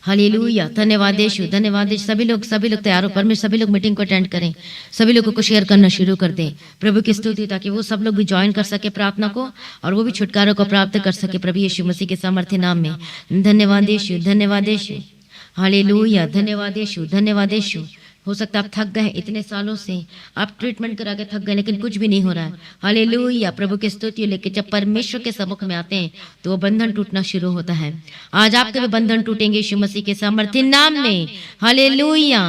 Hallelujah, धन्यवाद यीशु, धन्यवाद यीशु। सभी लोग तैयार हो, परमेश्वर सभी लोग मीटिंग को अटेंड करें, सभी लोगों को शेयर करना शुरू कर दें प्रभु की स्तुति, ताकि वो सब लोग भी ज्वाइन कर सके प्रार्थना को और वो भी छुटकारा को प्राप्त कर सके प्रभु यीशु मसीह के सामर्थ्य नाम में। धन्यवाद यीशु, धन्यवाद यीशु, हालेलुया, धन्यवाद यीशु, धन्यवाद यीशु। हो सकता है आप थक गए इतने सालों से, आप ट्रीटमेंट करा के थक गए लेकिन कुछ भी नहीं हो रहा है। हालेलुया, प्रभु की स्तुति लेके जब परमेश्वर के सम्मुख में आते हैं तो वो बंधन टूटना शुरू होता है। आज आपके भी बंधन टूटेंगे यीशु मसीह के सामर्थ्य नाम में। हालेलुया,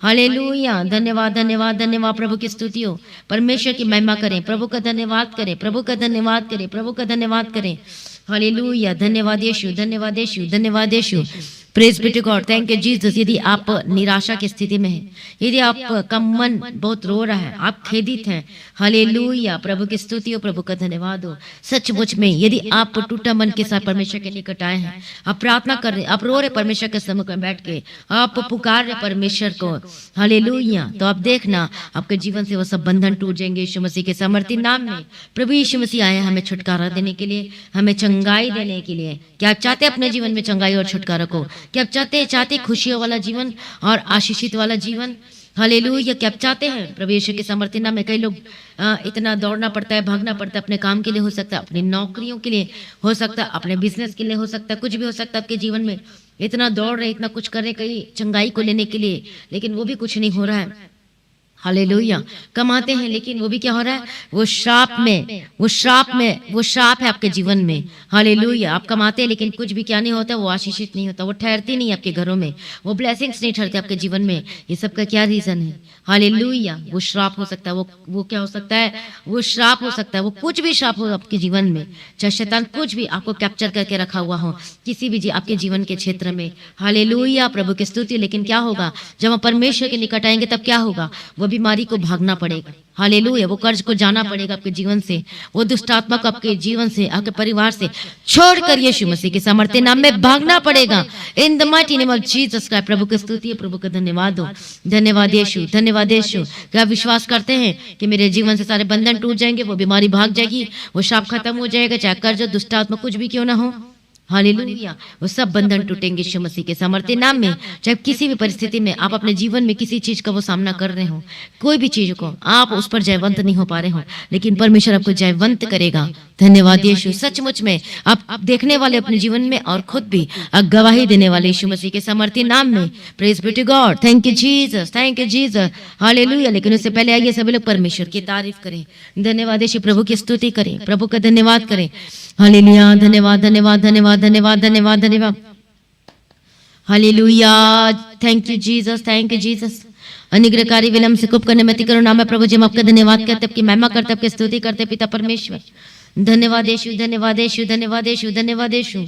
हालेलुया, धन्यवाद धन्यवाद धन्यवाद प्रभु की स्तुति हो। परमेश्वर की महिमा करें, प्रभु का धन्यवाद करें, प्रभु का धन्यवाद करें, प्रभु का धन्यवाद करें। हालेलुया, धन्यवाद यीशु, धन्यवाद यीशु, धन्यवाद Yeshu. Praise be to God, thank you Jesus. यदि आप निराशा की स्थिति में हैं, यदि आपका मन बहुत रो रहा है, आप खेदित हैं, हालेलुया, प्रभु की स्तुति हो, प्रभु का धन्यवाद हो। सचमुच में यदि आप टूटा मन के साथ परमेश्वर के निकट आए हैं, आप प्रार्थना कर रहे, आप रो रहे परमेश्वर के सम्मुख में बैठ के, आप पुकार रहे परमेश्वर को, हालेलुया, तो आप देखना आपके जीवन से वो सब बंधन टूट जाएंगे यीशु मसीह के सामर्थ्य नाम में। प्रभु यीशु मसीह आए हमें छुटकारा देने के लिए, हमें चंगाई देने के लिए। क्या आप चाहते हैं अपने जीवन में चंगाई और छुटकारा को? क्या आप चाहते खुशियों वाला जीवन और आशीषित वाला जीवन? हालेलुया, क्या आप चाहते हैं? प्रभु यीशु के सामर्थ्य नाम में। कई लोग इतना दौड़ना पड़ता है, भागना पड़ता है, अपने काम के लिए हो सकता है, अपनी नौकरियों के लिए हो सकता है, अपने बिजनेस के लिए हो सकता है, कुछ भी हो सकता है आपके जीवन में। इतना दौड़ रहे, इतना कुछ कर रहे कहीं चंगाई को लेने के लिए, लेकिन वो भी कुछ नहीं हो रहा है। हालेलुया, कमाते हैं लेकिन वो भी क्या हो रहा है? वो श्राप है आपके जीवन में। हालेलुया, आप कमाते हैं लेकिन कुछ भी क्या नहीं होता, वो आशीषित नहीं होता, वो ठहरती नहीं आपके घरों में, वो ब्लेसिंग्स नहीं ठहरते आपके जीवन में। ये सब का क्या रीजन है? हालेलुया, वो श्राप हो सकता है, वो क्या हो सकता है? वो श्राप हो सकता है, वो कुछ भी श्राप हो आपके जीवन में, चाहे शैतान कुछ भी आपको कैप्चर करके रखा हुआ हो किसी भी आपके जीवन के क्षेत्र में। हालेलुया, प्रभु की स्तुति। लेकिन क्या होगा जब हम परमेश्वर के निकट आएंगे? तब क्या होगा? वो बीमारी को भागना पड़ेगा, हालेलुया, वो कर्ज को जाना पड़ेगा आपके जीवन से, वो दुष्ट आत्मा को आपके जीवन से, आपके परिवार से छोड़कर यीशु मसीह के सामर्थ्य नाम में भागना पड़ेगा। In the mighty name of Jesus Christ. प्रभु की स्तुति है, प्रभु का धन्यवाद हो। धन्यवाद यीशु, धन्यवाद यीशु। क्या आप विश्वास करते हैं कि मेरे जीवन से सारे बंधन टूट जाएंगे, वो बीमारी भाग जाएगी, वो शाप खत्म हो जाएगा, चाहे कर्ज दुष्ट आत्मा कुछ भी क्यों ना हो? हालेलुया, वो सब बंधन टूटेंगे यीशु मसीह के सामर्थ्य नाम में। चाहे किसी भी परिस्थिति में आप अपने जीवन में किसी चीज का वो सामना कर रहे हो, कोई भी चीज को आप उस पर जयवंत नहीं हो पा रहे हो, लेकिन परमेश्वर आपको जयवंत करेगा। धन्यवाद यीशु। सचमुच में आप देखने वाले अपने जीवन में और खुद भी गवाही देने वाले यीशु मसीह के सामर्थ्य नाम में। Praise be to God, thank you Jesus, thank you Jesus, hallelujah. लेकिन उससे पहले आइए सभी लोग परमेश्वर की तारीफ करें। धन्यवाद यीशु, प्रभु की स्तुति करें, प्रभु का धन्यवाद करें। हालेलुया, धन्यवाद धन्यवाद धन्यवाद धन्यवाद धन्यवाद धन्यवाद, hallelujah, thank you Jesus, thank you Jesus. अनुग्रहकारी विलम्ब से कुप करने मत करो नाम प्रभु जी, हम आपका धन्यवाद करते, आपकी महिमा करते, आपकी स्तुति करते पिता परमेश्वर। धन्यवाद यीशु, धन्यवाद यीशु, धन्यवाद यीशु, धन्यवाद यीशु,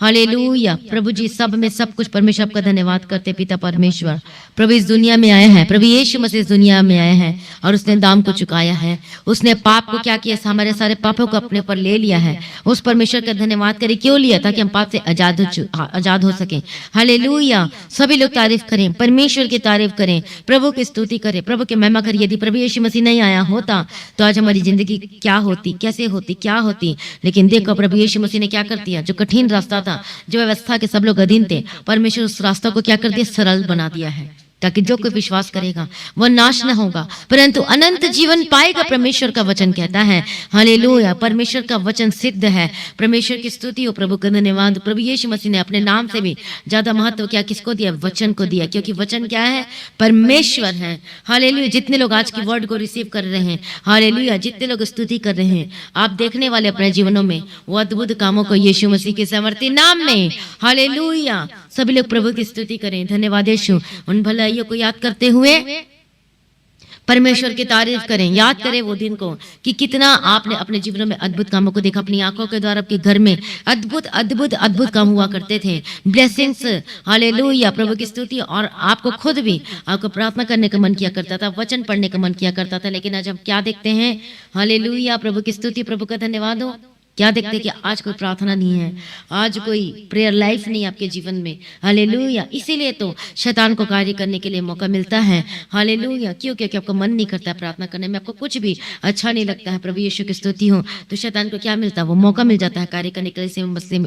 हालेलुया। प्रभु जी सब में सब कुछ परमेश्वर आपका धन्यवाद करते पिता परमेश्वर। प्रभु इस दुनिया में आए हैं, प्रभु यीशु मसीह इस दुनिया में आए हैं और उसने दाम को चुकाया है। उसने पाप को क्या किया? हमारे सारे पापों को अपने पर ले लिया है। उस परमेश्वर का धन्यवाद करें। क्यों लिया? ताकि हम पाप से आजाद हो सके। हालेलुया, सभी लोग तारीफ करें, परमेश्वर की तारीफ करें, प्रभु की स्तुति करें, प्रभु की महिमा करें। यदि प्रभु यीशु मसीह नहीं आया होता तो आज हमारी जिंदगी क्या होती, कैसे होती, क्या होती? लेकिन देखो प्रभु यीशु मसीह ने क्या कर दिया। जो कठिन रास्ता था, जो व्यवस्था के सब लोग अधीन थे, परमेश्वर उस रास्ता को क्या कर दिया? सरल बना दिया है, ताकि जो कोई विश्वास करेगा वह नाश न होगा परंतु अनंत जीवन पाएगा। परमेश्वर का वचन कहता है। हालेलुया, परमेश्वर का वचन सिद्ध है। परमेश्वर की स्तुति हो, प्रभु का धन्यवाद। प्रभु यीशु मसीह ने अपने नाम से भी ज्यादा महत्व क्या किसको दिया? वचन को दिया, क्योंकि वचन क्या है? परमेश्वर है। हालेलुया, जितने लोग आज की वर्ड को रिसीव कर रहे हैं, हालेलुया, जितने लोग स्तुति कर रहे हैं, आप देखने वाले अपने जीवनों में वो अद्भुत कामों को यीशु मसीह के सामर्थ्य नाम में। हालेलुया, सभी लोग प्रभु की स्तुति करें। धन्यवाद यीशु। उन भलाइयों को याद करते हुए परमेश्वर की तारीफ करें। याद करें वो दिन को कि कितना आपने अपने जीवन में अद्भुत कामों को देखा। अपनी आंखों के द्वारा आपके घर में अद्भुत अद्भुत अद्भुत काम हुआ करते थे। ब्लेसिंग्स, हालेलुया, प्रभु की स्तुति। और आपको खुद भी आपको प्रार्थना करने का मन किया करता था, वचन पढ़ने का मन किया करता था। लेकिन आज हम क्या देखते हैं? हालेलुया, प्रभु की स्तुति, प्रभु का धन्यवाद हो। क्या देखते हैं कि आज कोई प्रार्थना नहीं है, आज कोई प्रेयर लाइफ नहीं आपके जीवन में। हालेलुया। इसीलिए तो शैतान को कार्य करने के लिए मौका मिलता है। हालेलुया। क्यों? क्योंकि आपको मन नहीं करता है प्रार्थना करने में, आपको कुछ भी अच्छा नहीं लगता है। प्रभु यीशु की स्तुति हो। तो शैतान को क्या मिलता है? वो मौका मिल जाता है कार्य करने के लिए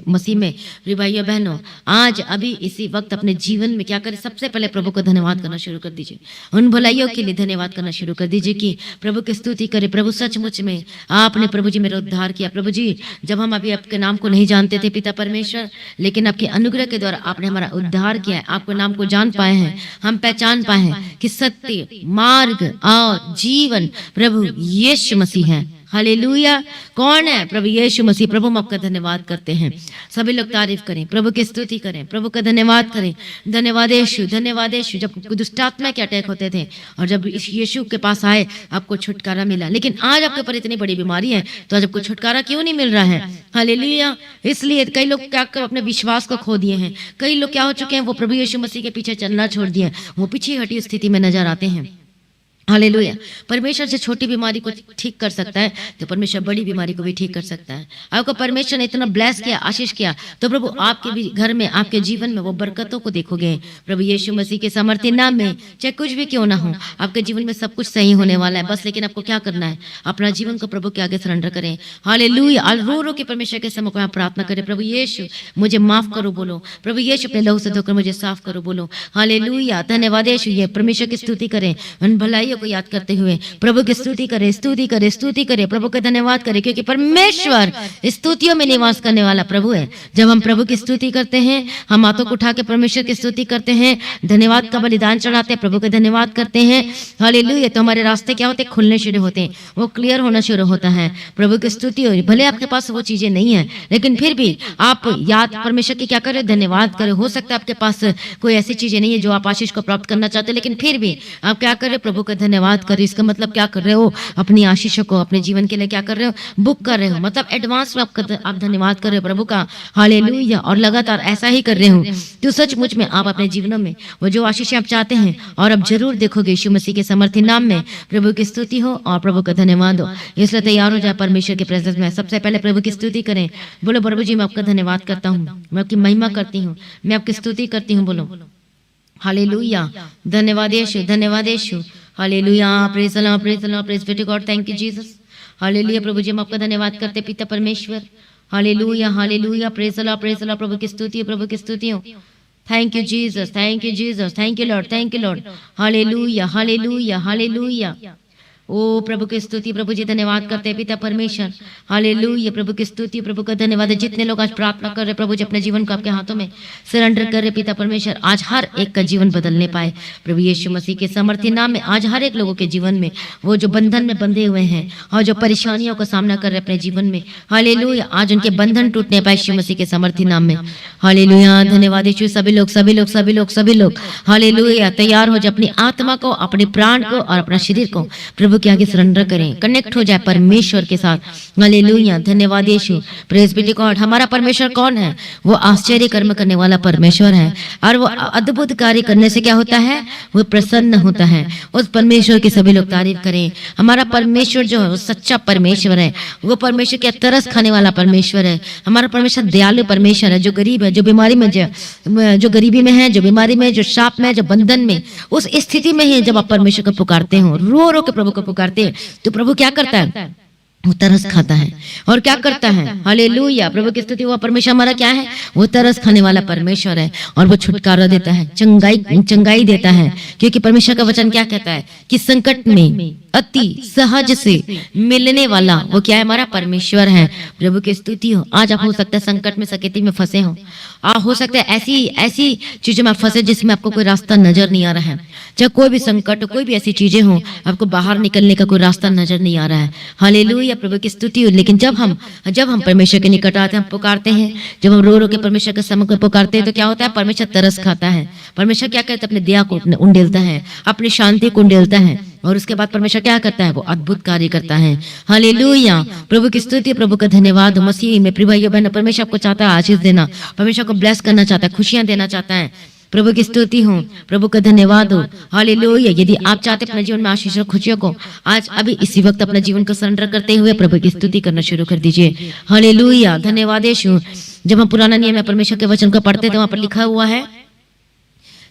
मसीह में। प्रिय भाइयों बहनों, आज अभी इसी वक्त अपने जीवन में क्या करें? सबसे पहले प्रभु को धन्यवाद करना शुरू कर दीजिए। उन भलाइयों के लिए धन्यवाद करना शुरू कर दीजिए कि प्रभु की स्तुति करें। प्रभु सचमुच में आपने प्रभु जी मेरा उद्धार किया। प्रभु जी, जब हम अभी आपके नाम को नहीं जानते थे पिता परमेश्वर, लेकिन आपके अनुग्रह के द्वारा आपने हमारा उद्धार किया है। आपके नाम को जान पाए हैं, हम पहचान पाए हैं कि सत्य, मार्ग और जीवन प्रभु यीशु मसीह है। हालेलुया। कौन है? प्रभु यीशु मसीह। प्रभु हम आपका धन्यवाद करते हैं। सभी लोग तारीफ करें, प्रभु की स्तुति करें, प्रभु का धन्यवाद करें। धन्यवाद यीशु, धन्यवाद यीशु। जब दुष्टात्मा के अटैक होते थे और जब इस यीशु के पास आए आपको छुटकारा मिला, लेकिन आज आपके ऊपर इतनी बड़ी बीमारी है तो आज आपको छुटकारा क्यों नहीं मिल रहा है? हालेलुया। इसलिए कई लोग क्या अपने विश्वास को खो दिए हैं। कई लोग क्या हो चुके हैं? वो प्रभु यीशु मसीह के पीछे चलना छोड़ दिए, वो पीछे हटी स्थिति में नजर आते हैं। हालेलुया। परमेश्वर से छोटी बीमारी को ठीक कर सकता है तो परमेश्वर बड़ी बीमारी को भी ठीक कर सकता है। आपको परमेश्वर ने इतना ब्लेस किया, आशीष किया, तो प्रभु आपके भी घर में, आपके जीवन में वो बरकतों को देखोगे। प्रभु यीशु मसीह के सामर्थ्य नाम में चाहे कुछ भी क्यों ना हो, आपके जीवन में सब कुछ सही होने वाला है। बस लेकिन आपको क्या करना है? अपना जीवन को प्रभु के आगे सरेंडर करें। हालेलुया। रो रो के परमेश्वर के सम्मुख में प्रार्थना करें, प्रभु यीशु मुझे माफ करो बोलो। प्रभु यीशु अपने लहू से धोकर मुझे साफ करो बोलो। हालेलुया। धन्यवाद यीशु। ये परमेश्वर की स्तुति करें, उन भलाइयों को याद करते हुए प्रभु की स्तुति करें, स्तुति करें, स्तुति करें, प्रभु का धन्यवाद करें, क्योंकि परमेश्वर स्तुतियों में निवास करने वाला प्रभु है। जब हम प्रभु की स्तुति करते हैं, हम हाथों को उठा के परमेश्वर की स्तुति करते हैं, धन्यवाद का बलिदान चढ़ाते हैं, प्रभु का धन्यवाद करते हैं। हालेलुया। तो हमारे रास्ते क्या होते हैं? खुलने शुरू होते हैं, वो क्लियर होना शुरू होता है। प्रभु की स्तुति हो। भले आपके पास वो चीजें नहीं है, लेकिन फिर भी आप याद परमेश्वर की क्या करें? धन्यवाद करें। हो सकता है आपके पास कोई ऐसी चीजें नहीं है जो आप आशीष को प्राप्त करना चाहते, लेकिन फिर भी आप क्या करें? प्रभु का धन्यवाद करें। इसका मतलब क्या कर रहे हो? अपनी आशीषों को अपने जीवन के लिए क्या कर रहे हो? बुक कर रहे हो। मतलब एडवांस में आप धन्यवाद कर रहे हो प्रभु का। हालेलुया। और लगातार ऐसा ही कर रहे हो तो सचमुच में आप अपने जीवनों में वो जो आशीष आप चाहते हैं और अब जरूर देखोगे यीशु मसीह के समर्थी नाम में प्रभु की स्तुति हो और प्रभु का धन्यवाद हो। इसलिए तैयार हो जाए परमेश्वर के प्रेजेंस में। सबसे पहले प्रभु की स्तुति करें। बोलो, प्रभु जी मैं आपका धन्यवाद करता हूँ, मैं आपकी महिमा करती हूँ, मैं आपकी स्तुति करती हूँ। बोलो हालेलुया। धन्यवाद यीशु, धन्यवाद Yeshu. Hallelujah. Praise the Lord, praise the Lord, praise be to God. Thank you Jesus. Hallelujah. प्रभु जी हम आपका धन्यवाद करते पिता परमेश्वर। Hallelujah, hallelujah. Praise the Lord, praise the Lord. प्रभु की स्तुति हो, प्रभु की स्तुति हो। Thank you Jesus, thank you Jesus, thank you Lord, thank you Lord. Hallelujah, hallelujah, hallelujah. ओ प्रभु की स्तुति, प्रभु जी धन्यवाद करते हैं पिता परमेश्वर। हालेलुया। प्रभु की स्तुति, प्रभु का धन्यवाद है। जितने लोग आज प्रार्थना कर रहे प्रभु जी अपने जीवन को आपके हाथों में सरेंडर कर रहे पिता परमेश्वर, आज हर एक का जीवन बदलने पाए प्रभु यीशु मसीह के समर्थी नाम में। आज हर एक लोगों के जीवन में वो जो बंधन में बंधे हुए हैं और जो परेशानियों का सामना कर रहे अपने जीवन में, हालेलुया, आज उनके बंधन टूटने पाए यीशु मसीह के समर्थी नाम में। हालेलुया। धन्यवाद यीशु। सभी लोग, सभी लोग, सभी लोग, सभी लोग हालेलुया तैयार हो जाए अपनी आत्मा को, अपने प्राण को और अपना शरीर को प्रभु के आगे सरेंडर करें, कनेक्ट हो जाए परमेश्वर के साथ। हालेलुया। धन्यवाद Yeshu. Praise be to God. हमारा परमेश्वर कौन है? वो आश्चर्य कर्म करने वाला परमेश्वर है और वो अद्भुत कार्य करने से क्या होता है? वो प्रसन्न होता है। उस परमेश्वर की सभी लोग तारीफ करें। हमारा परमेश्वर जो है वो सच्चा परमेश्वर है। वो परमेश्वर के तरस खाने वाला परमेश्वर है। हमारा परमेश्वर दयालु परमेश्वर है, जो गरीब है, जो बीमारी में, जो गरीबी में है, जो बीमारी में, जो शाप में, जो बंधन में, उस स्थिति में ही जब आप परमेश्वर को पुकारते हो, रो रो के प्रभु को पुकारते हैं, तो प्रभु क्या करता है? वो तरस खाता है और क्या करता है? हालेलुया। प्रभु की स्तुति। वो परमेश्वर हमारा क्या है? वो तरस खाने वाला परमेश्वर है और वो छुटकारा देता है, चंगाई देता है। क्योंकि परमेश्वर का वचन क्या कहता है कि संकट में अति सहज से मिलने वाला वो क्या है? हमारा परमेश्वर है। प्रभु की स्तुति हो। आज आप हो सकता है संकट में, सकेती में फंसे हो। हो सकता है ऐसी चीजों में आप फंसे जिसमें आपको कोई रास्ता नजर नहीं आ रहा है। चाहे कोई भी संकट, कोई भी ऐसी चीजें हो, आपको बाहर निकलने का कोई रास्ता नजर नहीं आ रहा है। हालेलुया। प्रभु की स्तुति हो। लेकिन जब हम परमेश्वर के निकट आते हैं, हम पुकारते हैं, जब हम रो रो के परमेश्वर के सम्मुख में पुकारते हैं, तो क्या होता है? परमेश्वर तरस खाता है। परमेश्वर क्या कहता है? अपने दया को उंडेलता है, अपनी शांति को उंडेलता है और उसके बाद परमेश्वर क्या करता है? वो अद्भुत कार्य करता है। हालेलुया। प्रभु की स्तुति, प्रभु का धन्यवाद। मसीह में प्रिय भाइयों बहनों, परमेश्वर आपको चाहता है आशीष देना, परमेश्वर को ब्लेस करना चाहता है, खुशियां देना चाहता है। प्रभु की स्तुति हो, प्रभु का धन्यवाद हो। हालेलुया। यदि आप चाहते अपने जीवन में आशीष और खुशियों को आज अभी इसी वक्त अपने जीवन को सरेंडर करते हुए प्रभु की स्तुति करना शुरू कर दीजिए। हालेलुया। धन्यवाद यीशु। जब हम पुराना नियम में परमेश्वर के वचन को पढ़ते तो वहां पर लिखा हुआ है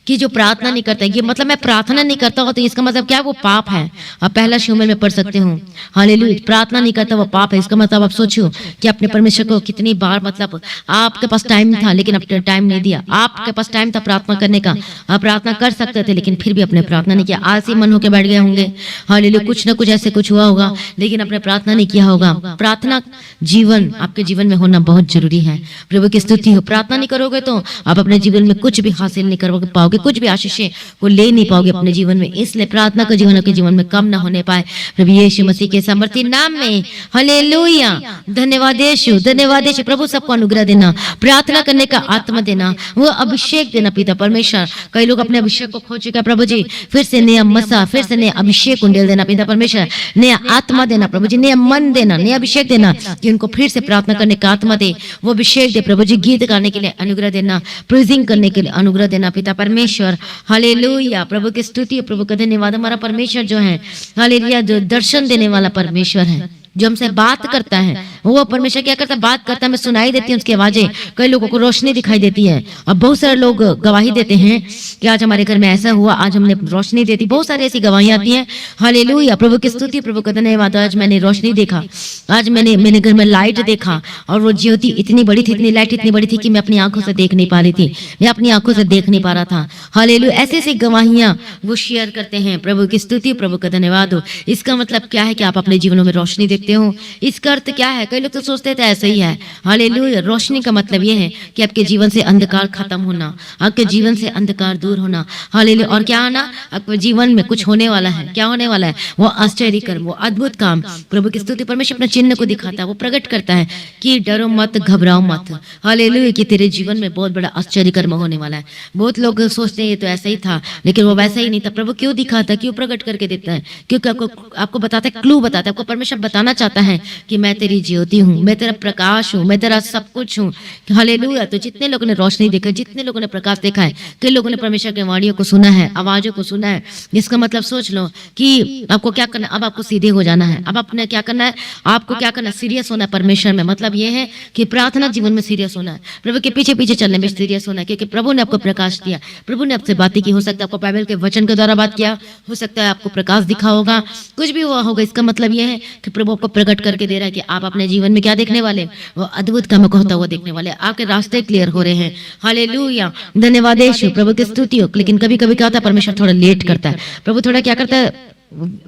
कि जो प्रार्थना नहीं करता, ये मतलब मैं प्रार्थना नहीं करता हूं तो इसका मतलब क्या है? वो पाप है। आप पहला शमूएल में पढ़ सकते हो। हालेलुया। प्रार्थना नहीं करता वो पाप है। इसका मतलब आप सोचो कि अपने परमेश्वर को कितनी बार, मतलब आपके पास टाइम था लेकिन आपने टाइम नहीं दिया। आपके पास टाइम था प्रार्थना करने का, आप प्रार्थना कर सकते थे लेकिन फिर भी अपने प्रार्थना नहीं किया। आलसी मन होकर बैठ गए होंगे। हालेलुया। कुछ ना कुछ ऐसे कुछ हुआ होगा लेकिन आपने प्रार्थना नहीं किया होगा। प्रार्थना जीवन आपके जीवन में होना बहुत जरूरी है। प्रभु की स्तुति हो। प्रार्थना नहीं करोगे तो आप अपने जीवन में कुछ भी हासिल नहीं कर पाओगे, कुछ भी आशीषें को ले नहीं पाओगे अपने जीवन में। इसलिए प्रार्थना का जीवन आपके जीवन में कम ना होने पाए प्रभु यीशु मसीह के सामर्थी नाम में। हालेलुया। धन्यवाद यीशु, धन्यवाद यीशु। प्रभु सबको अनुग्रह देना, प्रार्थना करने का आत्मा देना, वो अभिषेक देना पिता परमेश्वर। कई लोग अपने अभिषेक को खो चुके हैं प्रभु जी, फिर से नया मसा, फिर से नया अभिषेक उंडेल देना पिता परमेश्वर। नया आत्मा देना प्रभु जी, नया मन देना, नया अभिषेक देना कि उनको फिर से प्रार्थना करने का आत्मा दे, वो अभिषेक दे प्रभु जी। गीत गाने के लिए अनुग्रह देना, प्रेजिंग करने के लिए अनुग्रह देना पिता परमेश्वर। हालेलुया। प्रभु की स्तुति, प्रभु का धन्यवाद। हमारा परमेश्वर जो है हालेलुया, जो दर्शन देने वाला परमेश्वर है, जो हमसे बात करता है, वो परमेश्वर क्या करता है? बात करता है, हमें सुनाई देती है उसकी आवाजें। कई लोगों को रोशनी दिखाई देती है। अब बहुत सारे लोग गवाही देते हैं कि आज हमारे घर में ऐसा हुआ, आज हमने रोशनी देती। बहुत सारी ऐसी गवाहियां आती हैं। हालेलुया। प्रभु की स्तुति, प्रभु का धन्यवाद। आज मैंने रोशनी देखा, आज मैंने घर में लाइट देखा और वो ज्योति इतनी बड़ी थी, इतनी लाइट इतनी बड़ी थी कि मैं अपनी आंखों से देख नहीं पा रही थी, मैं अपनी आंखों से देख नहीं पा रहा था। हालेलुया। ऐसी ऐसी गवाहियां वो शेयर करते हैं। प्रभु की स्तुति, प्रभु का धन्यवाद हो। इसका मतलब क्या है कि आप अपने जीवनों में रोशनी देखते हो। इसका अर्थ क्या है? कई लोग तो सोचते थे ऐसे ही है। हालेलुया। रोशनी का मतलब ये है कि आपके जीवन से अंधकार खत्म होना, आपके जीवन से अंधकार दूर होना। हालेलुया। और क्या आना? आपके जीवन में कुछ होने वाला है। क्या होने वाला है? वो आश्चर्य कर्म, वो अद्भुत काम। प्रभु की स्तुति। परमेश्वर अपने चिन्ह को दिखाता है, वो प्रकट करता है कि डरो मत, घबराओ मत। हालेलुया। कि तेरे जीवन में बहुत बड़ा आश्चर्य कर्म होने वाला है। बहुत लोग सोचते हैं ये तो ऐसा ही था, लेकिन वो वैसा ही नहीं था। प्रभु क्यों दिखाता है, क्यों प्रकट करके देता है? क्योंकि आपको बताता है, क्लू बताता है। आपको परमेश्वर बताना चाहता है कि मैं तेरी ज्योति हूँ, मैं तेरा प्रकाश हूँ, मैं तेरा सब कुछ हूँ। हालेलुया। तो जितने लोगों ने रोशनी देखा, जितने लोगों ने प्रकाश देखा है, कई लोगों ने परमेश्वर के वाणियों को सुना है, आवाजों को सुना है। इसका मतलब सोच लो कि आपको क्या करना है। अब आपको सीधे हो जाना है। अब आपने क्या करना है? आपको क्या करना है? सीरियस होना है परमेश्वर में। मतलब ये है कि प्रार्थना जीवन में सीरियस होना है, प्रभु के पीछे पीछे चलने में सीरियस होना है, क्योंकि प्रभु ने आपको प्रकाश दिया, प्रभु ने आपसे बातें की। हो सकता है आपको बाइबल के वचन के द्वारा बात किया, हो सकता है आपको प्रकाश दिखा होगा, कुछ भी हुआ होगा। इसका मतलब यह है कि प्रभु आपको प्रकट करके दे रहा है कि आप अपने जीवन में क्या देखने वाले? वो अद्भुत काम को होता हुआ देखने वाले। आपके रास्ते क्लियर हो रहे हैं। हालेलुया। धन्यवाद यीशु। प्रभु की स्तुति हो। लेकिन कभी कभी क्या होता है? परमेश्वर थोड़ा लेट करता है। प्रभु थोड़ा क्या करता है?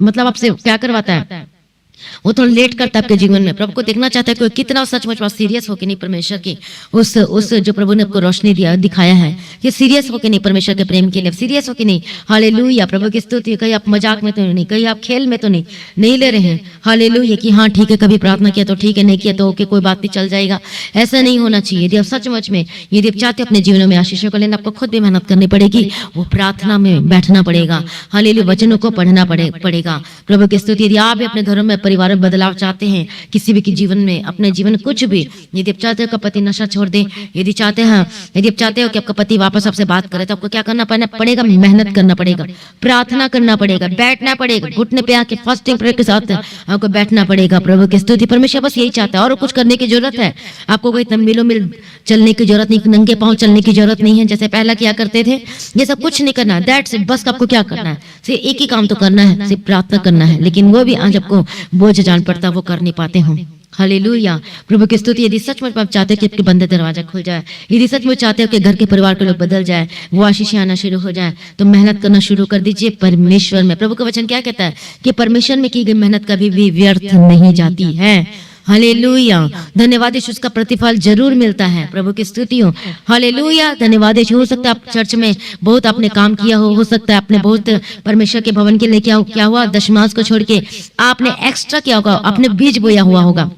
मतलब आपसे क्या करवाता है? वो थोड़ा लेट करता है आपके जीवन में। प्रभु को देखना चाहता है कि कितना सचमुच सीरियस हो कि नहीं परमेश्वर की उस जो प्रभु ने आपको रोशनी दिखाया है, कि सीरियस हो कि नहीं परमेश्वर के प्रेम के लिए, सीरियस हो कि नहीं। हालेलुया। प्रभु की स्तुति। कहीं आप मजाक में तो नहीं, कहीं आप खेल में तो नहीं ले रहे हैं। हालेलुया। कि हाँ ठीक है, कभी प्रार्थना किया तो ठीक है, नहीं किया तो ओके, कोई बात नहीं, चल जाएगा। ऐसा नहीं होना चाहिए। यदि आप सचमुच में, यदि आप चाहते अपने जीवन में आशीषों को लेना, आपको खुद भी मेहनत करनी पड़ेगी, वो प्रार्थना में बैठना पड़ेगा। हालेलुया। वचनों को पढ़ना पड़ेगा। प्रभु की स्तुति। यदि आप भी अपने घरों में, परिवार में बदलाव चाहते हैं, किसी भी के जीवन में, अपने जीवन में कुछ भी, यदि आप चाहते हो कि पति नशा छोड़ दे, यदि आप चाहते हो कि आपका पति वापस आपसे बात करे, तो आपको क्या करना पड़ेगा? मेहनत करना पड़ेगा, प्रार्थना करना पड़ेगा, बैठना पड़ेगा, घुटने पे आके फास्टिंग प्रेयर के साथ आपको बैठना पड़ेगा। प्रभु की स्तुति। परमेश्वर बस यही चाहता है, और कुछ करने की जरूरत है आपको? कोई मिलो मिल चलने की जरूरत नहीं, नंगे पांव चलने की जरूरत नहीं है जैसे पहला किया करते थे। ये सब कुछ नहीं करना। That's it. बस आपको क्या करना है? सिर्फ एक ही काम तो करना है, सिर्फ प्रार्थना करना है। लेकिन वो भी आज आपको बोझ जान पड़ता, वो कर नहीं पाते हो। हालेलुया। प्रभु की स्तुति। यदि सचमुच आप चाहते हो कि आपके बंद दरवाजा खुल जाए, यदि सचमुच चाहते हो कि घर के परिवार के लोग बदल जाए, वो आशीषें आना शुरू हो जाए, तो मेहनत करना शुरू कर दीजिए परमेश्वर में। प्रभु का वचन क्या कहता है? कि परमेश्वर में की गई मेहनत कभी भी व्यर्थ नहीं जाती है। हालेलुया। धन्यवाद यीशु। उसका प्रतिफल जरूर मिलता है। प्रभु की स्तुति हो। हालेलुया। धन्यवाद यीशु। हो सकता है आप चर्च में बहुत आपने काम किया हो सकता है आपने बहुत परमेश्वर के भवन के लिए क्या हुआ? दशमांश को छोड़ के आपने एक्स्ट्रा किया होगा, आपने बीज बोया हुआ होगा।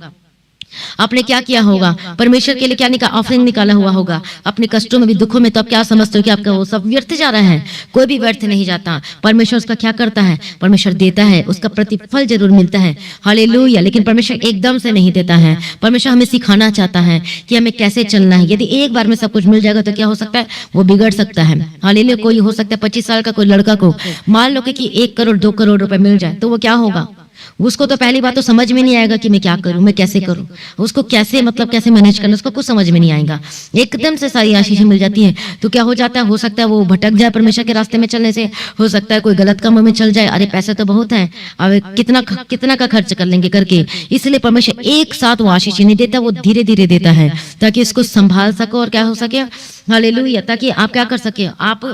आपने क्या किया होगा, परमेश्वर के लिए क्या ऑफरिंग निकाला हुआ होगा, अपने कष्टों में भी दुखों में, तो आप क्या समझते हो कि आपका वो सब व्यर्थ जा रहा है? कोई भी व्यर्थ नहीं जाता। परमेश्वर उसका क्या करता है? परमेश्वर देता है, उसका प्रतिफल जरूर मिलता है। हालेलुया। लेकिन परमेश्वर एकदम से नहीं देता है। परमेश्वर हमें सिखाना चाहता है कि हमें कैसे चलना है। यदि एक बार में सब कुछ मिल जाएगा तो क्या हो सकता है? वो बिगड़ सकता है। हालेलुया। कोई हो सकता है 25 साल का कोई लड़का को मान लो कि 1 करोड़ 2 करोड़ रुपए मिल जाए, तो वो क्या होगा? उसको तो पहली बात तो समझ में नहीं आएगा कि मैं क्या करूं, मैं कैसे करूं, उसको कैसे कैसे मैनेज करना, उसको कुछ समझ में नहीं आएगा। एकदम से सारी आशीषें मिल जाती हैं तो क्या हो जाता है? हो सकता है वो भटक जाए परमेश्वर के रास्ते में चलने से, हो सकता है कोई गलत कामों में चल जाए। अरे पैसे तो बहुत हैं, अब कितना का खर्च कर लेंगे करके। इसलिए परमेश्वर एक साथ वो आशीष नहीं देता, वो धीरे धीरे देता है ताकि इसको संभाल सको और क्या हो सके, हालेलुया, ताकि आप क्या कर सके, आप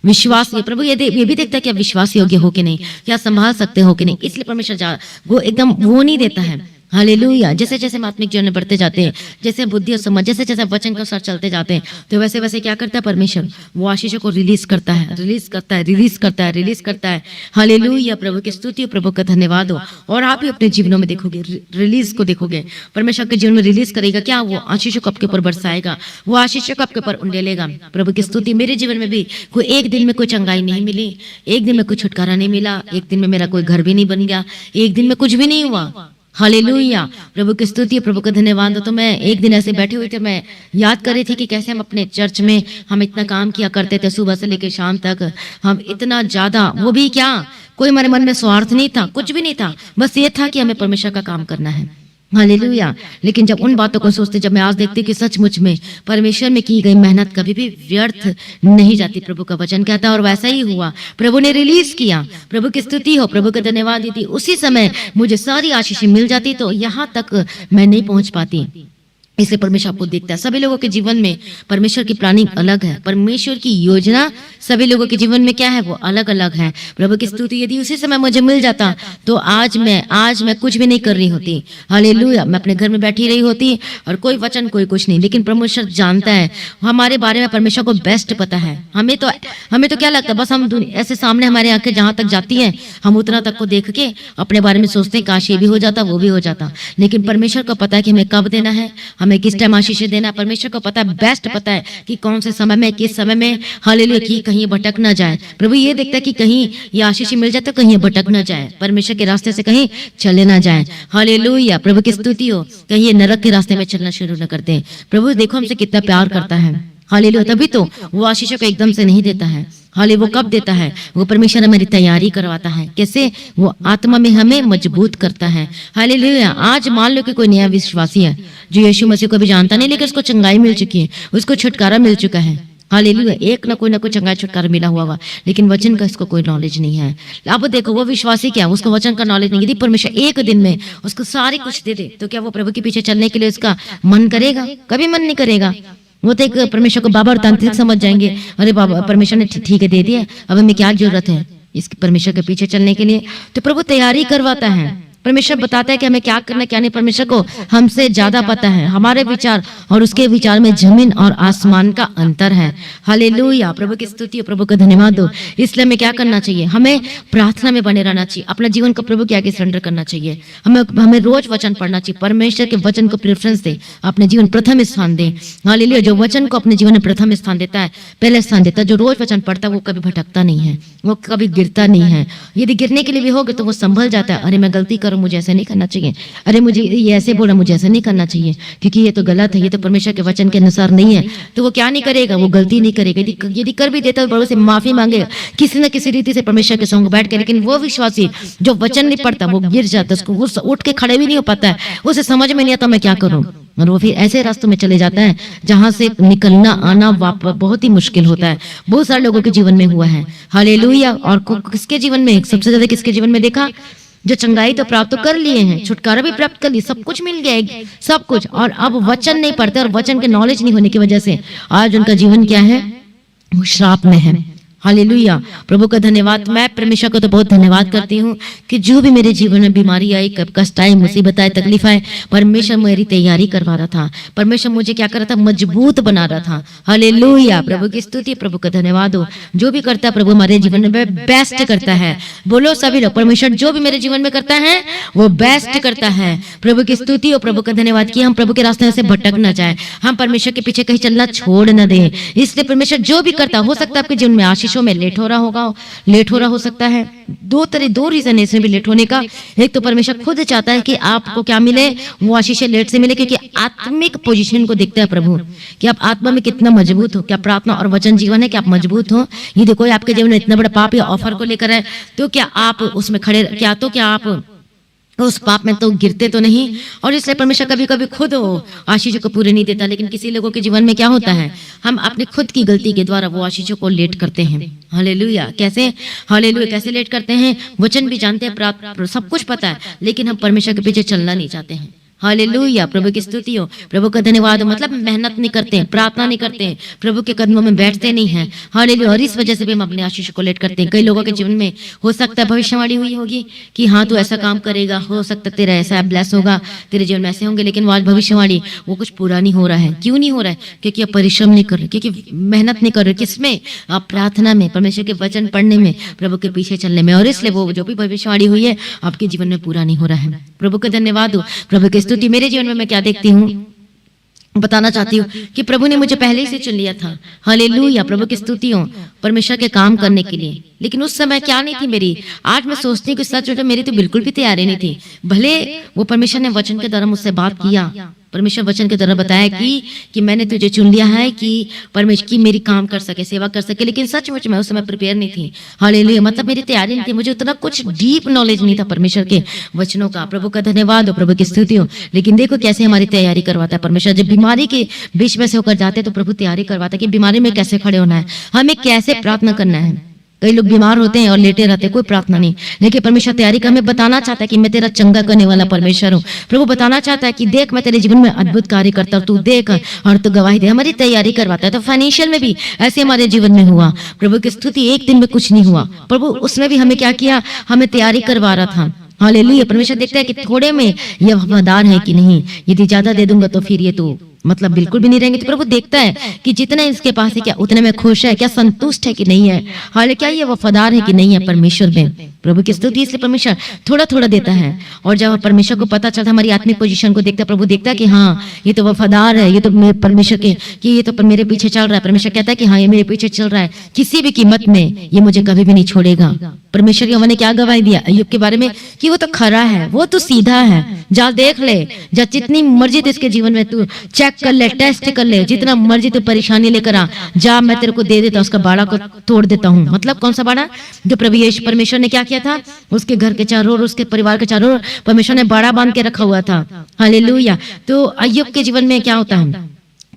विश्वास, प्रभु ये भी देखता है कि आप विश्वास योग्य हो कि नहीं, क्या संभाल सकते हो कि नहीं। इसलिए परमेश्वर वो एकदम वो नहीं देता है। हालेलुया। जैसे जैसे हम आत्मिक जीवन में बढ़ते जाते हैं, जैसे बुद्धि और समझ, जैसे जैसे वचन के साथ चलते जाते हैं, तो वैसे वैसे क्या करता है परमेश्वर? वो आशीषों को रिलीज करता है, रिलीज करता है, रिलीज करता है, रिलीज करता है। हालेलुया। प्रभु की स्तुति हो, प्रभु का धन्यवाद हो। और आप भी अपने जीवनों में देखोगे, रिलीज को देखोगे। परमेश्वर के जीवन में रिलीज करेगा क्या? वो आशीषों को आपके ऊपर बरसाएगा, वो आशीषों को आपके ऊपर उंडेलेगा। प्रभु की स्तुति। मेरे जीवन में भी कोई एक दिन में कोई चंगाई नहीं मिली, एक दिन में कोई छुटकारा नहीं मिला, एक दिन में मेरा कोई घर भी नहीं बन गया, एक दिन में कुछ भी नहीं हुआ। हालेलुया। प्रभु की स्तुति, प्रभु का धन्यवाद। तो मैं एक दिन ऐसे बैठी हुई थी, मैं याद कर रही थी कि कैसे हम अपने चर्च में हम इतना काम किया करते थे, सुबह से लेकर शाम तक हम इतना ज्यादा, वो भी क्या, कोई हमारे मन में स्वार्थ नहीं था, कुछ भी नहीं था, बस ये था कि हमें परमेश्वर का काम करना है। हालेलुया। लेकिन जब उन बातों को सोचते, जब मैं आज देखती कि सचमुच में परमेश्वर में की गई मेहनत कभी भी व्यर्थ नहीं जाती, प्रभु का वचन कहता है। और वैसा ही हुआ, प्रभु ने रिलीज किया। प्रभु की स्तुति हो, प्रभु का धन्यवाद दी। उसी समय मुझे सारी आशीषें मिल जाती, तो यहाँ तक मैं नहीं पहुंच पाती। इसलिए परमेश्वर आपको देखता है। सभी लोगों के जीवन में परमेश्वर की प्लानिंग अलग है, परमेश्वर की योजना सभी लोगों के जीवन में क्या है, वो अलग अलग है। प्रभु की स्तुति। यदि उसी समय मुझे मिल जाता तो आज मैं कुछ भी नहीं कर रही होती। हालेलुया। मैं अपने घर में बैठी रही होती और कोई वचन कोई कुछ नहीं। लेकिन परमेश्वर जानता है हमारे बारे में, परमेश्वर को बेस्ट पता है। हमें तो क्या लगता है, बस हम ऐसे सामने हमारे आंखें जहां तक जाती हैं, हम उतना तक को देख के अपने बारे में सोचते हैं काश ये भी हो जाता, वो भी हो जाता। लेकिन परमेश्वर को पता है कि हमें कब देना है, हमें किस टाइम आशीष देना। परमेश्वर को पता है, बेस्ट पता है कि कौन से समय में, किस समय में, हालेलुया, कि कहीं भटक ना जाए। प्रभु ये देखता है कि कहीं ये आशीष मिल जाए तो कहीं भटक ना जाए, परमेश्वर के रास्ते से कहीं चले ना जाए। हालेलुया। प्रभु की स्तुति हो। कहीं ये नरक के रास्ते में चलना शुरू न कर दे। प्रभु देखो हमसे कितना प्यार करता है। हालेलुया। तभी तो वो आशीषों को एकदम से नहीं देता है। हाले वो कब देता है? वो परमेश्वर हमारी तैयारी करवाता है। कैसे? वो आत्मा में हमें मजबूत करता है। हालेलुया। आज मान लो कि कोई नया विश्वासी है जो यीशु मसीह को भी जानता नहीं, लेकिन उसको चंगाई मिल चुकी है, उसको छुटकारा मिल चुका है। हालेलुया। एक ना कोई चंगाई छुटकारा मिला हुआ, लेकिन वचन का इसको कोई नॉलेज नहीं है। अब देखो वो विश्वासी क्या, उसको वचन का नॉलेज नहीं। यदि परमेश्वर एक दिन में उसको सारी कुछ दे दे तो क्या वो प्रभु के पीछे चलने के लिए उसका मन करेगा? कभी मन नहीं करेगा। वो तो एक परमेश्वर को बाबा और तांत्रिक समझ जाएंगे। अरे बाबा, परमेश्वर ने ठीक है दे दिया, अब हमें क्या जरूरत है इस परमेश्वर के पीछे चलने के लिए। तो प्रभु तैयारी करवाता है, परमेश्वर बताता है कि हमें क्या करना क्या नहीं। परमेश्वर को हमसे ज्यादा पता है। हमारे विचार और उसके विचार में जमीन और आसमान का अंतर है। हालेलुया। प्रभु की स्तुति, प्रभु का धन्यवाद हो। इसलिए हमें क्या करना चाहिए? हमें प्रार्थना में बने रहना चाहिए, अपना जीवन को प्रभु के आगे सरेंडर करना चाहिए। हमें रोज वचन पढ़ना चाहिए, परमेश्वर के वचन को प्रेफरेंस दे, अपने जीवन प्रथम स्थान दे। हालेलुया। जो वचन को अपने जीवन में प्रथम स्थान देता है, पहले स्थान देता है, जो रोज वचन पढ़ता है वो कभी भटकता नहीं है, वो कभी गिरता नहीं है। यदि गिरने के लिए भी होगा तो वो संभल जाता है। अरे मैं गलती करूं, मुझे ऐसा नहीं करना चाहिए, अरे मुझे ये ऐसे बोला, मुझे ऐसा नहीं करना चाहिए, क्योंकि ये तो गलत है, ये तो परमेश्वर के वचन के अनुसार नहीं है। तो वो क्या नहीं करेगा? वो गलती नहीं करेगा। यदि कर भी देता है तो से माफी मांगेगा किसी न किसी रीति से परमेश्वर के संग बैठ के। लेकिन वो विश्वासी जो वचन नहीं पढ़ता वो गिर जाता है, उसको उठ के खड़े भी नहीं हो पाता है, उसे समझ में नहीं आता मैं क्या करूं, और वो फिर ऐसे रास्तों में चले जाता है जहां से निकलना आना बहुत ही मुश्किल होता है। बहुत सारे लोगों के जीवन में हुआ है। हालेलुया। और किसके जीवन में? सबसे ज्यादा किसके जीवन में देखा? जो चंगाई तो प्राप्त तो कर लिए हैं, छुटकारा भी प्राप्त कर लिया, सब कुछ मिल गया, सब कुछ, और अब वचन नहीं पढ़ते और वचन के नॉलेज नहीं होने की वजह से आज उनका जीवन क्या है? वो श्राप में है। हालेलुया, प्रभु का धन्यवाद। मैं परमेश्वर को तो बहुत धन्यवाद करती हूँ कि जो भी मेरे जीवन में बीमारी आई, कब कष्ट आए, मुसीबत आए, तकलीफ आए, परमेश्वर मेरी तैयारी करवा रहा था। परमेश्वर मुझे क्या कर रहा था, मजबूत बना रहा था। हालेलुया, प्रभु की स्तुति, प्रभु का धन्यवाद हो। जो भी करता है प्रभु हमारे जीवन में बेस्ट करता है। बोलो सभी लोग, परमेश्वर जो भी मेरे जीवन में करता है वो बेस्ट करता है। प्रभु की स्तुति और प्रभु का धन्यवाद कि हम प्रभु के रास्ते से भटक ना जाए, हम परमेश्वर के पीछे कहीं चलना छोड़ न दें। इसलिए परमेश्वर जो भी करता, हो सकता है आपके जीवन में आशीषों में लेट हो रहा होगा, लेट हो रहा हो सकता है। दो रीजन है इसमें भी लेट होने का। एक तो परमेश्वर खुद चाहता है कि आपको क्या मिले, वो आशीषें लेट से मिले, क्योंकि आत्मिक पोजीशन को देखता है प्रभु कि आप आत्मा में कितना मजबूत हो, क्या प्रार्थना और वचन जीवन है कि आप मजबूत हो। ये देखो आपके जीवन में इतना बड़ा पाप या ऑफर को लेकर है, तो क्या आप उसमें खड़े, क्या आप उस पाप में तो गिरते तो नहीं। और इसलिए परमेश्वर कभी कभी खुद आशीषों को पूरे नहीं देता, लेकिन किसी लोगों के जीवन में क्या होता है, हम अपनी खुद की गलती के द्वारा वो आशीषों को लेट करते हैं। हालेलुया, कैसे? हालेलुया, कैसे लेट करते हैं? वचन भी जानते हैं, प्राप्त सब कुछ पता है, लेकिन हम परमेश्वर के पीछे चलना नहीं चाहते हैं। हालेलुया, प्रभु की स्तुति हो, प्रभु का धन्यवाद हो। मतलब मेहनत नहीं करते हैं, प्रार्थना नहीं करते हैं, प्रभु के कदमों में बैठते नहीं हैं। हालेलुया, और इस वजह से भी हम अपने आशीष को लेट करते हैं। कई लोगों के जीवन में हो सकता है भविष्यवाणी हुई होगी कि हाँ तू ऐसा काम करेगा, हो सकता है तेरा ऐसा ब्लेस होगा, तेरे जीवन में ऐसे होंगे, लेकिन वो आज भविष्यवाणी वो कुछ पूरा नहीं हो रहा है। क्यों नहीं हो रहा है? क्योंकि आप परिश्रम नहीं कर रहे, क्योंकि मेहनत नहीं कर रहे। किसमें? आप प्रार्थना में, परमेश्वर के वचन पढ़ने में, प्रभु के पीछे चलने में, और इसलिए वो जो भी भविष्यवाणी हुई है आपके जीवन में पूरा नहीं हो रहा है। प्रभु का धन्यवाद हो, प्रभु की स्तुति। मेरे जीवन में मैं क्या देखती हूँ, बताना चाहती हूँ कि प्रभु ने मुझे पहले ही से चुन लिया था। हालेलुया, प्रभु की स्तुति हो, परमेश्वर के काम करने के लिए। लेकिन उस समय क्या नहीं थी मेरी। आज मैं सोचती हूँ कि सच में मेरी तो बिल्कुल भी तैयारी नहीं थी। भले वो परमेश्वर ने वचन के द्वारा मुझसे बात किया, परमेश्वर वचन के द्वारा बताया कि मैंने तुझे चुन लिया है कि परमेश्वर की मेरी काम कर सके, सेवा कर सके, लेकिन सचमुच मैं उस समय प्रिपेयर नहीं थी। हालेलुया, मतलब मेरी तैयारी नहीं थी, मुझे उतना कुछ डीप नॉलेज नहीं था परमेश्वर के वचनों का। प्रभु का धन्यवाद हो, प्रभु की स्तुति हो। लेकिन देखो कैसे हमारी तैयारी करवाता है परमेश्वर। जब बीमारी के बीच में से होकर जाते हैं तो प्रभु तैयारी करवाता है कि बीमारी में कैसे खड़े होना है, हमें कैसे प्रार्थना करना है। कई लोग बीमार होते हैं और लेटे रहते हैं, कोई प्रार्थना नहीं, लेकिन परमेश्वर तैयारी का हमें बताना चाहता है कि मैं तेरा चंगा करने वाला परमेश्वर हूँ। प्रभु बताना चाहता है कि देख मैं तेरे जीवन में अद्भुत कार्य करता हूँ, तू देख और तू गवाही दे। हमारी तैयारी करवाता है। तो फाइनेंशियल में भी ऐसे हमारे जीवन में हुआ। प्रभु की स्तुति, एक दिन में कुछ नहीं हुआ, प्रभु उसमें भी हमें क्या किया, हमें तैयारी करवा रहा था। हालेलुया, परमेश्वर देखता है कि थोड़े में ये वफादार है कि नहीं। यदि ज्यादा दे दूंगा तो फिर ये तो मतलब बिल्कुल भी नहीं रहेंगे। तो प्रभु देखता है कि जितना इसके पास है क्या उतने में खुश है, क्या संतुष्ट है कि नहीं है, हालांकि क्या ये वफादार है कि नहीं है परमेश्वर में। प्रभु की स्तुति। इसलिए परमेश्वर थोड़ा थोड़ा देता है, और जब परमेश्वर को पता चलता है, हमारी आत्मिक पोजीशन को देखता है, प्रभु देखता है कि हाँ ये तो वफादार है, ये तो परमेश्वर के कि ये तो मेरे पीछे चल रहा है। परमेश्वर कहता है कि हाँ ये मेरे पीछे चल रहा है, किसी भी कीमत में ये मुझे कभी भी नहीं छोड़ेगा। परमेश्वर यहोवा ने क्या गवाही दिया अय्यूब के बारे में कि वो तो खरा है, वो तो सीधा है। जा देख ले, जा जितनी मर्जी तो इसके जीवन में तू चेक कर ले, टेस्ट कर ले, जितना मर्जी तू परेशानी लेकर आ, जा मैं तेरे को दे देता, उसका बाड़ा को तोड़ देता हूँ। मतलब कौन सा बाड़ा? जो प्रभु यीशु परमेश्वर ने क्या किया था, उसके घर के चारों ओर, उसके परिवार के चारों ओर परमेश्वर ने बाड़ा बांध के रखा हुआ था। हालेलुया। तो अय्यूब के जीवन में क्या होता है,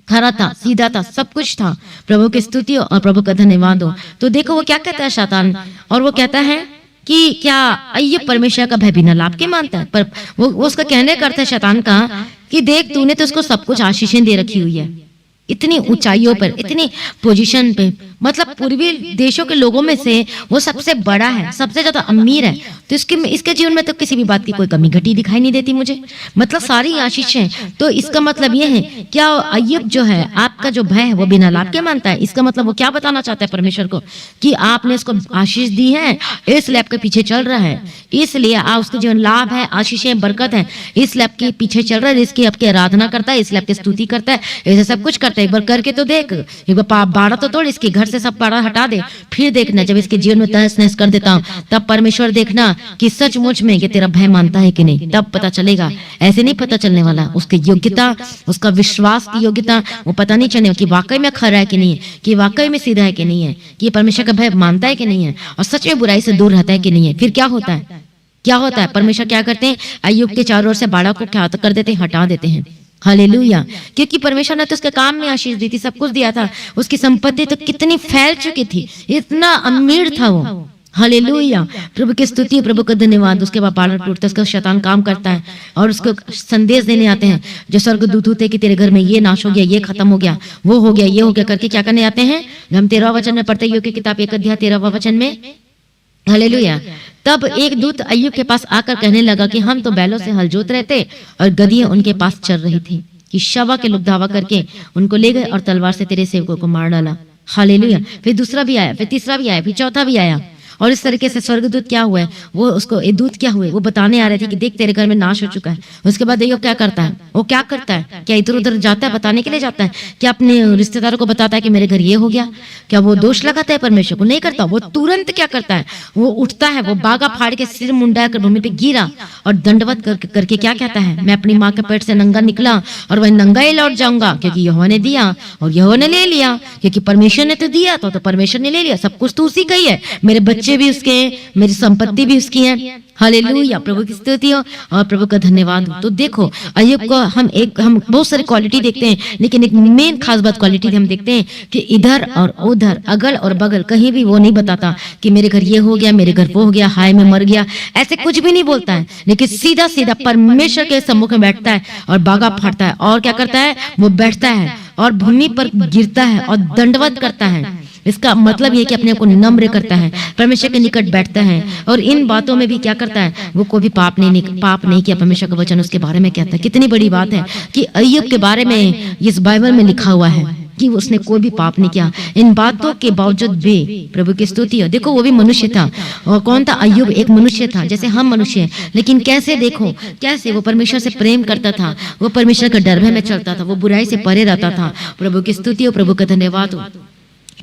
खरा था, सीधा था, सब कुछ था। प्रभु की स्तुति और प्रभु का धन्यवाद हो। तो देखो वो क्या कहता है शैतान, और वो कहता है कि क्या अय्यूब परमेश्वर का भय बिना लाभ के मानता है। पर वो उसका कहने करता है शैतान का कि देख तूने तो उसको सब कुछ आशीषें दे रखी हुई है, इतनी ऊंचाइयों पर, इतनी पोजीशन पे, मतलब पूर्वी देशों के लोगों में से वो सबसे बड़ा है, सबसे ज्यादा अमीर है। तो इसके जीवन में तो किसी भी बात की कोई कमी घटी दिखाई नहीं देती मुझे, मतलब सारी आशीषें। तो इसका मतलब ये है, क्या अय्यूब जो है आपका जो भय है वो बिना लाभ के मानता है। इसका मतलब वो क्या बताना चाहता है परमेश्वर को कि आपने इसको आशीष दी है, इसलिए आपके पीछे चल रहा है, इसलिए उसके जीवन लाभ है, आशीषें, बरकत है, इसलिए आपके पीछे चल रहा है, इसकी आपकी आराधना करता है, इसलिए आपकी स्तुति करता है, ऐसे सब कुछ करता है। एक बार करके तो देख, एक बार बाड़ा तो तोड़, इसके घर से सब बाड़ा हटा दे, फिर देखना जब इसके जीवन में तहस नहस कर देता हूँ, तब परमेश्वर देखना कि सचमुच में ये तेरा भय मानता है कि नहीं, तब पता चलेगा। ऐसे नहीं पता चलने वाला, उसकी योग्यता, उसका विश्वास की योग्यता वो पता नहीं चलेगा कि वाकई में खरा है कि नहीं है, कि वाकई में सीधा है कि नहीं है, कि परमेश्वर का भय मानता है कि नहीं है, और सच में बुराई से दूर रहता है कि नहीं है। फिर क्या होता है, क्या होता है, परमेश्वर क्या करते हैं, अय्यूब के चारों ओर से बाड़ा को क्या कर देते हैं, हटा देते हैं। हालेलुया। क्योंकि परमेश्वर ने तो उसके काम में आशीष दी थी, सब कुछ दिया था, उसकी संपत्ति तो कितनी फैल चुकी थी, इतना अमीर था वो, हालेलुया, प्रभु की स्तुति, प्रभु का धन्यवाद। उसके बाद बालक टूटता है, उसका शैतान काम करता है और उसको संदेश देने आते हैं जो स्वर्गदूत होते हैं कि तेरे घर में ये नाश हो गया, ये खत्म हो गया, वो हो गया, ये हो गया करके क्या करने आते हैं। हम 13वां वचन में पढ़ते हैं, की किताब 1 अध्याय 13वां वचन में, हालेलुया। तब एक दूत अय्यूब के पास आकर कहने लगा कि हम तो बैलों से हल जोत रहे थे और गधियां उनके पास चल रही थी कि शवा के लोग धावा करके उनको ले गए और तलवार से तेरे सेवकों को मार डाला। हालेलुया। फिर दूसरा भी आया, फिर तीसरा भी आया, फिर चौथा भी आया। और इस तरीके से स्वर्गदूत क्या हुए, वो उसको ये दूत क्या हुए, वो बताने आ रहे थे कि देख तेरे घर में नाश हो चुका है। उसके बाद अय्यूब क्या करता है, वो क्या करता है, क्या इधर उधर जाता है, बताने के लिए जाता है, क्या अपने रिश्तेदारों को बताता है कि मेरे घर ये हो गया, क्या वो दोष लगाता है परमेश्वर को, नहीं करता। वो तुरंत क्या करता है, वो उठता है, वो बागा फाड़ के सिर मुंडा कर भूमि पे गिरा और दंडवत करके क्या कहता है, मैं अपनी माँ के पेट से नंगा निकला और वह नंगा ही लौट जाऊंगा, क्योंकि यहोवा ने दिया और यहोवा ने ले लिया, क्योंकि परमेश्वर ने तो दिया तो परमेश्वर ने ले लिया, सब कुछ तो उसी का ही है, मेरे बच्चे भी उसके हैं, मेरी संपत्ति भी उसकी है। हालेलुया, प्रभु की स्तुति हो और प्रभु का धन्यवाद हो। तो देखो अय्यूब को हम बहुत सारी क्वालिटी देखते हैं, लेकिन एक मेन खास बात क्वालिटी हम देखते हैं कि इधर और उधर, अगल और बगल, कहीं भी वो नहीं बताता कि मेरे घर ये हो गया, मेरे घर वो हो गया, हाय मैं मर गया, ऐसे कुछ भी नहीं बोलता है, लेकिन सीधा सीधा परमेश्वर के सम्मुख में बैठता है और बागा फाड़ता है और क्या करता है, वो बैठता है और भूमि पर गिरता है और दंडवत करता है। इसका मतलब ये कि अपने को नम्र करता है, परमेश्वर के निकट बैठता है और इन बातों में भी क्या करता है, वो कोई भी पाप नहीं किया। परमेश्वर का वचन उसके बारे में कहता है। कितनी बड़ी बात है कि अय्यूब के बारे में इस बाइबल में लिखा हुआ है कि उसने कोई भी पाप नहीं किया। इन बातों के बावजूद भी प्रभु की स्तुति हो। देखो वो भी मनुष्य था, और कौन था, अय्यूब एक मनुष्य था जैसे हम मनुष्य हैं, लेकिन कैसे देखो, कैसे वो परमेश्वर से प्रेम करता था, वो परमेश्वर का डर में चलता था, वो बुराई से परे रहता था। प्रभु की स्तुति हो, प्रभु का धन्यवाद हो।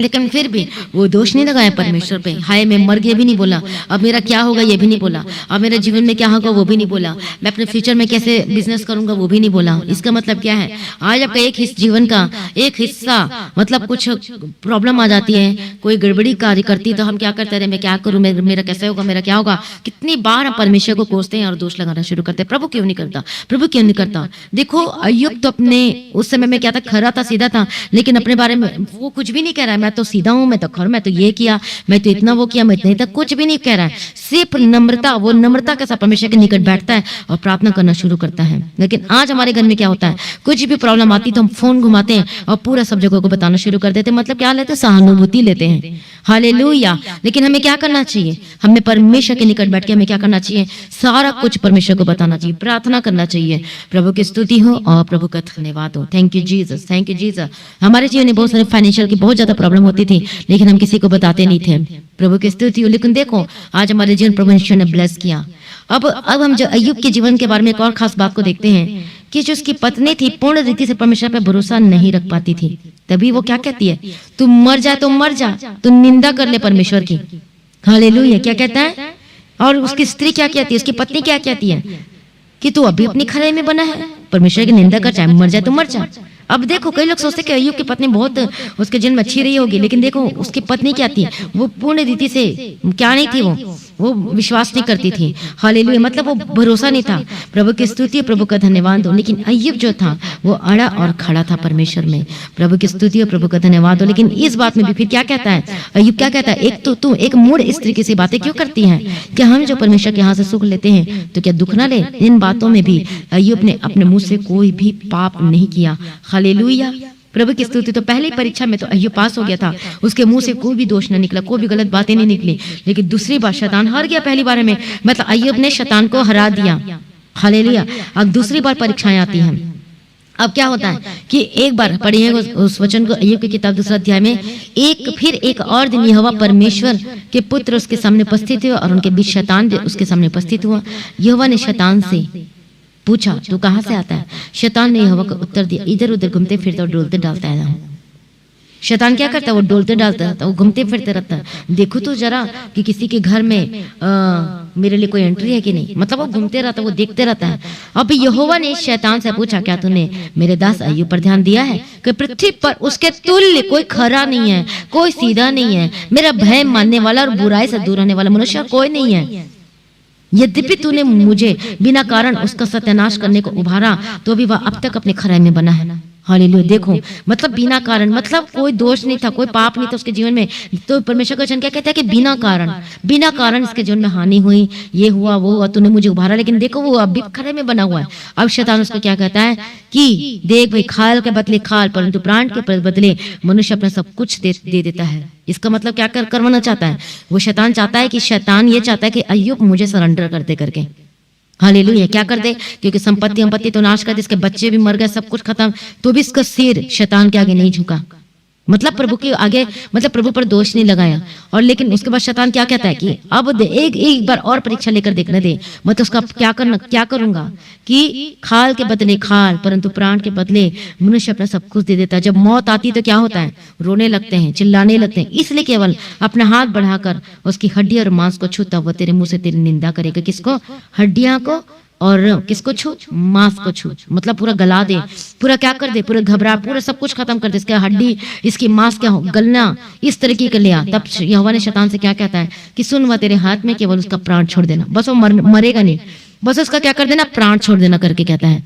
लेकिन फिर भी वो दोष नहीं लगाया परमेश्वर पे, हाय मैं मर गया भी नहीं बोला, अब मेरा क्या होगा ये भी नहीं बोला, अब मेरे जीवन में क्या होगा वो भी नहीं बोला, मैं अपने फ्यूचर में कैसे बिजनेस करूंगा वो भी नहीं बोला। इसका मतलब क्या है, आज आपका एक जीवन का एक हिस्सा मतलब कुछ प्रॉब्लम आ जाती है, कोई गड़बड़ी कार्य करती है तो हम क्या करते रहे, मैं क्या करूं, मेरा कैसे होगा, मेरा क्या होगा। कितनी बार हम परमेश्वर को कोसते हैं और दोष लगाना शुरू करते हैं, प्रभु क्यों नहीं करता, प्रभु क्यों नहीं करता। देखो अय्यूब तो अपने उस समय में क्या था, खरा था, सीधा था, लेकिन अपने बारे में वो कुछ भी नहीं कह रहा है, मैं तो सीधा हूं, मैं तो खर, मैं तो ये किया, मैं तो इतना वो किया, मैं इतना तक, कुछ भी नहीं कह रहा है, सिर्फ नम्रता, वो नम्रता के साथ परमेश्वर के निकट बैठता है और प्रार्थना करना शुरू करता है। लेकिन आज हमारे घर में क्या होता है, कुछ भी प्रॉब्लम आती तो हम फोन घुमाते हैं और पूरा सब जगह को बताना शुरू कर देते हैं, मतलब क्या लेते हैं, सहानुभूति लेते हैं। हालेलुया। लेकिन हमें क्या करना चाहिए, हमें परमेश्वर के निकट बैठ के हमें क्या करना चाहिए, सारा कुछ परमेश्वर को बताना चाहिए, प्रार्थना करना चाहिए। प्रभु की स्तुति हो और प्रभु का धन्यवाद हो। Thank you Jesus, thank you Jesus. हमारे जीवन में बहुत सारे फाइनेंशियल की बहुत ज्यादा प्रॉब्लम होती थी, लेकिन हम किसी को बताते नहीं थे। प्रभु की स्तुति हो। लेकिन देखो आज हमारे जीवन परमेश्वर ने ब्लेस किया। अब हम जो अय्यूब के जीवन के बारे में एक और खास बात को देखते हैं कि जो उसकी पत्नी थी पूर्ण रीति से परमेश्वर पर भरोसा नहीं रख पाती थी। तभी वो क्या कहती है, तू मर जा तो मर जा, तू निंदा कर ले परमेश्वर की। हालेलुया। क्या कहता है, और उसकी स्त्री क्या कहती है, उसकी पत्नी क्या कहती है कि तू अभी अपनी खराई में बना है, परमेश्वर की निंदा कर, चाहे मर जाए तो मर जा। अब देखो कई लोग सोचते कि अय्यूब की पत्नी बहुत उसके जन्म अच्छी रही होगी, लेकिन देखो उसकी पत्नी क्या थी, वो पूर्ण रीति से क्या नहीं थी, वो विश्वास नहीं करती थी। हालेलुया। मतलब वो भरोसा नहीं था। प्रभु की स्तुति, प्रभु का धन्यवाद हो। लेकिन अय्यूब जो था वो अड़ा और खड़ा था परमेश्वर में। प्रभु की स्तुति और प्रभु का धन्यवाद हो। लेकिन इस बात में भी फिर क्या कहता है अय्यूब, क्या कहता है, एक तो तू एक मूढ़ इस तरीके से बातें क्यों करती है, क्या हम जो परमेश्वर के यहाँ से सुख लेते हैं तो क्या दुख ना ले। इन बातों में भी अय्यूब ने अपने मुंह से कोई भी पाप नहीं किया। हालेलुया। प्रभु की स्तुति। तो पहली परीक्षा में तो अय्यूब पास हो गया था, उसके मुंह से कोई भी दोष न निकला, कोई भी गलत बातें नहीं निकली। लेकिन दूसरी बार शैतान हार गया। पहली बार में मतलब अय्यूब ने शैतान को हरा दिया। हालेलुया। अब दूसरी बार परीक्षाएं आती हैं। अब क्या होता है कि एक बार पढ़िए उस वचन को, अय्यूब की किताब 2 अध्याय में, एक और दिन यहोवा परमेश्वर के पुत्र उसके सामने उपस्थित हुए और उनके बीच शैतान उसके सामने उपस्थित हुआ। यहोवा ने शैतान से पूछा, तू कहां से आता है। शैतान ने यहोवा को उत्तर दिया, इधर उधर घूमते फिरता और डोलते डालता है। शैतान क्या करता है, वो डोलते डालता रहता है, वो घूमते फिरते रहता है। देखो तो जरा कि किसी के घर में मेरे लिए कोई एंट्री है कि नहीं, मतलब वो घूमते रहता है, वो देखते रहता है। अब यहोवा ने शैतान से पूछा, क्या तूने मेरे दास अय्यूब पर ध्यान दिया है कि पृथ्वी पर उसके तुल्य कोई खरा नहीं है, कोई सीधा नहीं है, मेरा भय मानने वाला और बुराई से दूर रहने वाला मनुष्य कोई नहीं है। यद्यपि तूने मुझे बिना कारण उसका सत्यानाश करने को उभारा, तो भी वह अब तक अपने खराई में बना है। हालेलुया। देखो मतलब बिना कारण, मतलब कोई दोष नहीं था, कोई पाप नहीं था उसके जीवन में, तो परमेश्वर का वचन क्या कहता है कि बिना कारण इसके जीवन में हानि हुई, ये हुआ वो हुआ, तूने मुझे उभारा, लेकिन देखो वो अब भी खड़े में बना हुआ है। अब शैतान उसको क्या कहता है कि देख भाई, खाल के बदले खाल, परंतु प्राण के बदले मनुष्य अपना सब कुछ दे देता है। इसका मतलब क्या करवाना चाहता है वो? शैतान चाहता है कि शैतान ये चाहता है कि अय्यूब मुझे सरेंडर कर दे करके। हालेलुया। क्या कर दे? क्योंकि संपत्ति तो नाश कर दे, इसके बच्चे भी मर गए, सब कुछ खत्म, तो भी इसका सिर शैतान के आगे नहीं झुका। मतलब प्रभु के आगे, मतलब प्रभु पर दोष नहीं लगाया। और लेकिन उसके बाद शैतान क्या कहता है कि अब एक बार और परीक्षा लेकर देखने दे, मतलब उसका क्या करूंगा कि खाल के बदले खाल, परंतु प्राण के बदले मनुष्य अपना सब कुछ दे देता है। जब मौत आती तो क्या होता है? रोने लगते हैं, चिल्लाने लगते हैं। इसलिए केवल अपना हाथ बढ़ाकर उसकी हड्डी और मांस को छूता हुआ तेरे मुंह से तेरी निंदा करेगा। किसको? हड्डियां को, और किसको छू? मांस को छू, मतलब पूरा गला दे, पूरा क्या कर दे, पूरा घबरा, पूरा सब कुछ खत्म कर दे, इसका हड्डी इसकी मांस क्या हो गलना, इस तरीके का लिया। तब यहोवा ने शैतान से क्या कहता है कि सुन, वह तेरे हाथ में, केवल उसका प्राण छोड़ देना, बस वो मरेगा नहीं, बस उसका क्या कर देना? प्राण छोड़ देना करके कहता है।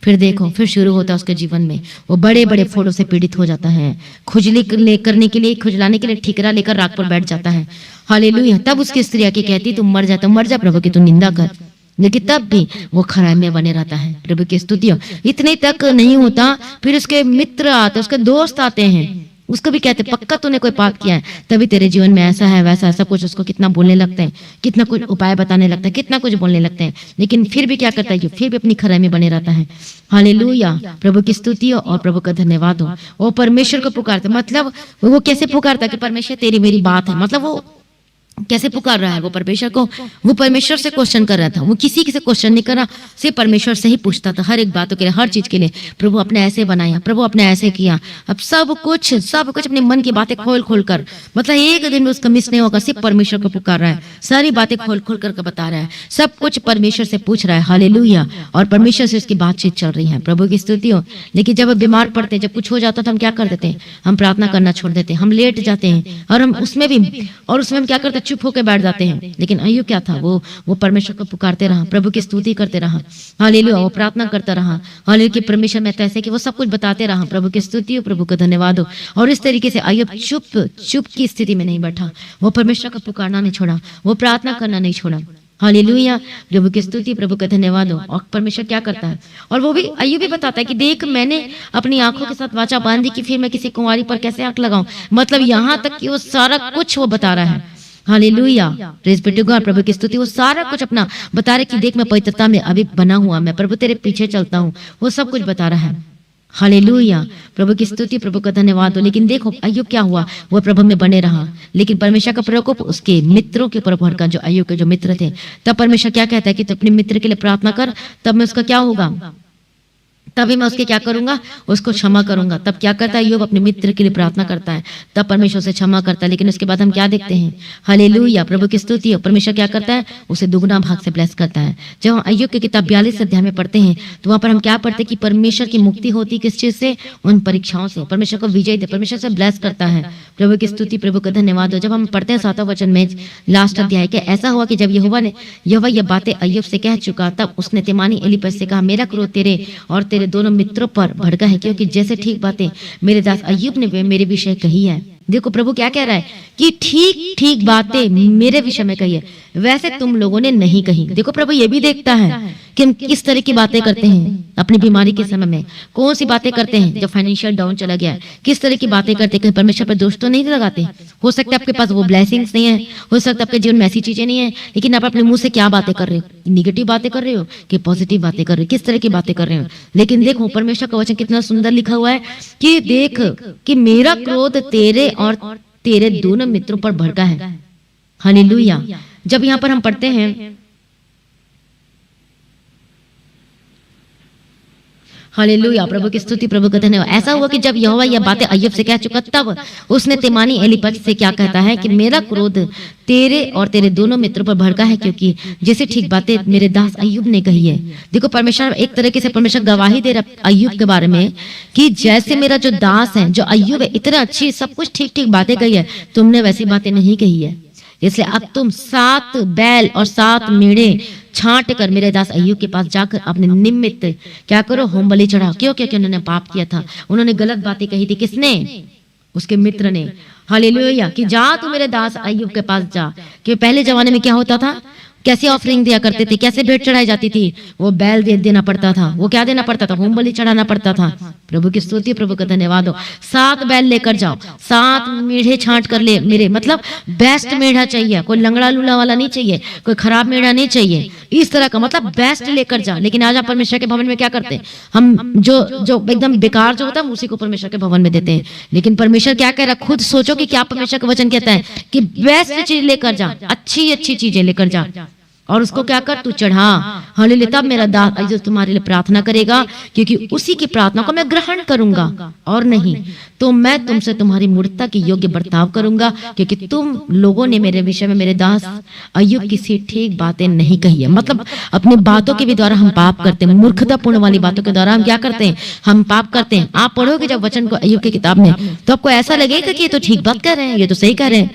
फिर देखो, फिर शुरू होता है उसके जीवन में, वो बड़े बड़े फोड़ों से पीड़ित हो जाता है, खुजली करने के लिए, खुजलाने के लिए ठीकरा लेकर राख पर बैठ जाता है। हालेलुया। तब उसकी स्त्री आके कहती, तू मर जा प्रभु की, तू निंदा कर, लेकिन तब भी वो खराई में बने रहता है। प्रभु की स्तुति। इतने तक नहीं होता, फिर उसके मित्र आते, उसके दोस्त आते हैं, उसको भी कहते पक्का तूने कोई पाप किया है, तभी तेरे जीवन में ऐसा है वैसा, सब कुछ उसको कितना बोलने लगते हैं, कितना कुछ उपाय बताने लगता है, कितना कुछ बोलने लगते हैं, लेकिन फिर भी क्या करता है? फिर भी अपनी खराई में बने रहता है। हालेलुया। प्रभु की स्तुति और प्रभु का धन्यवाद हो। वो परमेश्वर को पुकारता, मतलब वो कैसे पुकारता कि परमेश्वर तेरी मेरी बात है, मतलब वो कैसे पुकार रहा है वो परमेश्वर को? वो परमेश्वर से क्वेश्चन कर रहा था, वो किसी से क्वेश्चन नहीं कर रहा, सिर्फ परमेश्वर से ही पूछता था, हर एक बातों के लिए, हर चीज के लिए। प्रभु आपने ऐसे बनाया, प्रभु आपने ऐसे किया, अब सब कुछ अपने मन की बातें खोल कर, मतलब एक दिन में उसका मिस नहीं होगा, सिर्फ परमेश्वर को पुकार रहा है, सारी बातें खोल कर बता रहा है, सब कुछ परमेश्वर से पूछ रहा है। हालेलुया। और परमेश्वर से उसकी बातचीत चल रही है। प्रभु की स्तुति हो। लेकिन जब बीमार पड़ते, जब कुछ हो जाता तो हम क्या कर देते हैं? हम प्रार्थना करना छोड़ देते हैं, हम लेट जाते हैं, और हम उसमें हम क्या करते? चुप होकर बैठ जाते हैं। लेकिन अय्यूब क्या था? वो परमेश्वर को पुकारते रहा, प्रभु की स्तुति करते रहा। हालेलुया। वो प्रार्थना करता रहा, हालेलुया, कि परमेश्वर में कैसे कि वो सब कुछ बताते रहा। प्रभु की स्तुति हो, प्रभु का धन्यवाद हो। और इस तरीके से अय्यूब चुप की स्थिति में नहीं बैठा, वो परमेश्वर को पुकारना नहीं छोड़ा, वो प्रार्थना करना नहीं छोड़ा। हालेलुया। प्रभु की स्तुति, प्रभु का धन्यवाद हो। और परमेश्वर क्या करता है? और वो भी अय्यूब भी बताता है कि देख, मैंने अपनी आंखों के साथ वाचा बांधी कि फिर मैं किसी कुंवारी पर कैसे आंख लगाऊं। मतलब यहाँ तक कि वो सारा कुछ वो बता रहा है। Hallelujah. Praise be to God. प्रभु की स्तुति। वो सारा कुछ अपना बता रहे कि देख, मैं पवित्रता में अभी बना हुआ, मैं प्रभु तेरे पीछे चलता हूँ, वो सब कुछ बता रहा है। हालेलुया। प्रभु की स्तुति, प्रभु का धन्यवाद हो। लेकिन देखो अय्यूब क्या हुआ? वो प्रभु में बने रहा, लेकिन परमेश्वर का प्रकोप उसके मित्रों के ऊपर भड़का, जो अय्यूब के जो मित्र थे। तब परमेश्वर क्या कहता है कि तू अपने मित्र के लिए प्रार्थना कर, तब मैं उसका क्या होगा? तभी मैं उसके क्या करूंगा? उसको क्षमा करूंगा। तब क्या करता है? अय्यूब अपने मित्र के लिए प्रार्थना करता है, तब परमेश्वर से क्षमा करता है। लेकिन उसके बाद हम क्या देखते हैं? हालेलुया। प्रभु की स्तुति। परमेश्वर क्या करता है? उसे दुगना भाग से ब्लेस करता है। जब हम अय्यूब की किताब 42 अध्याय में पढ़ते हैं, तो वहां पर हम क्या पढ़ते हैं कि परमेश्वर की मुक्ति होती किस चीज से? उन परीक्षाओं से। परमेश्वर को विजय दे, परमेश्वर से ब्लेस करता है। प्रभु की स्तुति, प्रभु का धन्यवाद हो। जब हम पढ़ते हैं 7वां वचन में लास्ट अध्याय के, ऐसा हुआ कि जब यहोवा ये बातें अय्यूब से कह चुका, तब उसने तेमानी एलीपज से कहा, मेरा क्रोध तेरे और तेरे दोनों मित्रों पर भड़का है, क्योंकि जैसे ठीक बातें मेरे दास अय्यूब ने मेरे विषय कही है। देखो प्रभु क्या कह रहा है कि ठीक बातें मेरे विषय में कही है, वैसे तुम लोगों ने नहीं कही। देखो प्रभु ये भी देखता है कि हम किस तरह की बातें करते हैं अपनी बीमारी के समय में, कौन सी बातें करते हैं जब फाइनेंशियल डाउन चला गया है, किस तरह की बातें करते हैं। परमेश्वर पर दोष तो नहीं लगाते। हो सकता है आपके पास वो ब्लेसिंग्स नहीं है, हो सकता है आपके जीवन में ऐसी चीजें नहीं है, लेकिन आप अपने मुंह से क्या बातें कर रहे हो? निगेटिव बातें कर रहे हो कि पॉजिटिव बातें कर रहे हो? किस तरह की बातें कर रहे हो? लेकिन देखो परमेश्वर का वचन कितना सुंदर लिखा हुआ है कि देख कि मेरा क्रोध तेरे और तेरे दोनों मित्रों पर भड़का है। हालेलुया। जब यहाँ पर हम पढ़ते हैं, हालेलुया, प्रभु की स्तुति, प्रभु का धन्यवाद। ऐसा हुआ कि जब यहोवा यह बातें अय्यूब से कह चुका, तब उसने तेमानी एलीपज से क्या कहता है कि मेरा क्रोध तेरे और तेरे दोनों मित्रों पर भड़का है, क्योंकि जैसे ठीक बातें मेरे दास अय्यूब ने कही है। देखो परमेश्वर एक तरीके से परमेश्वर गवाही दे रहा अय्यूब के बारे में कि जैसे मेरा जो दास है, जो अय्यूब है, इतना अच्छी सब कुछ ठीक बातें कही है, तुमने वैसी बातें नहीं कही है। इसलिए अब तुम 7 बैल और 7 मेढ़े छांट कर मेरे दास अय्यूब के पास जाकर अपने निमित्त क्या करो, होम बलि चढ़ाओ। क्यों? क्योंकि उन्होंने पाप किया था, उन्होंने गलत बातें कही थी। किसने? उसके मित्र ने। हालेलुया। कि जा तू मेरे दास अय्यूब के पास जा। कि पहले जमाने में क्या होता था, कैसे ऑफरिंग दिया करते थे, कैसे भेंट चढ़ाई जाती थी, वो बैल देना पड़ता था, वो क्या देना पड़ता था, होम बलि चढ़ाना पड़ता था। प्रभु की स्तुति, प्रभु का धन्यवाद हो। 7 बैल लेकर जाओ, 7 मेढ़े छांट कर ले मेरे, मतलब बेस्ट मेढ़ा चाहिए, कोई लंगड़ा लूला वाला नहीं चाहिए, कोई खराब मेढ़ा नहीं चाहिए, इस तरह का, मतलब बेस्ट लेकर जा। लेकिन आज आप परमेश्वर के भवन में क्या करते हैं, हम जो एकदम बेकार जो होता है उसी को परमेश्वर के भवन में देते हैं। लेकिन परमेश्वर क्या कह रहा है, खुद सोचो कि क्या परमेश्वर का वचन कहता है कि बेस्ट चीज लेकर जा, अच्छी अच्छी चीजें लेकर जा और उसको क्या कर, तू चढ़ा। हालेलुया। तब मेरा दास अय्यूब तुम्हारे लिए प्रार्थना करेगा, क्योंकि उसी की प्रार्थना को मैं ग्रहण करूंगा और नहीं तो मैं तुमसे तुम्हारी मूर्खता के योग्य बर्ताव करूंगा, क्योंकि तुम लोगों ने मेरे विषय में मेरे दास अय्यूब किसी ठीक बातें नहीं कही है। मतलब अपनी बातों के भी द्वारा हम पाप करते हैं, मूर्खतापूर्ण वाली बातों के द्वारा हम क्या करते हैं, हम पाप करते हैं। आप पढ़ोगे जब वचन को अय्यूब की किताब में, तो आपको ऐसा लगेगा कि ये तो ठीक बात कर रहे हैं, ये तो सही कर रहे हैं,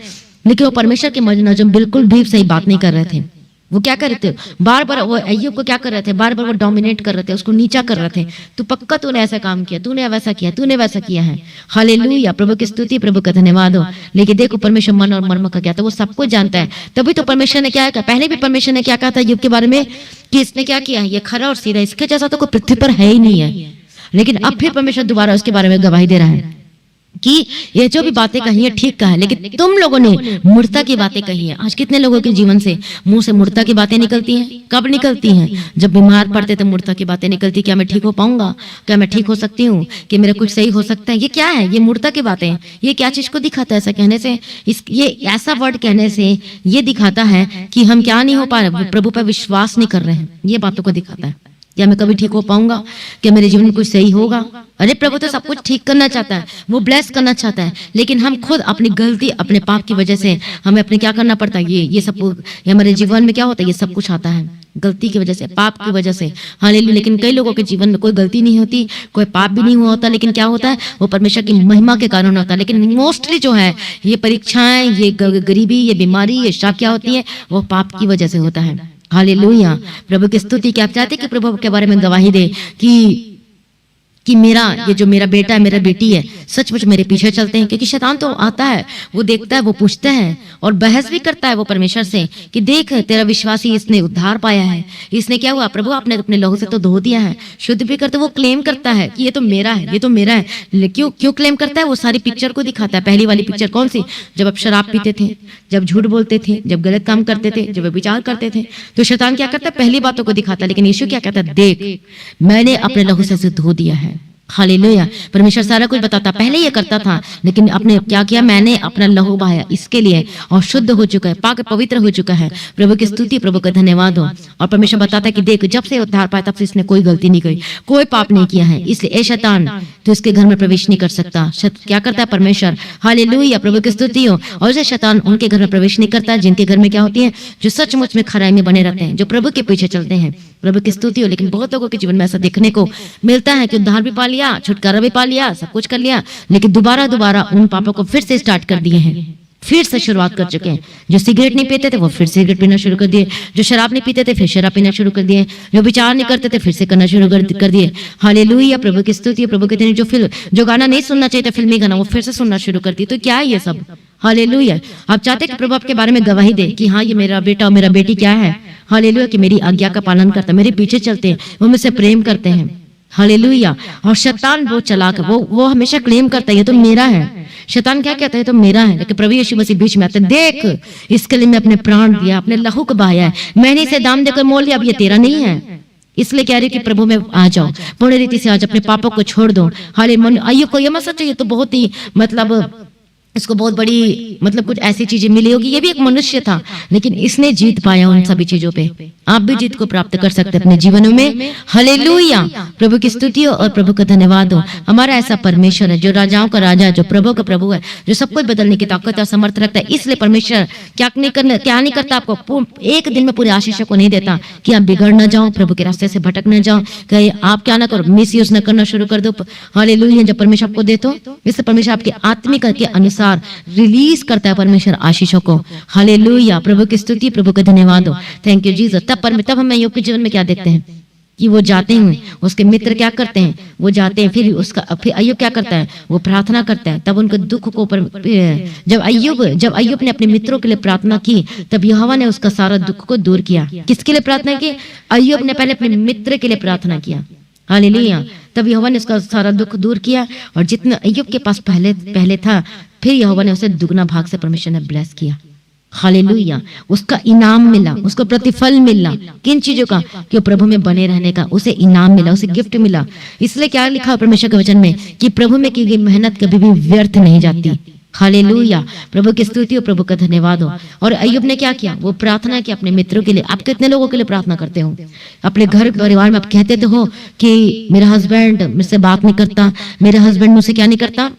लेकिन वो परमेश्वर के नजर में बिल्कुल भी सही बात नहीं कर रहे थे। वो क्या कर रहे थे, बार बार वो अय्यूब को क्या कर रहे थे, बार बार वो डोमिनेट कर रहे थे, उसको नीचा कर रहे थे। तू पक्का तूने ऐसा काम किया, तूने वैसा किया, तूने वैसा किया है। हालेलुया। प्रभु की स्तुति, प्रभु का धन्यवाद हो। लेकिन देखो परमेश्वर मन और मर्म का क्या था, वो सब कुछ जानता है। तभी तो परमेश्वर ने क्या कहा, पहले भी परमेश्वर ने क्या कहा था अय्यूब के बारे में कि इसने क्या किया है, ये खरा और सीधा, इसके जैसा तो कोई पृथ्वी पर है ही नहीं है। लेकिन अब फिर परमेश्वर दोबारा उसके बारे में गवाही दे रहा है कि ये जो भी बातें कही है ठीक कहा है, लेकिन तुम लोगों ने मूर्खता की बातें कही है। आज कितने लोगों के जीवन से मुंह से मूर्खता की बातें निकलती हैं। कब निकलती हैं, जब बीमार पड़ते तो मूर्खता की बातें निकलती, क्या मैं ठीक हो पाऊंगा, क्या मैं ठीक हो सकती हूँ, कि मेरा कुछ सही हो सकता है। ये क्या है, ये मूर्खता की बातें। ये क्या चीज को दिखाता है ऐसा कहने से, ये ऐसा वर्ड कहने से ये दिखाता है कि हम क्या नहीं हो पा रहे, प्रभु पर विश्वास नहीं कर रहे हैं। ये बातों को दिखाता है। क्या मैं कभी ठीक हो पाऊंगा, क्या मेरे जीवन में कुछ सही होगा। अरे प्रभु तो सब कुछ ठीक करना चाहता है, वो ब्लेस करना चाहता है, लेकिन हम खुद अपनी गलती, अपने पाप की वजह से हमें अपने क्या करना पड़ता है। ये सब हमारे जीवन में क्या होता है, ये सब कुछ आता है गलती की वजह से, पाप की वजह से। हालेलुया। लेकिन कई लोगों के जीवन में कोई गलती नहीं होती, कोई पाप भी नहीं हुआ होता, लेकिन क्या होता है, वो परमेश्वर की महिमा के कारण होता है। लेकिन मोस्टली जो है ये परीक्षाएं, ये गरीबी, ये बीमारी, ये श्राप क्या होती है, वो पाप की वजह से होता है। हालेलुया। प्रभु की स्तुति। क्या आप चाहते कि प्रभु के बारे में गवाही दे कि मेरा ये जो मेरा बेटा है, मेरा बेटी है, सचमुच मेरे पीछे चलते हैं। क्योंकि शैतान तो आता है, वो देखता है, वो पूछता है और बहस भी करता है वो परमेश्वर से कि देख तेरा विश्वासी इसने उद्धार पाया है, इसने क्या हुआ, प्रभु आपने अपने लहू से तो धो दिया है, शुद्ध भी करते। वो क्लेम करता है कि ये तो मेरा है, ये तो मेरा है। क्यों क्लेम करता है, वो सारी पिक्चर को दिखाता है। पहली वाली पिक्चर कौन सी, जब आप शराब पीते थे, जब झूठ बोलते थे, जब गलत काम करते थे, जब विचार करते थे, तो शैतान क्या करता है, पहली बातों को दिखाता है। लेकिन यीशु क्या कहता है, देख मैंने अपने लहू से धो दिया है। हालेलुया। परमेश्वर सारा कुछ बताता, पहले ये करता था, लेकिन आपने क्या किया, मैंने अपना लहू बहाया इसके लिए और शुद्ध हो चुका है, पाक पवित्र हो चुका है। प्रभु की स्तुति, प्रभु का धन्यवाद हो। और परमेश्वर बताता है कि देख जब से उद्धार पाया तब से इसने कोई गलती नहीं की, कोई पाप नहीं किया है, इसलिए ए शैतान तो इसके घर में प्रवेश नहीं कर सकता। क्या करता है परमेश्वर, हालेलुया, प्रभु की स्तुति हो। और जो शैतान उनके घर में प्रवेश नहीं करता, जिनके घर में क्या होती है, जो सचमुच में खराई में बने रहते हैं, जो प्रभु के पीछे चलते हैं। प्रभु की स्तुति हो। लेकिन बहुत लोगों के जीवन में ऐसा देखने को मिलता है कि उद्धार भी पा लिया, छुटकारा भी पा लिया, सब कुछ कर लिया, लेकिन दोबारा उन पापों को फिर से स्टार्ट कर दिए हैं, फिर से शुरुआत कर चुके हैं। जो सिगरेट नहीं पीते थे वो फिर सिगरेट पीना शुरू कर दिए, जो शराब नहीं पीते थे फिर शराब पीना शुरू कर दिए, जो विचार नहीं करते थे फिर से करना शुरू कर दिए। हालेलुया। प्रभु की स्तुति, प्रभु के दिन जो गाना नहीं सुनना चाहिए था, फिल्मी गाना, वो फिर से सुनना शुरू कर दिए। तो क्या है ये सब, हालेलुया। आप चाहते कि प्रभु आपके बारे में गवाही दे कि हाँ ये मेरा बेटा और मेरा बेटी क्या है, हालेलुया, कि मेरी आज्ञा का पालन करता है, मेरे पीछे चलते हैं, वो मुझसे प्रेम करते हैं। हालेलुया। और शैतान वो चलाक, वो हमेशा क्लेम करता है ये तो मेरा है। शैतान क्या कहता है, तो मेरा है, लेकिन प्रभु यीशु मसीह बीच में आते, देख इसके लिए मैं अपने प्राण दिया, अपने लहू को बहाया है, मैंने इसे दाम देकर मोल लिया, अब ये तेरा नहीं है। इसलिए कह रही कि प्रभु में आ जाओ, पूर्ण रीति से आज अपने पापों को छोड़ दो। हालेलुया। अय्यूब को ये मत सोचो ये तो बहुत ही इसको बहुत बड़ी कुछ ऐसी चीजें मिली होगी, ये भी एक मनुष्य था, लेकिन इसने जीत पाया उन सभी चीजों पे। आप भी जीत को प्राप्त कर सकते अपने जीवनों में। हालेलुया। प्रभु की स्तुति हो और प्रभु का धन्यवाद हो। हमारा ऐसा परमेश्वर है जो राजाओं का राजा है, जो प्रभु का प्रभु है, जो सब कुछ बदलने की ताकत और समर्थ रखता है। इसलिए परमेश्वर क्या नहीं करता, आपको एक दिन में पूरे आशीष को नहीं देता कि आप बिगड़ न जाओ, प्रभु के रास्ते से भटक न जाओ, कहीं आप क्या ना करो, मिस यूज न करना शुरू कर दो। हालेलुया। जब परमेश्वर आपको दे तो इससे परमेश्वर आपके आत्मिक के अनुसार अनुसार रिलीज करता है परमेश्वर आशीषों को। हालेलुया, प्रभु की स्तुति, प्रभु का धन्यवाद हो। Thank you Jesus. तब हम अय्यूब के जीवन में क्या देखते हैं कि वो जाते हैं, उसके मित्र क्या करते हैं, वो जाते हैं, फिर अय्यूब क्या करता है, वो प्रार्थना करता है। तब उनके दुख को जब अय्यूब ने अपने मित्रों के लिए प्रार्थना की, तब यहोवा ने उसका सारा दुख को दूर किया। किसके लिए प्रार्थना की? अय्यूब ने पहले अपने मित्र के लिए प्रार्थना किया। हालेलुया, तब यहोवा ने उसका सारा दुख दूर किया, और जितना अय्यूब के पास पहले था, फिर यहोवा ने उसे दुगना भाग से परमेश्वर ने ब्लेस किया। हालेलुया, उसका इनाम मिला, उसको प्रतिफल मिला। किन चीजों का? कि प्रभु में बने रहने का उसे इनाम मिला, उसे गिफ्ट मिला। इसलिए क्या लिखा है परमेश्वर के वचन में कि प्रभु में की गई मेहनत कभी भी व्यर्थ नहीं जाती। हालेलुया, प्रभु की स्तुति हो, प्रभु का धन्यवाद हो। और अय्यूब ने क्या किया? वो प्रार्थना की अपने मित्रों के लिए। आप कितने लोगों के लिए प्रार्थना करते हो? अपने घर परिवार में आप कहते तो हो कि मेरा हस्बैंड मुझसे बात नहीं करता, मेरा हस्बैंड मुझसे क्या नहीं करता,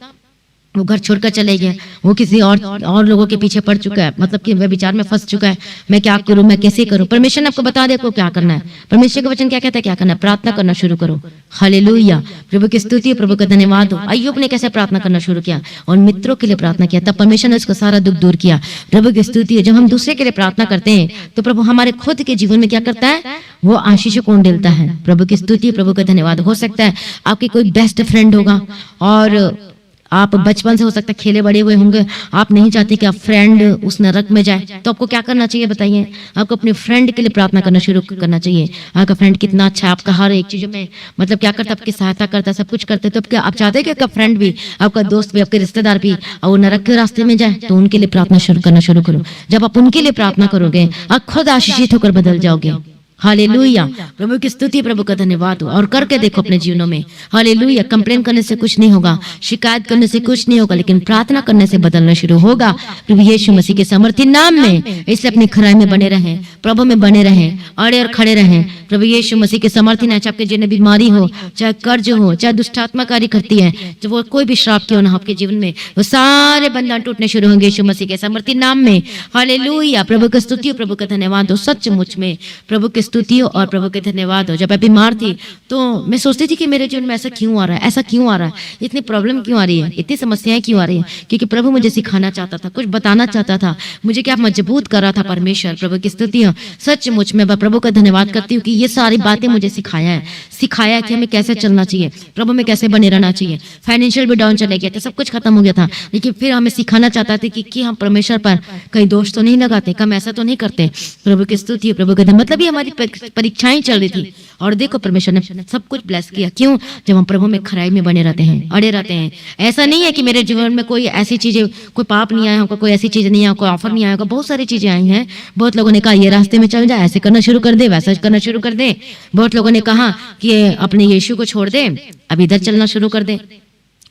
वो घर छोड़कर चले गए, वो किसी और लोगों के पीछे पड़ चुका है, मतलब कि वह विचार में फंस चुका है, मैं क्या करूं, मैं कैसे करूं। परमेश्वर ने आपको बता दे को क्या करना है। परमेश्वर का वचन क्या कहता है, क्या करना है? प्रार्थना करना शुरू करो। हालेलुया, प्रभु की स्तुति, प्रभु का धन्यवाद हो। अय्यूब ने कैसे प्रार्थना करना शुरू किया? और मित्रों के लिए प्रार्थना किया, तब परमेश्वर ने उसका सारा दुख दूर किया। प्रभु की स्तुति। जब हम दूसरे के लिए प्रार्थना करते हैं तो प्रभु हमारे खुद के जीवन में क्या करता है? वो आशीष को देता है। प्रभु की स्तुति, प्रभु का धन्यवाद। हो सकता है आपके कोई बेस्ट फ्रेंड होगा, और आप बचपन से हो सकता है खेले बड़े हुए होंगे, आप नहीं चाहते कि आप फ्रेंड उस नरक में जाए, तो आपको क्या करना चाहिए बताइए? आपको अपने फ्रेंड के लिए प्रार्थना करना शुरू करना चाहिए। आपका फ्रेंड कितना अच्छा है, आपका हर एक चीजों में मतलब क्या करता है, आपकी सहायता करता है, सब कुछ करते हैं। तो क्या आप चाहते हैं कि आपका फ्रेंड भी, आपका दोस्त भी, आपके रिश्तेदार भी और वो नरक के रास्ते में जाए? तो उनके लिए प्रार्थना करना शुरू करो। जब आप उनके लिए प्रार्थना करोगे, आप खुद आशीषित होकर बदल जाओगे। हालेलुया, प्रभु की स्तुति, प्रभु का धन्यवाद हो। और करके देखो अपने जीवनों में। हालेलुया, कंप्लेन करने से कुछ नहीं होगा, शिकायत करने से कुछ नहीं होगा, लेकिन प्रार्थना करने से बदलना शुरू होगा प्रभु यीशु मसीह के समर्थी नाम में। इसलिए अपनी खराई में बने रहें, प्रभु में बने रहें, अड़े और खड़े रहें प्रभु यीशु मसीह के समर्थी नाम। चाहे आपके जिन्हें बीमारी हो, चाहे कर्ज हो, चाहे दुष्टात्मा कार्य करती है, जो वो कोई भी श्राप क्यों ना हो आपके जीवन में, वो सारे बंधन टूटने शुरू होंगे यीशु मसीह के समर्थी नाम में। हालेलुया, प्रभु की स्तुति, प्रभु का धन्यवाद हो। सचमुच में प्रभु की स्तुति हो और प्रभु के धन्यवाद हो। जब मैं बीमार थी तो मैं सोचती थी कि मेरे जीवन में ऐसा क्यों आ रहा है, ऐसा क्यों आ रहा है, इतनी प्रॉब्लम क्यों आ रही है, इतनी समस्याएं क्यों आ रही है? क्योंकि प्रभु मुझे सिखाना चाहता था, कुछ बताना चाहता था, मुझे क्या मजबूत कर रहा था परमेश्वर। प्रभु की स्तुति हो। सचमुच में प्रभु का धन्यवाद करती हूँ कि ये सारी बातें मुझे सिखाया कि हमें कैसे चलना चाहिए, प्रभु में कैसे बने रहना चाहिए। फाइनेंशियल भी डाउन चले गया था, सब कुछ खत्म हो गया था, लेकिन फिर हमें सिखाना चाहता था कि हम परमेश्वर पर कहीं दोष तो नहीं लगाते, कम ऐसा तो नहीं करते। प्रभु की स्तुति, प्रभु का धन्यवाद। मतलब ये हमारी परीक्षाएं चल रही थी, और देखो परमेश्वर ने सब कुछ ब्लेस किया। क्यों? जब हम प्रभु में खराई में बने रहते हैं, अड़े रहते हैं। ऐसा नहीं है कि मेरे जीवन में कोई ऐसी चीजें, कोई पाप नहीं आया होगा, कोई ऐसी चीज नहीं आया, कोई ऑफर नहीं आया होगा। बहुत सारी चीजें आई हैं। बहुत लोगों ने कहा ये रास्ते में चल जाए, ऐसे करना शुरू कर दे, वैसा करना शुरू कर दे। बहुत लोगों ने कहा कि अपने यीशु को छोड़ दे, अब इधर चलना शुरू कर दे।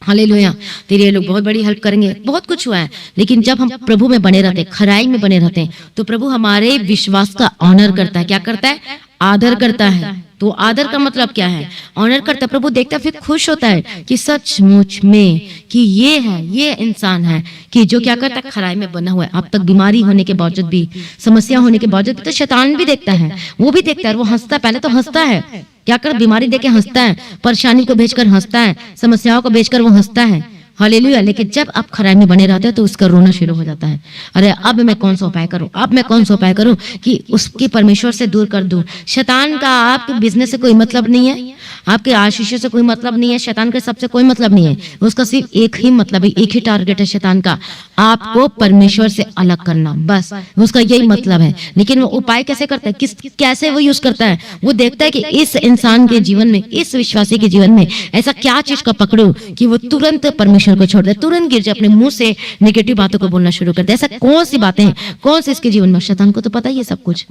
हालेलुया, तेरे लोग बहुत बड़ी हेल्प करेंगे। बहुत कुछ हुआ है, लेकिन जब हम प्रभु में बने रहते हैं, खराई में बने रहते हैं, तो प्रभु हमारे विश्वास का ऑनर करता है। क्या करता है? आदर करता है। तो आदर का मतलब क्या है? ऑनर करता है। प्रभु देखता है, फिर खुश होता है कि सचमुच में कि ये इंसान है कि जो क्या करता है, खराई में बना हुआ है। अब तक बीमारी होने के बावजूद भी, समस्या होने के बावजूद भी, तो शैतान भी देखता है, वो भी देखता है, वो हंसता है। पहले तो हंसता है, क्या कर, बीमारी देके हंसता है, परेशानी को भेजकर हंसता है, समस्याओं को भेजकर वो हंसता है। हालेलुया, लेकिन जब आप खराई में बने रहते हैं तो उसका रोना शुरू हो जाता है। अरे अब मैं कौन सा उपाय करूं, अब मैं कौन सा उपाय करूं कि उसके परमेश्वर से दूर कर दूं। शैतान का आपके बिजनेस से कोई मतलब नहीं है, आपके आशीषों से कोई मतलब नहीं है, शैतान के सबसे कोई मतलब नहीं है। उसका सिर्फ एक ही मतलब है, एक ही टारगेट है शैतान का, आपको परमेश्वर से अलग करना, बस उसका यही मतलब है। लेकिन वो उपाय कैसे करता है, कैसे वो यूज करता है? वो देखता है कि इस इंसान के जीवन में, इस विश्वासी के जीवन में ऐसा क्या चीज का पकड़ो कि वो तुरंत परमेश्वर को छोड़ दे, तुरंत गिर जाए, अपने मुंह से नेगेटिव बातों को बोलना शुरू कर दे। ऐसा कौन सी बातें हैं, कौन से इसके जीवन में? शैतान को तो पता ही है सब कुछ।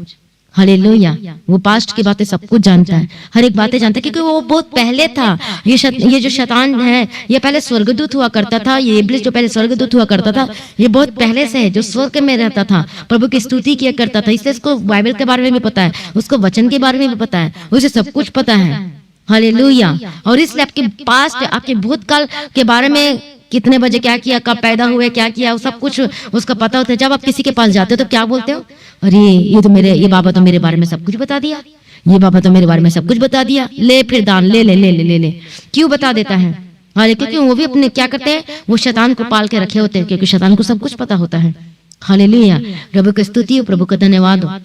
हालेलुया, वो पास्ट की बातें सब कुछ जानता है, हर एक बातें जानता है, क्योंकि वो बहुत पहले था। ये जो शैतान है, ये पहले स्वर्गदूत हुआ करता था। ये इब्लिस जो पहले स्वर्गदूत हुआ करता था, ये बहुत पहले से है, जो स्वर्ग में रहता था, प्रभु की स्तुति किया करता था। इसलिए उसको बाइबल के बारे में भी पता है, उसको वचन के बारे में भी पता है, उसे सब कुछ पता है। हालेलुया, और इसलिए आपके पास्ट, आपके भूतकाल के बारे में, कितने बजे क्या किया, कब पैदा हुए, क्या किया, वो सब कुछ उसका पता होता है। जब आप किसी के पास जाते हो तो क्या बोलते हो? अरे ये बाबा तो मेरे बारे में सब कुछ बता दिया, ये बाबा तो मेरे बारे में सब कुछ बता दिया, ले फिर दान ले ले ले ले ले ले। क्यों बता देता है? हालांकि क्योंकि वो भी अपने क्या करते हैं, वो शैतान को पाल के रखे होते हैं, क्योंकि शैतान को सब कुछ पता होता है। हालेलुया, प्रभु की स्तुति हो, प्रभु का धन्यवाद हो।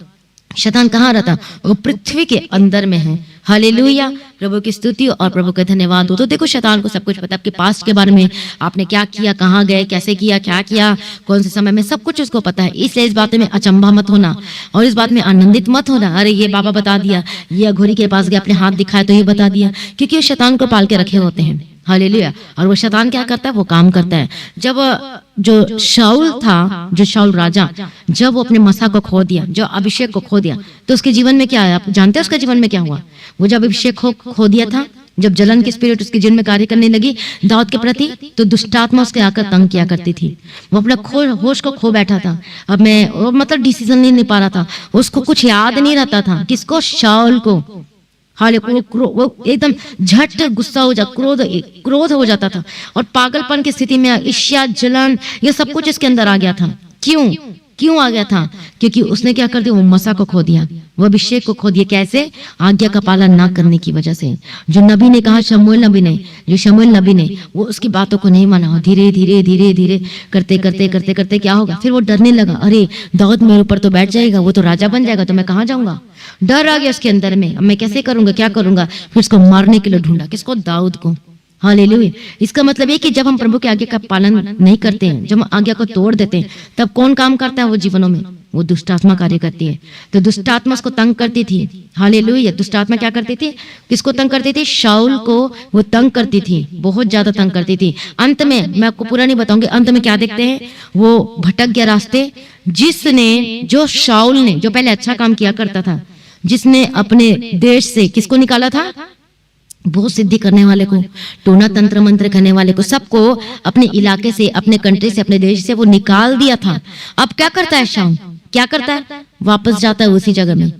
शैतान कहाँ रहता? वो पृथ्वी के अंदर में है। हालेलुया, प्रभु की स्तुति और प्रभु का धन्यवाद हो। तो देखो शैतान को सब कुछ पता है, आपके पास्ट के बारे में, आपने क्या किया, कहाँ गए, कैसे किया, क्या किया, कौन से समय में, सब कुछ उसको पता है। इसलिए इस बात में अचंभा मत होना और इस बात में आनंदित मत होना, अरे ये बाबा बता दिया, ये अघोरी के पास गया, अपने हाथ दिखाया तो ये बता दिया, क्योंकि वो शैतान को पाल के रखे होते हैं। हालेलुया, और वो शैतान क्या करता है? वो काम करता है। जब जो शाऊल था, जो शाऊल राजा, जब वो अपने मसा को खो दिया, जो अभिषेक को खो दिया, तो उसके जीवन में क्या है? आप जानते हैं उसके जीवन में क्या हुआ? वो जब अभिषेक खो दिया था, जब जलन की स्पिरिट उसके जीवन में कार्य करने लगी दाऊद के प्रति, तो दुष्टात्मा उसके आकर तंग किया करती थी। वो अपना होश को खो बैठा था। अब मैं मतलब डिसीजन नहीं ले पा रहा था, उसको कुछ याद नहीं रहता था। किसको? शाऊल को। वो एकदम झट गुस्सा हो जा, क्रोध हो जाता था और पागलपन की स्थिति में ईर्ष्या, जलन, ये सब कुछ इसके अंदर आ गया था। क्यों आ गया था? क्योंकि उसने क्या कर दिया? वो मसा को खो दिया, वो अभिषेक को खो दिया। कैसे? आज्ञा का पालन ना करने की वजह से। जो नबी ने कहा, शमूएल नबी ने, वो उसकी बातों को नहीं माना। धीरे धीरे करते क्या होगा? फिर वो डरने लगा, अरे दाऊद मेरे ऊपर तो बैठ जाएगा, वो तो राजा बन जाएगा, तो मैं कहाँ जाऊंगा? डर आ गया उसके अंदर में, अब मैं कैसे करूंगा, क्या करूंगा? फिर उसको मारने के लिए ढूंढा। किसको? दाऊद को। हालेलुया। इसका मतलब ये कि जब हम प्रभु के आज्ञा का पालन नहीं करते हैं, जब हम आज्ञा को तोड़ देते हैं, तब कौन काम करता है वो जीवनों में? वो दुष्टात्मा कार्य करती है। तो दुष्टात्मा उसको तंग करती थी। हालेलुया। दुष्टात्मा क्या करती थी? किसको तंग करती थी? शाऊल को वो तंग करती थी, बहुत ज्यादा तंग करती थी। अंत में, मैं आपको पूरा नहीं बताऊंगी, अंत में क्या देखते हैं? वो भटक गया रास्ते। जो शाऊल ने, जो पहले अच्छा काम किया करता था, जिसने अपने देश से किसको निकाला था? बहुत सिद्धि करने वाले को, टोना तंत्र मंत्र करने वाले को, सबको अपने इलाके से, अपने कंट्री से, अपने देश से वो निकाल दिया था। अब क्या करता है शाऊल? क्या करता है? वापस जाता है उसी जगह में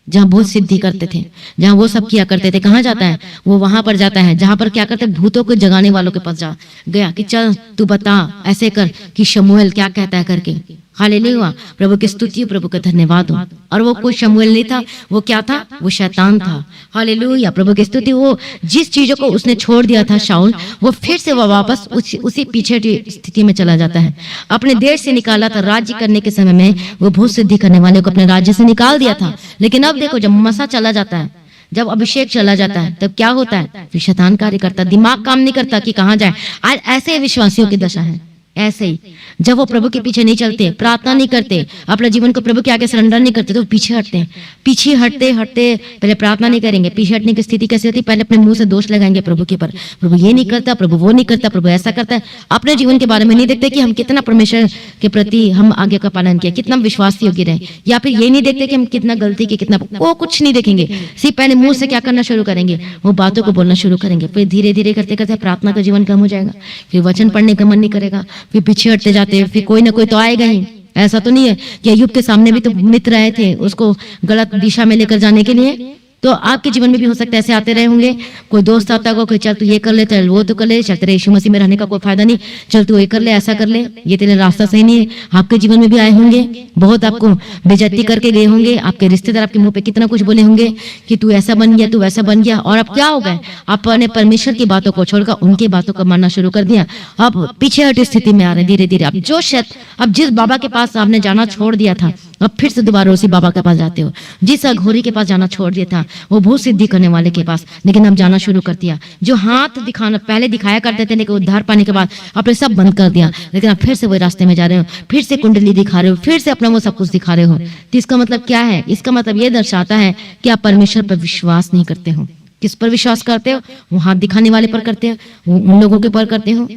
जहां बहुत सिद्धि करते थे, जहां वो सब किया करते थे। कहाँ जाता है? वो वहां पर जाता है जहां पर क्या करते? भूतों को जगाने वालों के पास गया कि चल तू बता, ऐसे कर कि शमूएल क्या कहता है करके। हालेलुया, प्रभु की स्तुति, प्रभु का धन्यवाद हो। और वो कोई शमूएल नहीं था, वो क्या था? वो शैतान था। हालेलुया, प्रभु की स्तुति। वो जिस चीजों को उसने छोड़ दिया था शाऊल, वो फिर से वो वापस उसी पीछे की स्थिति में चला जाता है। अपने देश से निकाला था, राज्य करने के समय में वो बहुत सिद्धि करने वाले को अपने राज्य से निकाल दिया था। लेकिन अब देखो, जब मसा चला जाता है, जब अभिषेक चला जाता है, तब क्या होता है? फिर शैतान कार्य करता, दिमाग काम नहीं करता कि कहाँ जाए। आज ऐसे विश्वासियों की दशा है। ऐसे ही जब वो प्रभु के पीछे नहीं चलते, प्रार्थना नहीं करते, अपने जीवन को प्रभु के आगे सरेंडर नहीं करते, तो पीछे हटते हैं। पीछे हटते पहले प्रार्थना नहीं करेंगे। पीछे हटने की स्थिति कैसी होती? पहले अपने मुंह से दोष लगाएंगे प्रभु के ऊपर, प्रभु ये नहीं करता, प्रभु वो नहीं करता, प्रभु ऐसा करता है। अपने जीवन के बारे में नहीं देखते कि हम कितना परमेश्वर के प्रति हम आज्ञा का पालन किया, कितना विश्वास योग्य रहे, या फिर ये नहीं देखते कि हम कितना गलती की, कितना, वो कुछ नहीं देखेंगे। सिर्फ पहले मुंह से क्या करना शुरू करेंगे? वो बातों को बोलना शुरू करेंगे। फिर धीरे धीरे करते करते प्रार्थना का जीवन कम हो जाएगा, फिर वचन पढ़ने का मन नहीं करेगा, फिर पीछे हटते जाते, फिर कोई ना कोई तो आएगा ही। ऐसा तो नहीं है कि अय्यूब के सामने भी तो मित्र आए थे उसको गलत दिशा में लेकर जाने के लिए। तो आपके जीवन में भी हो सकता है ऐसे आते रहे होंगे। कोई दोस्त आता होगा, कोई चल तू ये कर ले, चल वो तो कर ले, चल तेरे यीशु मसीह में रहने का कोई फायदा नहीं, चल तू ये कर ले, ऐसा कर ले, ये तेरा रास्ता सही नहीं है। आपके जीवन में भी आए होंगे, बहुत आपको बेइज्जती करके गए होंगे। आपके रिश्तेदार आपके मुंह पे कितना कुछ बोले होंगे कि तू ऐसा बन गया, तू वैसा बन गया। और अब क्या हो गए? आपने परमेश्वर की बातों को छोड़कर उनकी बातों को मानना शुरू कर दिया। आप पीछे हटी स्थिति में आ रहे धीरे धीरे। अब जिस बाबा के पास आपने जाना छोड़ दिया था, अब फिर से दोबारा उसी बाबा के पास जाते हो। जिस अघोरी के पास जाना छोड़ दिया था, वो बहुत सिद्धि करने वाले के पास, लेकिन अब जाना शुरू कर दिया। जो हाथ दिखाना पहले दिखाया करते थे, लेकिन उद्धार पाने के बाद आपने सब बंद कर दिया, लेकिन आप फिर से वही रास्ते में जा रहे हो, फिर से कुंडली दिखा रहे हो, फिर से अपना वो सब कुछ दिखा रहे हो। तो इसका मतलब क्या है? इसका मतलब ये दर्शाता है कि आप परमेश्वर पर विश्वास नहीं करते हो। किस पर विश्वास करते हो? वो हाथ दिखाने वाले पर करते हो, उन लोगों के पर करते हो।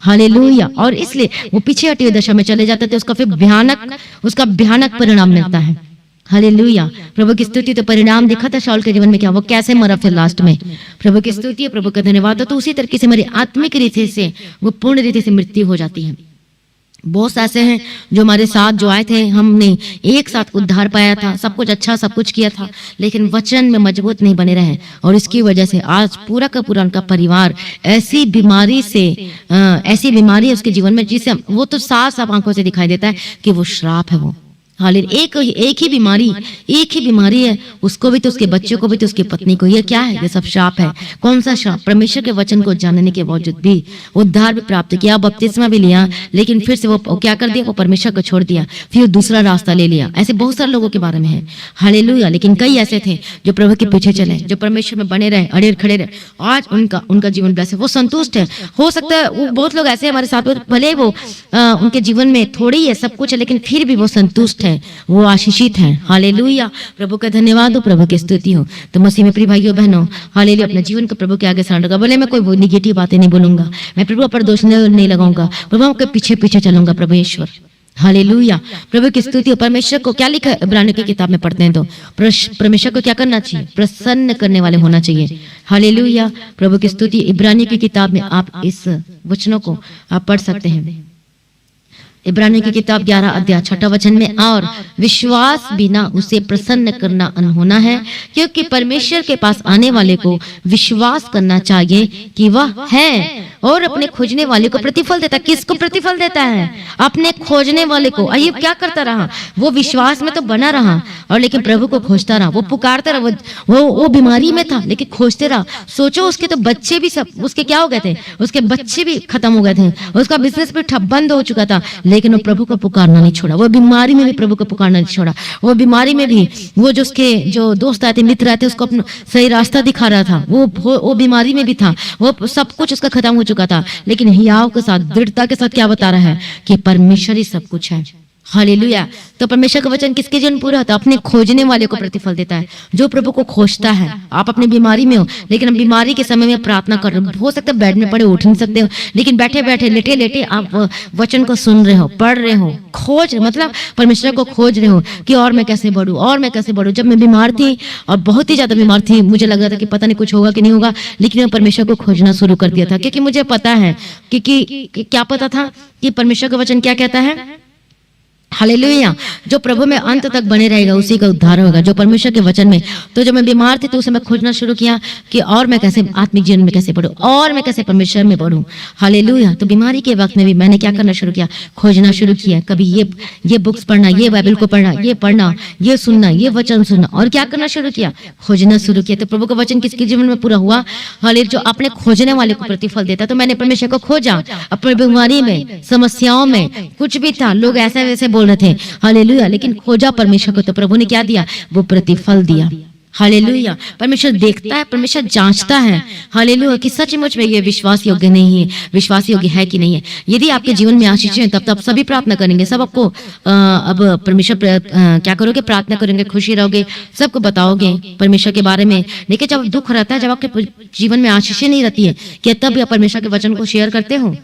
हालेलुया। और इसलिए वो पीछे हटी हुई दशा में चले जाते थे। उसका भयानक परिणाम मिलता है। हालेलुया, प्रभु की स्तुति। तो परिणाम दिखा था शाऊल के जीवन में, क्या वो कैसे मरा फिर लास्ट में। प्रभु की स्तुति, प्रभु का धन्यवाद। तो उसी तरीके से हमारी आत्मिक रीति से वो पूर्ण रीति से मृत्यु हो जाती है। बहुत ऐसे हैं जो हमारे साथ जो आए थे, हमने एक साथ उद्धार पाया था, सब कुछ अच्छा, सब कुछ किया था, लेकिन वचन में मजबूत नहीं बने रहे। और इसकी वजह से आज पूरा का पूरा उनका परिवार ऐसी बीमारी है उसके जीवन में, जिसे वो तो साफ साफ आंखों से दिखाई देता है कि वो श्राप है। वो हालेलुया। एक ही बीमारी है, उसको भी तो, उसके बच्चों को भी तो, उसकी पत्नी को। ये क्या है? ये सब श्राप है। कौन सा श्राप? परमेश्वर के वचन को जानने के बावजूद भी उद्धार भी प्राप्त किया, बपतिस्मा भी लिया, लेकिन फिर से वो क्या कर दिया? वो परमेश्वर को छोड़ दिया, फिर दूसरा रास्ता ले लिया। ऐसे बहुत सारे लोगों के बारे में है। हालेलुया। लेकिन कई ऐसे थे जो प्रभु के पीछे चले, जो परमेश्वर में बने रहे, अड़े खड़े रहे। आज उनका जीवन ब्लेस है, वो संतुष्ट है। हो सकता है वो बहुत लोग ऐसे हमारे साथ, भले वो उनके जीवन में थोड़ी है, सब कुछ है, लेकिन फिर भी वो संतुष्ट है, वो आशीषित है। हालेलुया। प्रभु का धन्यवाद हो, प्रभु की स्तुति हो। तो मसीह में प्रिय भाइयों बहनों, हालेलुया, अपने जीवन को प्रभु के आगे सरेंडर कर। भले मैं कोई निगेटिव बातें नहीं बोलूंगा, मैं प्रभु पर दोष नहीं लगाऊंगा, प्रभु के पीछे पीछे चलूंगा। प्रभु ईश्वर, हालेलुया, प्रभु की स्तुति हो। परमेश्वर को क्या लिखा है इब्रानियों की किताब में पढ़ते हैं तो परमेश्वर को क्या करना चाहिए? प्रसन्न करने वाले होना चाहिए। हालेलुया, प्रभु की स्तुति। इब्रानियों की किताब में आप इस वचनों को आप पढ़ सकते हैं। इब्रानियों की किताब 11 अध्याय 6 वचन में, और विश्वास बिना उसे प्रसन्न करना अनहोना है, क्योंकि परमेश्वर के पास आने वाले को विश्वास करना चाहिए कि वह है और अपने खोजने वाले को प्रतिफल देता है। किसको प्रतिफल देता है? अपने खोजने वाले को। अय्यूब क्या करता रहा? वो विश्वास में तो बना रहा, और लेकिन प्रभु को खोजता रहा, वो पुकारता रहा। वो बीमारी में था लेकिन खोजते रहा। सोचो, उसके तो बच्चे भी सब उसके क्या हो गए थे? उसके बच्चे भी खत्म हो गए थे, उसका बिजनेस भी ठप बंद हो चुका था, लेकिन वो प्रभु को पुकारना नहीं छोड़ा। वो बीमारी में भी प्रभु को पुकारना नहीं छोड़ा। वो बीमारी में भी वो जो उसके जो दोस्त आए थे, मित्र आए थे, उसको अपना सही रास्ता दिखा रहा था। वो बीमारी में भी था, वो सब कुछ उसका खत्म हो चुका था, लेकिन हियाव के साथ, दृढ़ता के साथ क्या बता रहा है? कि परमेश्वर ही सब कुछ है। हालेलुया। तो परमेश्वर का वचन किसके जीवन पूरा होता है? अपने खोजने वाले को प्रतिफल देता है, जो प्रभु को खोजता है। आप अपनी बीमारी में हो, लेकिन बीमारी के समय में प्रार्थना कर रहे हो सकता है बेड में पड़े उठ नहीं सकते हो, लेकिन बैठे बैठे लेटे लेटे आप वचन को सुन रहे हो, पढ़ रहे हो, खोज रहे, मतलब परमेश्वर को खोज रहे हो कि और मैं कैसे बढ़ूं, और मैं कैसे बढ़ूं। जब मैं बीमार थी और बहुत ही ज्यादा बीमार थी, मुझे लग रहा था कि पता नहीं कुछ होगा कि नहीं होगा, लेकिन मैं परमेश्वर को खोजना शुरू कर दिया था, क्योंकि मुझे पता है कि क्या पता था कि परमेश्वर का वचन क्या कहता है। हालेलुया। जो प्रभु में अंत तक बने रहेगा उसी का उद्धार होगा, जो परमेश्वर के वचन में। तो जब मैं बीमार थी तो उसे मैं खोजना शुरू किया कि और मैं कैसे आत्मिक जीवन में कैसे बढ़ूं, और मैं कैसे परमेश्वर में बढ़ूं। हालेलुया। तो बीमारी के वक्त में भी मैंने क्या करना शुरू किया? खोजना शुरू किया। कभी ये बुक्स पढ़ना, ये बाइबल को पढ़ना, ये सुनना, ये वचन सुनना, और क्या करना शुरू किया? खोजना शुरू किया। तो प्रभु का वचन किसके जीवन में पूरा हुआ? हालेलुया। जो अपने खोजने वाले को प्रतिफल देता। तो मैंने परमेश्वर को खोजा, अपनी बीमारी में, समस्याओं में, कुछ भी था, लोग ऐसे वैसे बोल रहे थे, हालेलुया, लेकिन खोजा परमेश्वर को, तो प्रभु ने क्या दिया? वो प्रतिफल दिया। हालेलुया। परमेश्वर देखता है, परमेश्वर जांचता है, हालेलुया, कि सचमुच में ये विश्वास योग्य नहीं है, विश्वास योग्य है कि नहीं है। यदि आपके जीवन में आशीष है, तब तब सभी प्रार्थना करेंगे, सब आपको अब परमेश्वर क्या करोगे? प्रार्थना करेंगे, खुशी रहोगे, सबको बताओगे परमेश्वर के बारे में। लेकिन जब दुख रहता है, जब आपके जीवन में आशीष नहीं रहती है, क्या तब आप परमेश्वर के वचन को शेयर करते हो?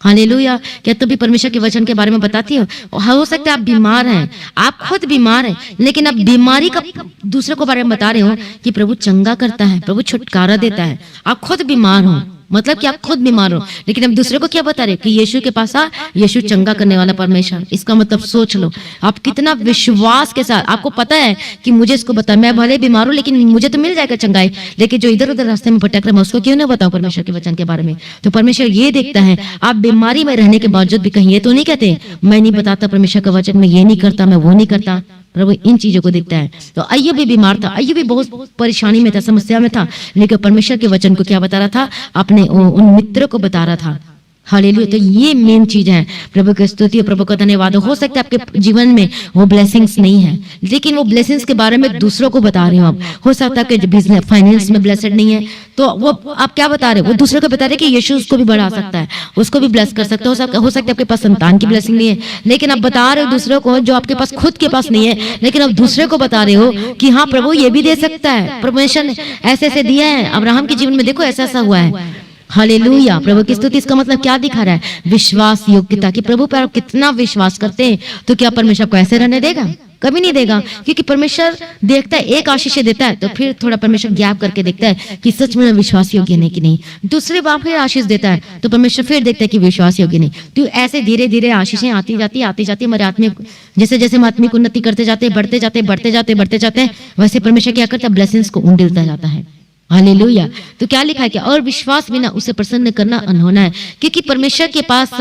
हालेलुया। क्या तभी परमेश्वर के वचन के बारे में बताती हो सकता है आप बीमार हैं, आप खुद बीमार हैं, लेकिन आप बीमारी का दूसरे को बारे में बता रहे हो कि प्रभु चंगा करता है, प्रभु छुटकारा देता है। आप खुद बीमार हो, मतलब कि आप खुद बीमार हो, लेकिन अब दूसरे को क्या बता रहे कि यीशु के पास आ, यीशु चंगा करने वाला परमेश्वर। इसका मतलब सोच लो आप कितना विश्वास के साथ, आपको पता है कि मुझे इसको बता, मैं भले बीमार हूं लेकिन मुझे तो मिल जाएगा चंगाई, लेकिन जो इधर उधर रास्ते में भटक रहा है, उसको क्यों ना बताऊं परमेश्वर के वचन के बारे में। तो परमेश्वर ये देखता है, आप बीमारी में रहने के बावजूद भी कहीं ये तो नहीं कहते मैं नहीं बताता परमेश्वर का वचन, मैं ये नहीं करता, मैं वो नहीं करता। प्रभु इन चीजों को देखता है। तो अय्यूब भी बीमार था, अय्यूब भी बहुत परेशानी में था, समस्या में था, लेकिन परमेश्वर के वचन को क्या बता रहा था? अपने उन मित्रों को बता रहा था। हालेलुया। तो ये मेन चीज है। प्रभु की स्तुति, प्रभु का धन्यवाद। हो सकता है आपके जीवन में वो ब्लेसिंग्स नहीं है, लेकिन वो ब्लेसिंग्स के बारे में दूसरों को बता रहे हो आप। हो सकता है कि बिजनेस फाइनेंस में ब्लेसड नहीं है, तो वो आप क्या बता रहे हो? वो दूसरों को बता रहे कि यीशु उसको भी बढ़ा सकता है, उसको भी ब्लेस कर सकता है। हो सकता है आपके पास संतान की ब्लेसिंग नहीं है, लेकिन आप बता रहे हो दूसरों को जो आपके पास खुद के पास नहीं है, लेकिन आप दूसरे को बता रहे हो कि हाँ प्रभु ये भी दे सकता है, परमेश्वर ने ऐसे ऐसे दिया है। अब्राहम के जीवन में देखो ऐसा ऐसा हुआ है। हालेलुया। प्रभु की स्तुति। इसका मतलब क्या दिखा रहा है? विश्वास योग्यता, कि प्रभु पर आप कितना विश्वास करते हैं, तो क्या परमेश्वर को ऐसे रहने देगा? कभी नहीं देगा, क्योंकि परमेश्वर देखता है, एक आशीष देता है तो फिर थोड़ा परमेश्वर गैप करके देखता है कि सच में विश्वास योग्य नहीं कि नहीं। दूसरे बार फिर आशीष देता है तो परमेश्वर फिर देखता है कि विश्वास योग्य नहीं। तो ऐसे धीरे धीरे आशीषें आती जाती हमारे आत्मिक, जैसे जैसे हम आत्मिक उन्नति करते जाते, बढ़ते जाते हैं, वैसे परमेश्वर क्या करता है? ब्लेसिंग्स को उंडेलता जाता है। हालेलुया। तो क्या लिखा है कि और विश्वास बिना उसे प्रसन्न करना अनहोना है, क्योंकि परमेश्वर के पास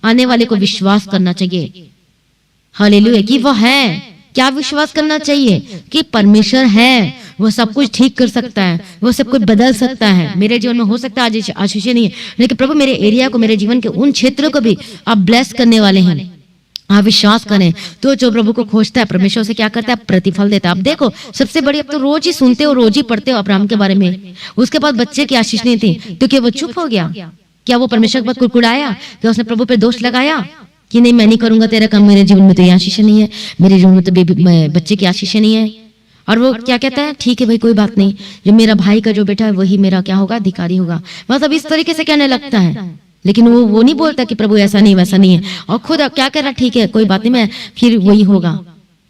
आने वाले को विश्वास करना चाहिए। हालेलुया। कि वह है, क्या विश्वास करना चाहिए कि परमेश्वर है, वो सब कुछ ठीक कर सकता है, वो सब कुछ बदल सकता है। मेरे जीवन में हो सकता है आज आशीष नहीं है, लेकिन प्रभु मेरे एरिया को, मेरे जीवन के उन क्षेत्रों को भी आप ब्लेस करने वाले हैं। आप विश्वास करें तो जो प्रभु को खोजता है परमेश्वर से क्या करता है, प्रतिफल देता है। आप देखो सबसे बड़ी, अब तो रोज ही सुनते हो, रोज ही पढ़ते हो अब्राहम के बारे में। उसके बाद बच्चे की आशीष नहीं थी तो क्या वो चुप हो गया? क्या वो परमेश्वर के बाद कुड़कुड़ाया? क्या उसने प्रभु पे दोष लगाया कि नहीं मैं नहीं करूंगा तेरा काम, मेरे जीवन में तो ये आशीष नहीं है, मेरे जीवन में तो बच्चे की आशीष नहीं है? और वो क्या कहता है, ठीक है भाई कोई बात नहीं, जो मेरा भाई का जो बेटा है वही मेरा क्या होगा, अधिकारी होगा। मतलब इस तरीके से कहने लगता है, लेकिन वो नहीं बोलता कि प्रभु ऐसा नहीं वैसा नहीं है। और खुद क्या कह रहा, ठीक है कोई बात नहीं, मैं फिर वही होगा,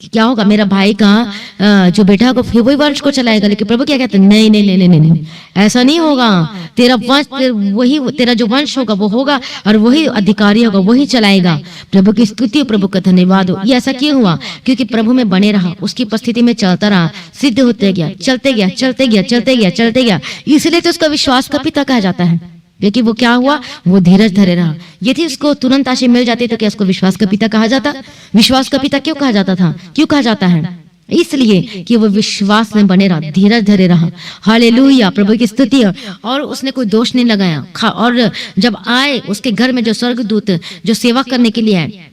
क्या होगा, मेरा भाई का जो बेटा होगा फिर वही वंश को चलाएगा। लेकिन प्रभु क्या कहते हैं, नहीं नहीं नहीं नहीं नहीं, ऐसा नहीं होगा, तेरा वंश वही, तेरा जो वंश होगा वो होगा और वही अधिकारी होगा, वही चलाएगा। प्रभु की स्तुति, प्रभु का धन्यवाद हो। ये ऐसा क्यों हुआ? क्योंकि प्रभु में बने रहा, उसकी उपस्थिति में चलता रहा, सिद्ध होते गया, चलते गया, चलते गया, चलते गया, चलते गया। इसलिए तो उसका विश्वास का पिता कहा जाता है। क्योंकि वो क्या हुआ, वो धीरज धरे रहा। यदि उसको तुरंत आशीष मिल जाती तो क्या उसको विश्वास का पिता कहा जाता? विश्वास का पिता क्यों कहा जाता था? क्यों कहा जाता है? इसलिए कि वो विश्वास में बने रहा, धीरज धरे रहा। हालेलुया, प्रभु की स्तुति। और उसने कोई दोष नहीं लगाया। और जब आए उसके घर में जो स्वर्गदूत जो सेवा करने के लिए आए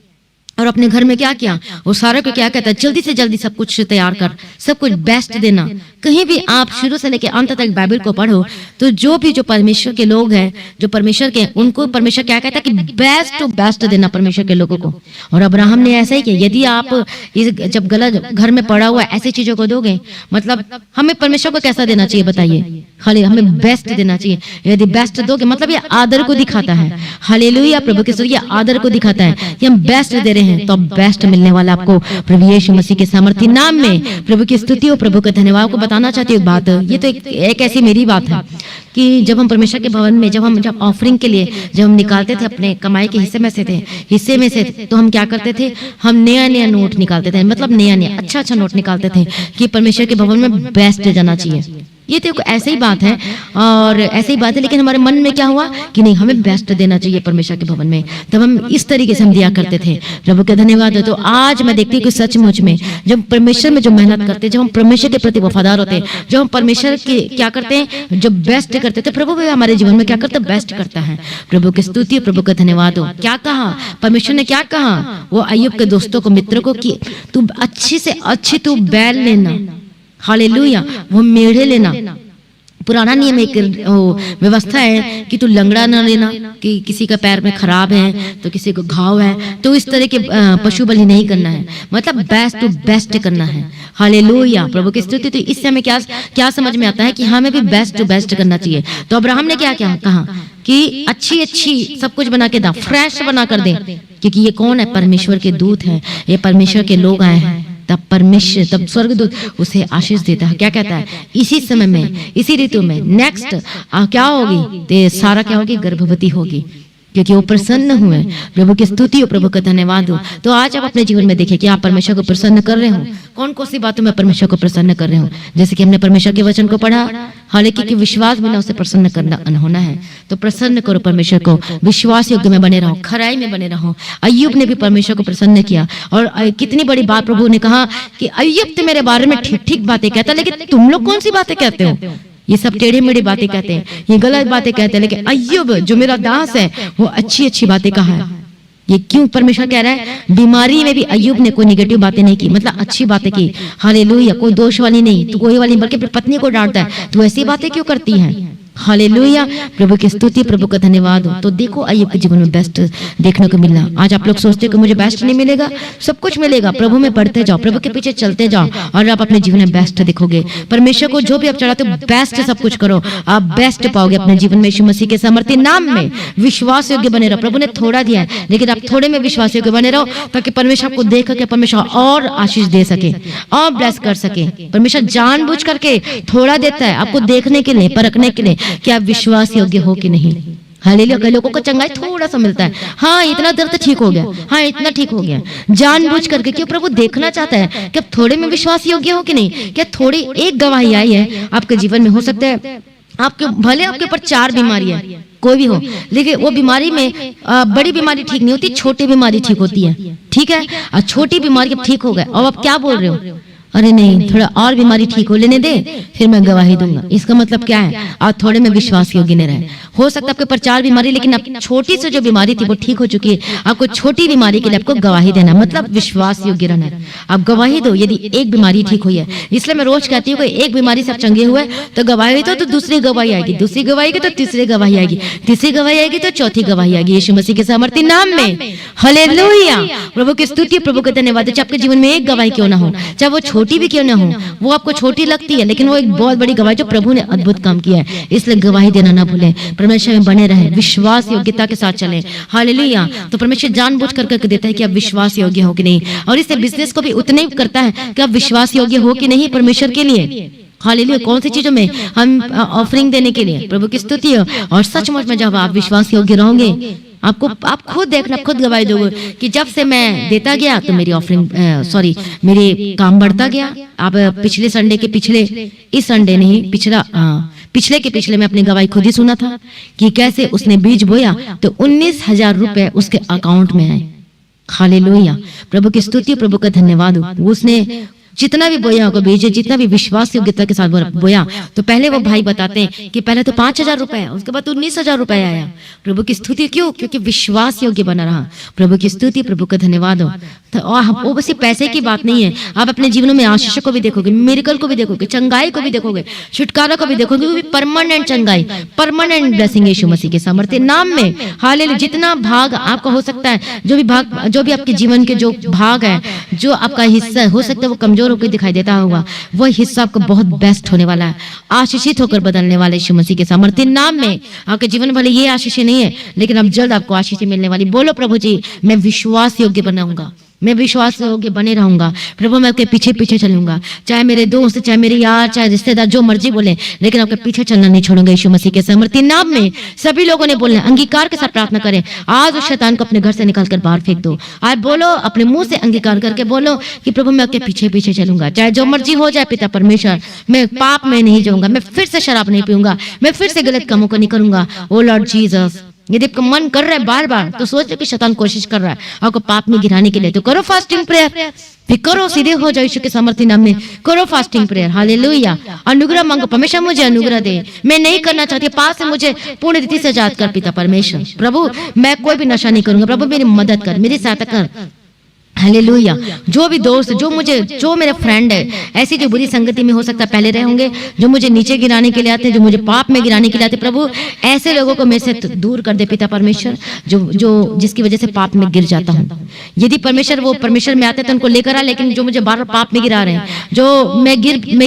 और अपने घर में क्या किया, वो सारे को क्या कहता है, जल्दी से जल्दी सब कुछ तैयार कर, सब कुछ बेस्ट देना। कहीं भी आप शुरू से लेकर अंत तक बाइबल को पढ़ो तो जो परमेश्वर के लोग हैं, जो परमेश्वर के, उनको परमेश्वर क्या कहता है कि बेस्ट टू बेस्ट देना परमेश्वर के लोगों को। और अब्राहम ने ऐसा ही किया। यदि आप जब गलत घर में पड़ा हुआ ऐसी चीजों को दोगे, मतलब हमें परमेश्वर को कैसा देना चाहिए बताइए? खाली हमें बेस्ट देना चाहिए। यदि बेस्ट दोगे मतलब ये आदर को दिखाता है। हालेलुया, प्रभु के स्तुति, ये आदर को दिखाता है कि हम बेस्ट दे रहे हैं, तो बेस्ट मिलने वाला आपको प्रभु यीशु मसीह के सामर्थी नाम में। प्रभु की स्तुति और प्रभु का धन्यवाद। को बताना चाहती हूँ एक बात, ये तो एक ऐसी मेरी बात है कि जब हम परमेश्वर के भवन में जब ऑफरिंग के लिए जब हम निकालते थे अपने कमाई के हिस्से में से तो हम क्या करते थे, हम नया नोट निकालते थे, मतलब नया अच्छा नोट निकालते थे कि परमेश्वर के भवन में बेस्ट जाना चाहिए। ये तो ऐसे ही बात है और ऐसे ही बात है, लेकिन हमारे मन में क्या हुआ कि नहीं हमें बेस्ट देना चाहिए परमेश्वर के भवन में। तब हम इस तरीके से हम दिया करते थे। प्रभु का धन्यवाद हो। तो आज मैं देखती हूँ कि सचमुच में जब परमेश्वर में जो मेहनत करते, जब हम परमेश्वर के प्रति वफादार होते, जब हम परमेश्वर के क्या करते हैं, जब बेस्ट करते थे, प्रभु भी हमारे जीवन में क्या करता है, बेस्ट करता है। प्रभु की स्तुति, प्रभु का धन्यवाद हो। क्या कहा परमेश्वर ने, क्या कहा वो अय्यूब के दोस्तों को, मित्रों को, कि तू अच्छी से अच्छी तू बैल लेना, हालेलुया, वो मेढ़े लेना। पुराना नियम एक व्यवस्था है कि तू लंगड़ा ना लेना, कि किसी का पैर में खराब है तो किसी को घाव है तो इस तरह के पशु बलि नहीं करना है, मतलब बेस्ट टू बेस्ट करना है। हालेलुया, प्रभु की स्तुति। तो इससे हमें क्या समझ में आता है कि हमें भी बेस्ट टू बेस्ट करना चाहिए। तो अब्राहम ने क्या कहा कि अच्छी सब कुछ बना के दा, फ्रेश बना कर दे, क्योंकि ये कौन है, परमेश्वर के दूत है, ये परमेश्वर के लोग आए हैं। तब स्वर्गदूत उसे आशीष देता है। क्या कहता है, इसी समय में, इसी ऋतु में नेक्स्ट क्या होगी, तो सारा क्या होगी, गर्भवती होगी, क्योंकि वो प्रसन्न हुए। प्रभु की स्तुति और प्रभु का धन्यवाद हो। तो आज आप अपने जीवन में देखिए कि आप परमेश्वर को प्रसन्न कर रहे हो। कौन कौन सी बातों में परमेश्वर को प्रसन्न कर रहे हो? जैसे कि हमने परमेश्वर के वचन को पढ़ा, हालांकि कि विश्वास बिना उसे प्रसन्न करना होना है। तो प्रसन्न करो परमेश्वर को, विश्वास योग्य में बने रहो, खराई में बने रहो। अय्यूब ने भी परमेश्वर को प्रसन्न किया और कितनी बड़ी बात प्रभु ने कहा कि अय्यूब तो मेरे बारे में ठीक ठीक बातें कहता, लेकिन तुम लोग कौन सी बातें कहते हो? ये सब टेढ़ी मेढ़ी बातें कहते हैं, ये गलत बातें कहते हैं, लेकिन अय्यूब जो मेरा दास है वो अच्छी बातें कहा है। ये क्यों परमेश्वर कह रहा है? बीमारी में भी अय्यूब ने कोई नेगेटिव बातें नहीं की, मतलब अच्छी बातें की। हालेलुया, कोई दोष वाली नहीं, तू कोई वाली, बल्कि पत्नी को डांटता है, तू ऐसी बातें क्यों करती है? हालेलुया, प्रभु की स्तुति, प्रभु का धन्यवाद हो। तो देखो अय्यूब के जीवन में बेस्ट देखने को मिलना। आज आप लोग सोचते हो कि मुझे बेस्ट नहीं मिलेगा, सब कुछ मिलेगा। प्रभु में बढ़ते जाओ, प्रभु के पीछे चलते जाओ और आप अपने जीवन में बेस्ट देखोगे। परमेश्वर को जो भी आप चढ़ाते हो बेस्ट सब कुछ करो, आप बेस्ट पाओगे अपने जीवन में। यीशु मसीह के सामर्थ्य नाम में विश्वास योग्य बने रहो। प्रभु ने थोड़ा दिया है, लेकिन आप थोड़े में विश्वास योग्य बने रहो, ताकि परमेश्वर आपको देख के परमेश्वर और आशीष दे सके और ब्लेस कर सके। परमेश्वर जानबूझ करके थोड़ा देता है आपको देखने के लिए, परखने के लिए कि आप विश्वास योग्य हो कि नहीं। हालेलुया, कई लोगों को चंगाई थोड़ा सा मिलता है, हाँ इतना दर्द ठीक हो गया, हाँ इतना ठीक हो गया, जानबूझ करके। क्यों? प्रभु देखना चाहता है कि आप थोड़े में विश्वास योग्य हो कि नहीं। क्या थोड़ी एक गवाही आई है आपके जीवन में, हो सकता है आपके भले आपके ऊपर 4 बीमारी है, कोई भी हो, लेकिन वो बीमारी में बड़ी बीमारी ठीक नहीं होती, छोटी बीमारी ठीक होती है, ठीक है। और छोटी बीमारी अब ठीक हो गए, और आप क्या बोल रहे हो, अरे नहीं थोड़ा और बीमारी ठीक हो लेने दे फिर मैं गवाही दूंगा। इसका मतलब क्या है, आप थोड़े में विश्वास योग्य नहीं रहे। हो सकता है आपके ऊपर 4 बीमारी, लेकिन अब छोटी से जो बीमारी थी वो ठीक हो चुकी है, आपको छोटी बीमारी के लिए आपको गवाही देना, मतलब विश्वास योग्य रहना। आप गवाही दो यदि एक बीमारी ठीक हुई है। इसलिए मैं रोज कहती हूँ एक बीमारी से आप चंगे हुए तो गवाही तो दूसरी गवाही आएगी, दूसरी गवाही की तो तीसरी गवाही आएगी, तीसरी गवाही आएगी तो चौथी गवाही आएगी, यीशु मसीह के सामर्थ्य नाम में। हालेलुया, प्रभु की स्तुति, प्रभु का धन्यवाद। चाहे आपके जीवन में एक गवाही क्यों ना हो, चाहे वो छोटी भी क्यों ना हो, वो आपको छोटी लगती है लेकिन वो एक बहुत बड़ी गवाही जो प्रभु ने अद्भुत काम किया है। इसलिए गवाही देना ना भूलें, परमेश्वर में बने रहें, विश्वास योग्यता के साथ चलें। हालेलुया। तो परमेश्वर जानबूझ कर करके देता है कि आप विश्वास योग्य हो कि नहीं, और इससे बिजनेस को भी उतने ही करता है कि आप विश्वास योग्य हो कि नहीं परमेश्वर के लिए। हालेलुया। कौन सी चीजों में हम ऑफरिंग देने के लिए, प्रभु की स्तुति हो। और सचमुच में जब आप विश्वास योग्य रहोगे, आपको आप खुद देखना, खुद गवाही दोगे कि जब से मैं देता गया तो मेरी ऑफरिंग मेरे काम बढ़ता गया। आप पिछले संडे के पिछले, इस संडे नहीं पिछले के पिछले मैं अपनी गवाही खुद ही सुना था कि कैसे उसने बीज बोया तो 19,000 रुपए उसके अकाउंट में आए। हालेलुया, प्रभु की स्तुति, प्रभु का धन्यवाद हो। उसने जितना भी बोया होगा बीज, जितना भी विश्वास योग्यता के साथ बोया, तो पहले वो भाई बताते हैं कि पहले तो 5,000 रुपए आया, उसके बाद 19,000 रुपए आया। प्रभु की स्तुति, क्यों? क्योंकि विश्वास योग्य बना रहा। प्रभु की स्तुति, प्रभु का धन्यवाद हो। तो वो बस पैसे की बात नहीं है, आप अपने जीवनों में आशीष को भी देखोगे, मिरेकल को भी देखोगे, चंगाई को भी देखोगे, छुटकारा को भी देखोगे, वो भी परमानेंट चंगाई, परमानेंट ब्लेसिंग यीशु मसीह के सामर्थ्य नाम में। हालेलुया। जितना भाग आपका हो सकता है, जो भी आपके जीवन के जो भाग है, जो आपका हिस्सा हो सकता है वो कमजोर होकर दिखाई देता होगा, वो हिस्सा आपको बहुत बेस्ट होने वाला है, आशीषित होकर बदलने वाले यीशु मसीह के सामर्थ्य नाम में। आपके जीवन भले ये आशीष नहीं है, लेकिन अब जल्द आपको आशीष मिलने वाली। बोलो प्रभु जी, मैं विश्वास योग्य बनाऊंगा, मैं विश्वास योग्य बने रहूंगा। प्रभु मैं आपके पीछे पीछे चलूंगा, चाहे मेरे दोस्त, चाहे मेरे यार, चाहे रिश्तेदार जो मर्जी बोले, लेकिन आपके पीछे चलना नहीं छोड़ूंगा यीशु मसीह के सामर्थ्य नाम में। सभी लोगों ने बोलना, अंगीकार के साथ प्रार्थना करें। आज उस शैतान को अपने घर से निकाल कर बाहर फेंक दो। आज बोलो, अपने मुंह से अंगीकार करके बोलो कि प्रभु मैं आपके पीछे पीछे चलूंगा, चाहे जो मर्जी हो जाए। पिता परमेश्वर, मैं पाप में नहीं जाऊंगा, मैं फिर से शराब नहीं पीऊंगा, मैं फिर से गलत कामों को नहीं करूंगा। ओ लॉर्ड जीसस, यदि आपका मन कर रहा है बार बार, तो सोचो कि शैतान कोशिश कर रहा है आपको पाप में गिराने के लिए, तो करो फास्टिंग प्रेयर, फिर करो, सीधे हो जाओ यीशु के सामर्थ्य नाम में, करो फास्टिंग प्रेयर। हालेलुया। अनुग्रह मांगो, परमेश्वर मुझे अनुग्रह दे, मैं नहीं करना चाहती, पाप से मुझे पूर्ण रीति से आजाद कर। पिता परमेश्वर, प्रभु मैं कोई भी नशा नहीं करूंगा, प्रभु मेरी मदद कर, मेरी सहायता कर। हालेलुया। जो भी दोस्त, जो मेरे फ्रेंड है, ऐसी जो बुरी संगति में हो सकता है पहले रहे होंगे, जो मुझे नीचे गिराने के लिए आते हैं, जो मुझे पाप में गिराने के लिए आते, प्रभु ऐसे लोगों को मेरे से दूर कर दे पिता परमेश्वर, जो जिसकी वजह से पाप में गिर जाता हूँ। यदि परमेश्वर वो परमेश्वर में आते तो उनको लेकर आ, लेकिन जो मुझे बार बार पाप में गिरा रहे हैं, जो मैं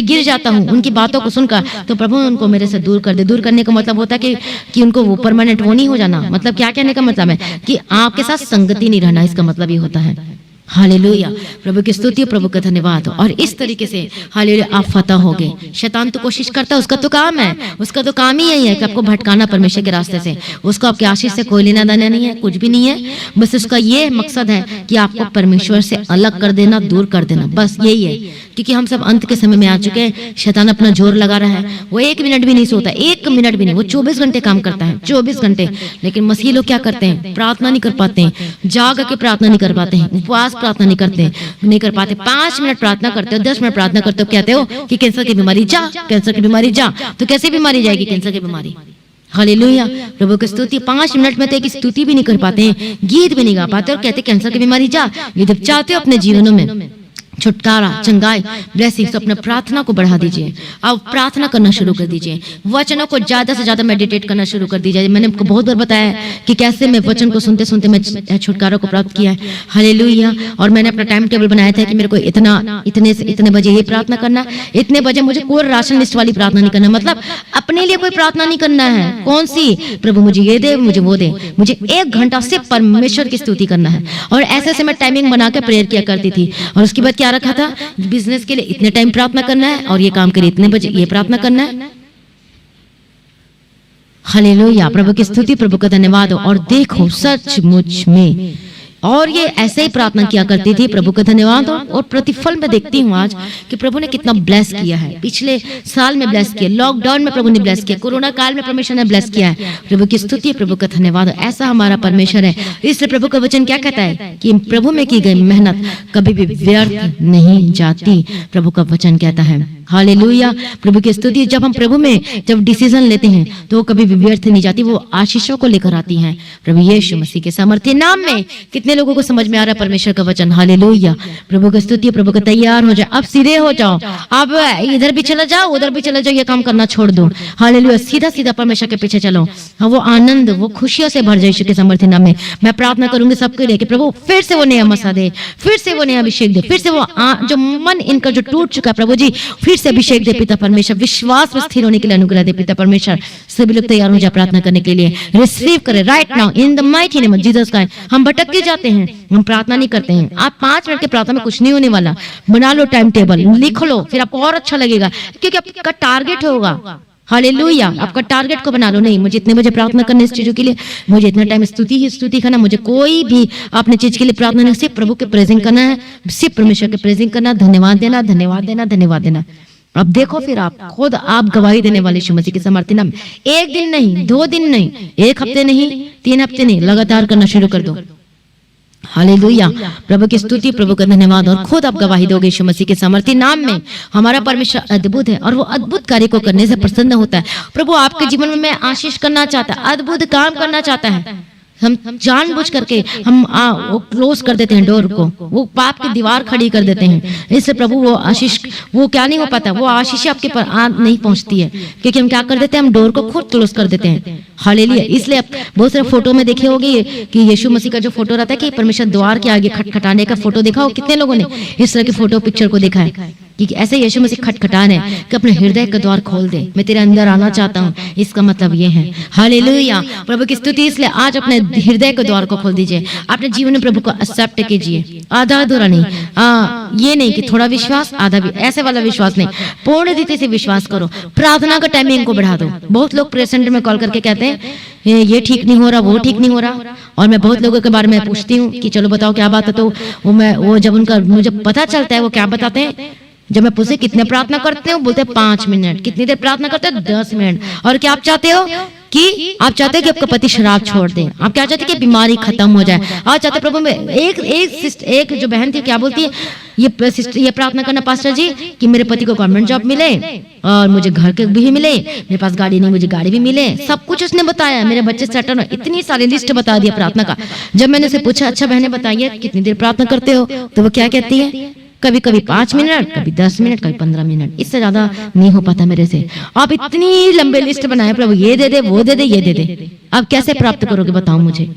गिर जाता हूँ उनकी बातों को सुनकर, तो प्रभु उनको मेरे से दूर कर दे। दूर करने का मतलब होता है कि उनको वो परमानेंट वो नहीं हो जाना। मतलब क्या कहने का मतलब है कि आपके साथ संगति नहीं रहना, इसका मतलब ये होता है। हालेलुया। प्रभु की स्तुति, प्रभु का धन्यवाद। और इस तरीके से हालेलुया आप फतह हो गए। शैतान तो कोशिश करता है, उसका तो काम है, उसका तो काम ही यही है कि आपको भटकाना परमेश्वर के रास्ते से। उसको आपके आशीष से कोई लेना देना नहीं है, कुछ भी नहीं है। बस उसका ये मकसद है कि आपको परमेश्वर से अलग कर देना, दूर कर देना, बस यही है। क्योंकि हम सब अंत के समय में आ चुके हैं। शैतान अपना जोर लगा रहा है, वो 1 मिनट भी नहीं सोता, 1 मिनट भी नहीं, वो 24 घंटे काम करता है, 24 घंटे। लेकिन मसीह लोग क्या करते हैं? प्रार्थना नहीं कर पाते हैं, जाग के प्रार्थना नहीं कर पाते हैं, उपवास प्रार्थना नहीं कर पाते। 5 मिनट प्रार्थना करते हो, 10 मिनट प्रार्थना करते हो, कहते हो कि कैंसर की बीमारी जा, कैंसर की बीमारी जा। तो कैसे बीमारी जाएगी कैंसर की बीमारी? हालेलुया। प्रभु की स्तुति। 5 मिनट में तो एक स्तुति भी नहीं कर पाते हैं, गीत भी नहीं गा पाते, और कहते कैंसर की बीमारी जा। यदि चाहते हो अपने जीवनों में छुटकारा, चंगाई, ब्लेसिंग्स, तो अपने प्रार्थना को बढ़ा दीजिए। अब प्रार्थना करना शुरू कर दीजिए, वचनों को ज्यादा से ज्यादा मेडिटेट करना शुरू कर दीजिए। मैंने आपको बहुत बार बताया कि कैसे मैं वचन को सुनते सुनते मैं छुटकारा को प्राप्त किया है। हालेलुया। और मैंने अपना टाइम टेबल बनाया था कि मेरे को इतने से इतने बजे ये प्रार्थना करना, इतने बजे मुझे कोई राशन लिस्ट वाली प्रार्थना नहीं करना। मतलब अपने लिए कोई प्रार्थना नहीं करना है। कौन सी? प्रभु मुझे ये दे, मुझे वो दे। मुझे 1 घंटा सिर्फ परमेश्वर की स्तुति करना है। और ऐसे मैं टाइमिंग बना के प्रेयर किया करती थी। और उसके बाद क्या रखा था? बिजनेस के लिए इतने टाइम प्रार्थना करना है, और ये काम के लिए इतने बजे ये प्रार्थना करना है। हालेलुया। प्रभु की स्तुति, प्रभु का धन्यवाद। और देखो सचमुच में और ये ऐसे ही प्रार्थना किया करती थी। प्रभु का धन्यवाद। और प्रतिफल में देखती हूँ आज कि प्रभु ने कितना ब्लेस किया है। पिछले साल में ब्लेस किया, लॉकडाउन में प्रभु ने ब्लेस किया, कोरोना काल में परमेश्वर ने ब्लेस किया है। प्रभु की स्तुति, प्रभु का धन्यवाद। ऐसा हमारा परमेश्वर है। इसलिए प्रभु का वचन क्या कहता है कि प्रभु में की गई मेहनत कभी भी व्यर्थ नहीं जाती, प्रभु का वचन कहता है। हालेलुया, प्रभु की स्तुति। जब हम प्रभु में जब डिसीजन लेते हैं तो वो कभी भी व्यर्थ नहीं जाती, वो आशीषों को लेकर आती हैं। प्रभु यीशु मसीह के सामर्थ्य नाम में। कितने लोगों को समझ में आ रहा है परमेश्वर का वचन? हालेलुया, प्रभु की स्तुति। प्रभु का तैयार हो जाए, अब सीधे हो जाओ, अब इधर भी चला जाओ, उधर भी चला जाओ, ये काम करना छोड़ दो। हालेलुया, सीधा सीधा परमेश्वर के पीछे चलो। वो आनंद, वो खुशियों से भर जाए यीशु के सामर्थ्य नाम में। मैं प्रार्थना करूंगी सबके लिए कि प्रभु फिर से वो नया मसा दे, फिर से वो नया अभिषेक दे, फिर से वो जो मन इनका जो टूट चुका है प्रभु जी, फिर से अभिषेक दे पिता परमेश्वर। विश्वास में स्थिर होने के लिए अनुग्रह दे पिता परमेश्वर। सभी लोग तैयार हो जाए प्रार्थना करने के लिए। रिसीव करें right now in the mighty name of Jesus Christ. हम भटक के जाते हैं, हम प्रार्थना नहीं करते हैं। आप 5 मिनट की प्रार्थना में कुछ नहीं होने वाला। बना लो टाइम टेबल, लिख लो, फिर आपको और अच्छा लगेगा, क्योंकि आपका टारगेट होगा। हालेलुया, आपका टारगेट को बना लो। नहीं, मुझे इतने बजे प्रार्थना करना इस चीजों के लिए, मुझे इतना टाइम स्तुति ही स्तुति करना, मुझे कोई भी अपने चीज के लिए प्रार्थना नहीं, सिर्फ प्रभु के प्रेजेंट करना है, सिर्फ परमेश्वर के प्रेजेंट करना। धन्यवाद देना, धन्यवाद देना, धन्यवाद देना। अब देखो फिर आप खुद आप गवाही देने वाले यीशु मसीह के सामर्थ्य नाम। एक दिन नहीं, 2 दिन नहीं, 1 हफ्ते नहीं, 3 हफ्ते नहीं, लगातार करना शुरू कर दो। हालेलुया, प्रभु की स्तुति, प्रभु का धन्यवाद। और खुद आप गवाही दोगे यीशु मसीह के सामर्थ्य नाम में। हमारा परमेश्वर अद्भुत है और वो अद्भुत कार्य को करने से प्रसन्न होता है। प्रभु आपके जीवन में आशीष करना चाहता है, अद्भुत काम करना चाहता है। हम जानबूझ करके हम वो क्लोज कर देते हैं डोर को, वो पाप की दीवार खड़ी कर देते हैं। इससे प्रभु वो आशीष वो क्या नहीं हो पाता, वो आशीष आपके पर नहीं पहुंचती है, क्योंकि हम क्या कर देते हैं, हम डोर को खुद क्लोज कर देते हैं। हालेलुया। इसलिए आप बहुत सारे फोटो में देखे होंगे कि यीशु मसीह का जो फोटो रहता है कि परमेश्वर द्वार के आगे खटखटाने का फोटो देखा हो। कितने लोगों ने इस तरह की फोटो पिक्चर को देखा है कि ऐसे यीशु मसीह खटखटाने कि अपने हृदय का द्वार खोल दे, मैं तेरे अंदर आना चाहता हूँ। इसका मतलब ये है। हालेलुया, प्रभु की स्तुति। इसलिए आज अपने हृदय के द्वार को खोल दीजिए, अपने जीवन में प्रभु को एक्सेप्ट कीजिए। आधा अधूरा नहीं, ये नहीं कि थोड़ा विश्वास आधा भी, ऐसे वाला विश्वास नहीं, पूर्ण रीति से विश्वास करो। प्रार्थना का टाइमिंग को बढ़ा दो। बहुत लोग प्रेयर सेंटर में कॉल करके कहते हैं ये ठीक नहीं हो रहा, वो ठीक नहीं हो रहा। और मैं बहुत लोगों के बारे में पूछती हूँ कि चलो बताओ क्या बात है, तो वो जब उनका मुझे पता चलता है वो क्या बताते हैं, जब मैं पूछे कितने प्रार्थना करते हो, बोलते हैं 5 मिनट। कितनी देर प्रार्थना करते हो? 10 मिनट। और क्या आप चाहते हो कि आप चाहते हो कि आपका पति शराब छोड़ दे, आप क्या चाहते हो कि बीमारी खत्म हो जाए, आप चाहते प्रभु में एक जो बहन थी क्या बोलती है, ये प्रार्थना करना पास्टर जी कि मेरे पति को गवर्नमेंट जॉब मिले और मुझे घर के भी मिले, मेरे पास गाड़ी नहीं मुझे गाड़ी भी मिले, सब कुछ उसने बताया, मेरे बच्चे सेटल हो, इतनी सारी लिस्ट बता दिया प्रार्थना का। जब मैंने उसे पूछा अच्छा बहने बताइए कितनी देर प्रार्थना करते हो, तो वो क्या कहती है, कभी कभी 5 मिनट, कभी 10 मिनट, कभी 15 मिनट, इससे ज्यादा नहीं हो पाता मेरे से। आप इतनी लंबे लिस्ट बनाए, प्रभु ये दे दे, वो दे दे, ये दे दे, आप कैसे प्राप्त करोगे बताओ मुझे।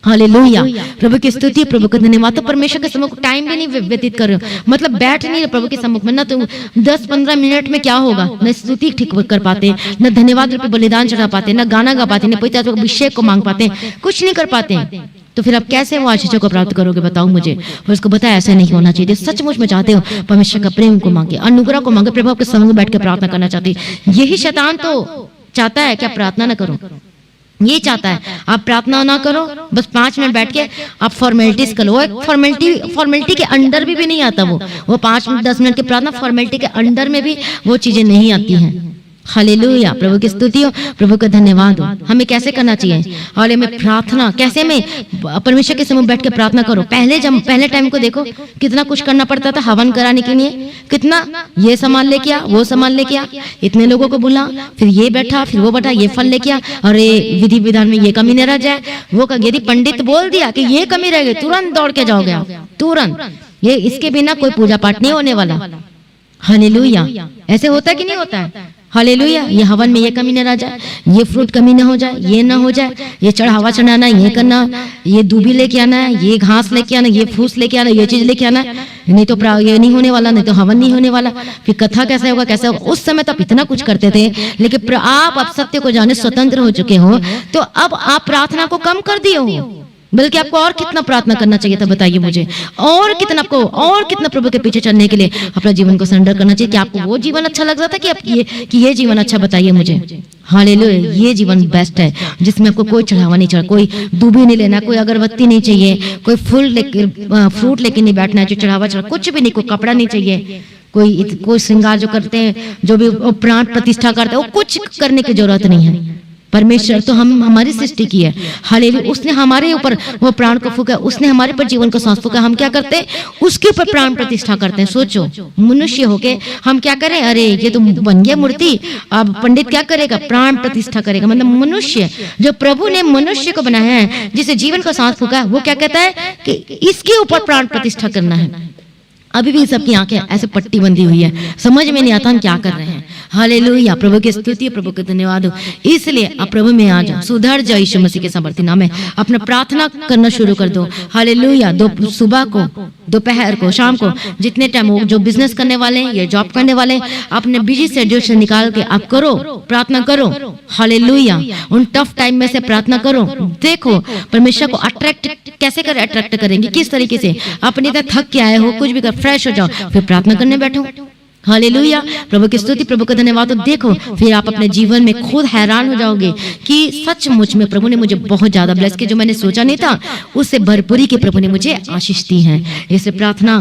हालेलुया, प्रभु की स्तुति, प्रभु का धन्यवाद। तो परमेश्वर के सम्मुख टाइम भी नहीं व्यतीत कर रहे हो, मतलब बैठ नहीं रहे प्रभु के सम्मुख में ना, तो 10-15 मिनट में क्या होगा, न स्तुति ठीक कर पाते, न धन्यवाद रूपी बलिदान चढ़ा पाते, न गाना गा पाते, न पवित्र आत्मा के अभिषेक को मांग पाते, कुछ नहीं कर पाते। तो फिर आप कैसे वो आशीषों को प्राप्त करोगे बताओ मुझे। और उसको बताया ऐसा नहीं होना चाहिए। सचमुच में चाहते हो परमेश्वर का प्रेम को मांगे, अनुग्रह को मांगे, प्रभु आपके समूह में बैठ के प्रार्थना करना चाहती। यही शैतान तो चाहता है कि आप प्रार्थना ना करो, ये चाहता है आप प्रार्थना ना करो, बस 5 मिनट बैठ के आप फॉर्मेलिटीज करो। एक फॉर्मेलिटी के अंडर भी नहीं आता वो 5-10 मिनट की प्रार्थना, फॉर्मेलिटी के अंडर में भी वो चीजें नहीं आती हैं। हालेलुया, प्रभु की स्तुति हो, प्रभु का धन्यवाद हो। हमें कैसे करना चाहिए, और हमें प्रार्थना कैसे में परमेश्वर के समूह बैठ के प्रार्थना करो। पहले टाइम को देखो कितना कुछ करना पड़ता था हवन कराने के लिए, कितना ये सामान लेके आ, वो सामान लेके आ, इतने लोगों को बुला, फिर ये बैठा, फिर वो बैठा, ये फल लेके आ, और ये विधि विधान में ये कमी न रह जाए, वो यदि पंडित बोल दिया कि ये कमी रह गई, तुरंत दौड़ के जाओगे आप, तुरंत। ये इसके बिना कोई पूजा पाठ नहीं होने वाला। हालेलुया, ऐसे होता है कि नहीं होता है? हालेलुया, ये हवन में ये कमी न रह जाए, ये फ्रूट कमी ना हो जाए, ये ना हो जाए, ये चढ़ावा चढ़ाना, ये करना, ये दूबी लेके आना है, ये घास लेके आना, ये फूस लेके आना, ये चीज लेके आना है, नहीं तो ये नहीं होने वाला, नहीं तो हवन नहीं होने वाला, फिर कथा कैसे होगा, कैसे होगा। उस समय तो आप इतना कुछ करते थे, लेकिन आप अब सत्य को जाने स्वतंत्र हो चुके हो, तो अब आप प्रार्थना को कम कर दिए हो, बल्कि आपको और कितना प्रार्थना करना चाहिए था बताइए मुझे, और कितना प्रभु के पीछे चलने के लिए अपना जीवन को सरेंडर करना चाहिए कि आपको वो जीवन अच्छा लग रहा था कि ये जीवन अच्छा, बताइए मुझे। हालेलुया, ये जीवन बेस्ट है जिसमें आपको कोई चढ़ावा नहीं चढ़ा, कोई दूबी नहीं लेना, कोई अगरबत्ती नहीं चाहिए, कोई फूल लेके फ्रूट लेके नहीं बैठना है जो चढ़ावा चढ़ा, कुछ भी नहीं, कोई कपड़ा नहीं चाहिए, कोई श्रृंगार जो करते हैं, जो भी प्राण प्रतिष्ठा करते हैं, वो कुछ करने की जरूरत नहीं है। परमेश्वर तो हम हमारी सृष्टि की है, हालेलुया, उसने हमारे ऊपर वो प्राण को फूका, उसने हमारे पर जीवन को सांस फूका, हम क्या करते हैं, उसके ऊपर प्राण प्रतिष्ठा करते हैं। सोचो, मनुष्य होके हम क्या करें, अरे ये तो बन गया मूर्ति, अब पंडित क्या करेगा, प्राण प्रतिष्ठा करेगा। मतलब मनुष्य, जो प्रभु ने मनुष्य को बनाया है, जिसे जीवन का सांस फूका, वो क्या कहता है कि इसके ऊपर प्राण प्रतिष्ठा करना है। अभी भी सबकी आंखें ऐसे पट्टी बंधी हुई है, समझ में नहीं आता हम क्या कर रहे हैं। हालेलुया, प्रभु की स्तुति, प्रभु का धन्यवाद हो। इसलिए अब प्रभु में आ जाओ, सुधर जाओ यीशु मसीह के सामर्थ्य नाम में, अपना प्रार्थना करना शुरू कर दो। हालेलुया, सुबह को, दोपहर को, शाम को, जितने टाइम हो, जो बिजनेस करने वाले हैं या जॉब करने वाले हैं, अपने बिजी शेड्यूल से निकाल के आप करो, प्रार्थना करो। हालेलुया, उन टफ टाइम में से प्रार्थना करो। देखो परमेश्वर को अट्रैक्ट कैसे कर, अट्रैक्ट करेंगे किस तरीके से। अपने तरह थक के आए हो, कुछ भी कर, फ्रेश हो जाओ, फिर प्रार्थना करने बैठो। हालेलुया, प्रभु की स्तुति, प्रभु का धन्यवाद। तो देखो फिर आप अपने जीवन में खुद हैरान हो जाओगे कि सचमुच में प्रभु ने मुझे बहुत ज्यादा ब्लेस किया, जो मैंने सोचा नहीं था उससे भरपूरी की प्रभु ने मुझे आशीष दी है। इसलिए प्रार्थना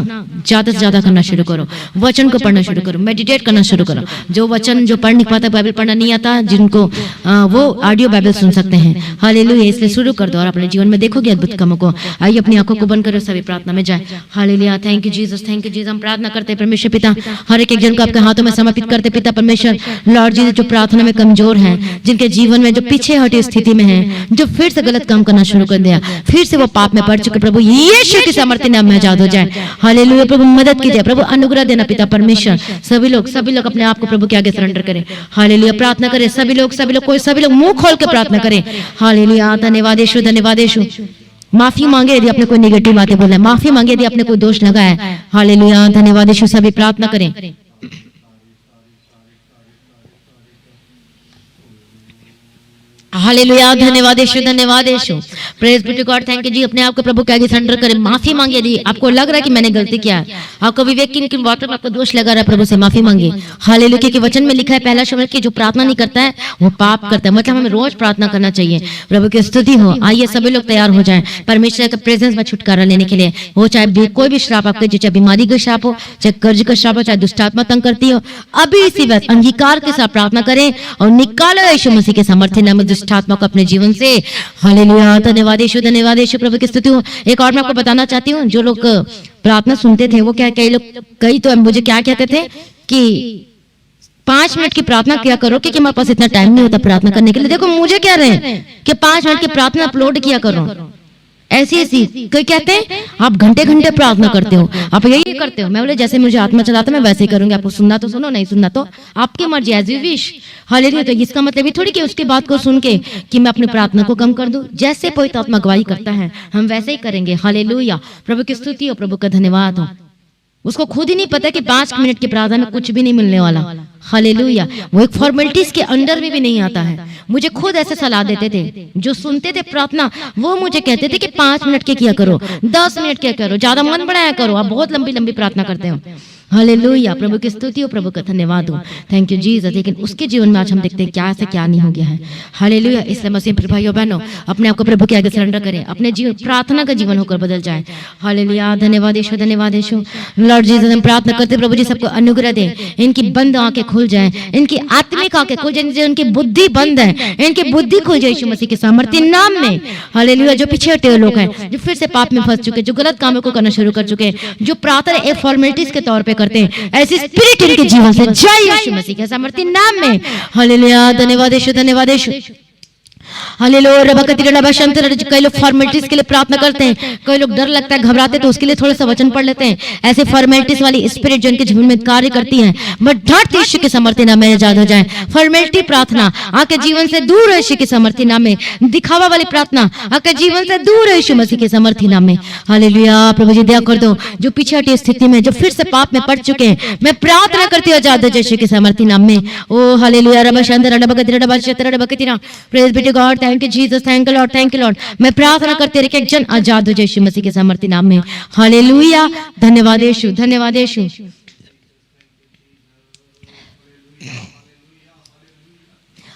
ज्यादा से ज्यादा करना शुरू करो, वचन को पढ़ना शुरू करो, मेडिटेट करना शुरू करो। जो वचन जो पढ़ नहीं पाता, बाइबल पढ़ना नहीं आता, जिनको वो ऑडियो बाइबल सुन सकते हैं। हालेलुया, इसलिए शुरू कर दो और अपने जीवन में देखोगे अद्भुत कामों को। आइए अपनी आंखों को बंद करो, सभी प्रार्थना में जाए। Hallelujah, thank you Jesus, thank you Jesus. हम प्रार्थना करते हैं परमेश्वर पिता, हर एक जन को आपके हाथों में समर्पित करते पिता परमेश्वर। लॉर्ड जी, जो प्रार्थना में कमजोर हैं, जिनके जीवन में जो पीछे हटी स्थिति में हैं, जो फिर से गलत काम करना शुरू कर दिया, फिर से वो पाप में पड़ चुके, प्रभु यीशु की सामर्थ्य नाम में आजाद हो जाए। हालेलुया, प्रभु मदद कीजिए, प्रभु अनुग्रह देना पिता परमेश्वर। सभी लोग अपने आप को प्रभु के आगे सरेंडर करें। हालेलुया, प्रार्थना करें सभी लोग मुंह खोल के प्रार्थना करें। हालेलुया, धन्यवाद यीशु, धन्यवाद यीशु। माफी मांगे यदि आपने कोई नेगेटिव बातें बोला है, माफी मांगे यदि आपने कोई दोष लगाया है। हालेलुया, धन्यवाद यीशु। सभी प्रार्थना करें। हालेलुया, धन्यवाद यीशु, धन्यवाद Yeshu. Praise be to God, thank you जी। अपने आप को प्रभु के आगे सरेंडर करें, माफी मांगे यदि आपको लग रहा है कि मैंने गलती किया है, आपको विवेक की बातों में आपको दोष लगा रहा है, प्रभु से माफी मांगे। हालेलुया, के वचन में लिखा है पहला शब्द कि जो प्रार्थना नहीं करता है वो पाप करता है। मतलब हमें रोज प्रार्थना करना चाहिए। प्रभु की स्तुति हो। आइए सभी लोग तैयार हो जाएं परमेश्वर के प्रेजेंस में छुटकारा लेने के लिए। वो चाहे कोई भी श्राप आपके, चाहे बीमारी का श्राप हो, चाहे कर्ज का श्राप हो, चाहे दुष्टात्मा तंग करती हो, अभी इसी वक्त अंगीकार के साथ प्रार्थना करें और निकालो यीशु मसीह के सामर्थ्य नाम में दुष्टात्मा को अपने जीवन से। हालेलुया, धन्यवाद यीशु, धन्यवाद यीशु। प्रभु की स्तुति हो। एक और मैं आपको बताना चाहती हूँ, जो लोग प्रार्थना सुनते थे वो क्या, कई तो मुझे क्या कहते थे कि 5 मिनट की प्रार्थना किया करो, क्योंकि हमारे पास इतना टाइम नहीं होता प्रार्थना करने के लिए। देखो मुझे कह रहे हैं कि 5 मिनट की प्रार्थना अपलोड किया करो। ऐसी कोई कहते हैं आप घंटे घंटे प्रार्थना करते हो, आप यही करते हो। मैं बोले जैसे मुझे आत्मा चलाता मैं वैसे ही करूंगी, आपको सुनना तो सुनो, नहीं सुनना तो आपकी मर्जी, एज यू विश। हालेलुया, तो इसका मतलब ये थोड़ी कि उसके बात को सुन के कि मैं अपनी प्रार्थना को कम कर दूं। जैसे पवित्र आत्मा गवाही करता है हम वैसे ही करेंगे। हालेलुया, प्रभु की स्तुति हो, प्रभु का धन्यवाद हो। उसको खुद ही नहीं पता कि 5 मिनट की प्रार्थना में कुछ भी नहीं मिलने वाला। हालेलुया, वो एक फॉर्मेलिटीज के अंडर में भी नहीं आता है। मुझे खुद ऐसे सलाह देते थे जो सुनते थे प्रार्थना, वो मुझे कहते थे कि 5 मिनट के किया करो, 10 मिनट के करो, ज्यादा मन बढ़ाया करो, आप बहुत लंबी लंबी प्रार्थना करते हो। हालेलुया, प्रभु की स्तुति हो, प्रभु का धन्यवाद हो। Thank you Jesus. लेकिन उसके जीवन में आज हम देखते हैं क्या से क्या नहीं हो गया है। हालेलुया, इसलिए मसीह भाइयों बहनों अपने आप को प्रभु के आगे सरेंडर करें, अपने जीवन प्रार्थना का जीवन होकर बदल जाए। हालेलुया, धन्यवाद यीशु, धन्यवाद यीशु। लॉर्ड जीसस, हम प्रार्थना करते प्रभु जी सबको अनुग्रह दें, इनकी बंद आंखें खुल जाएं, इनकी आत्मिक आंखें खुल जाए, इनकी बुद्धि बंद है, इनकी बुद्धि खुल जाए यीशु मसीह के सामर्थ्य नाम में। हालेलुया, जो पीछे हटे लोग हैं, जो फिर से पाप में फंस चुके, जो गलत कामों को करना शुरू कर चुके, जो प्रार्थना एक फॉर्मेलिटीज के तौर पे करते हैं, ऐसी स्पिरिट इनके जीवन से जाए यीशु मसीह के सामर्थ्य नाम में। हालेलुया, धन्यवाद यीशु, धन्यवाद यीशु। हालेलुया, कई लोग फॉर्मेलिटीज के लिए प्रार्थना करते हैं, कई लोग डर लगता है, घबराते तो उसके लिए थोड़ा सा वचन पढ़ लेते हैं। ऐसे फॉर्मेलिटीज वाली स्पिरिट जो इनके जीवन में कार्य करती है, बट डट यीशु के सामर्थ्य नाम में आजाद हो जाए। फॉर्मेलिटी प्रार्थना आपके जीवन से दूर है यीशु के सामर्थ्य नाम में। दिखावा वाली प्रार्थना आपके जीवन से दूर है यीशु मसीह के सामर्थ्य नाम में। हालेलुया, प्रभु जी दया कर दो, जो पीछे हटी स्थिति में, जो फिर से पाप में पड़ चुके हैं, मैं प्रार्थना करती हूँ आजाद हो जाए यीशु के सामर्थ्य नाम में। ओ हालेलुया, रब शांत रब गति रब शतर रब गतिना। Praise be to God, thank you Jesus, thank you Lord, thank you Lord. मैं प्रार्थना करती हूँ एक जन आजाद हो जाए यीशु मसीह के सामर्थ्य नाम में। हालेलुया, धन्यवाद यीशु, धन्यवाद यीशु।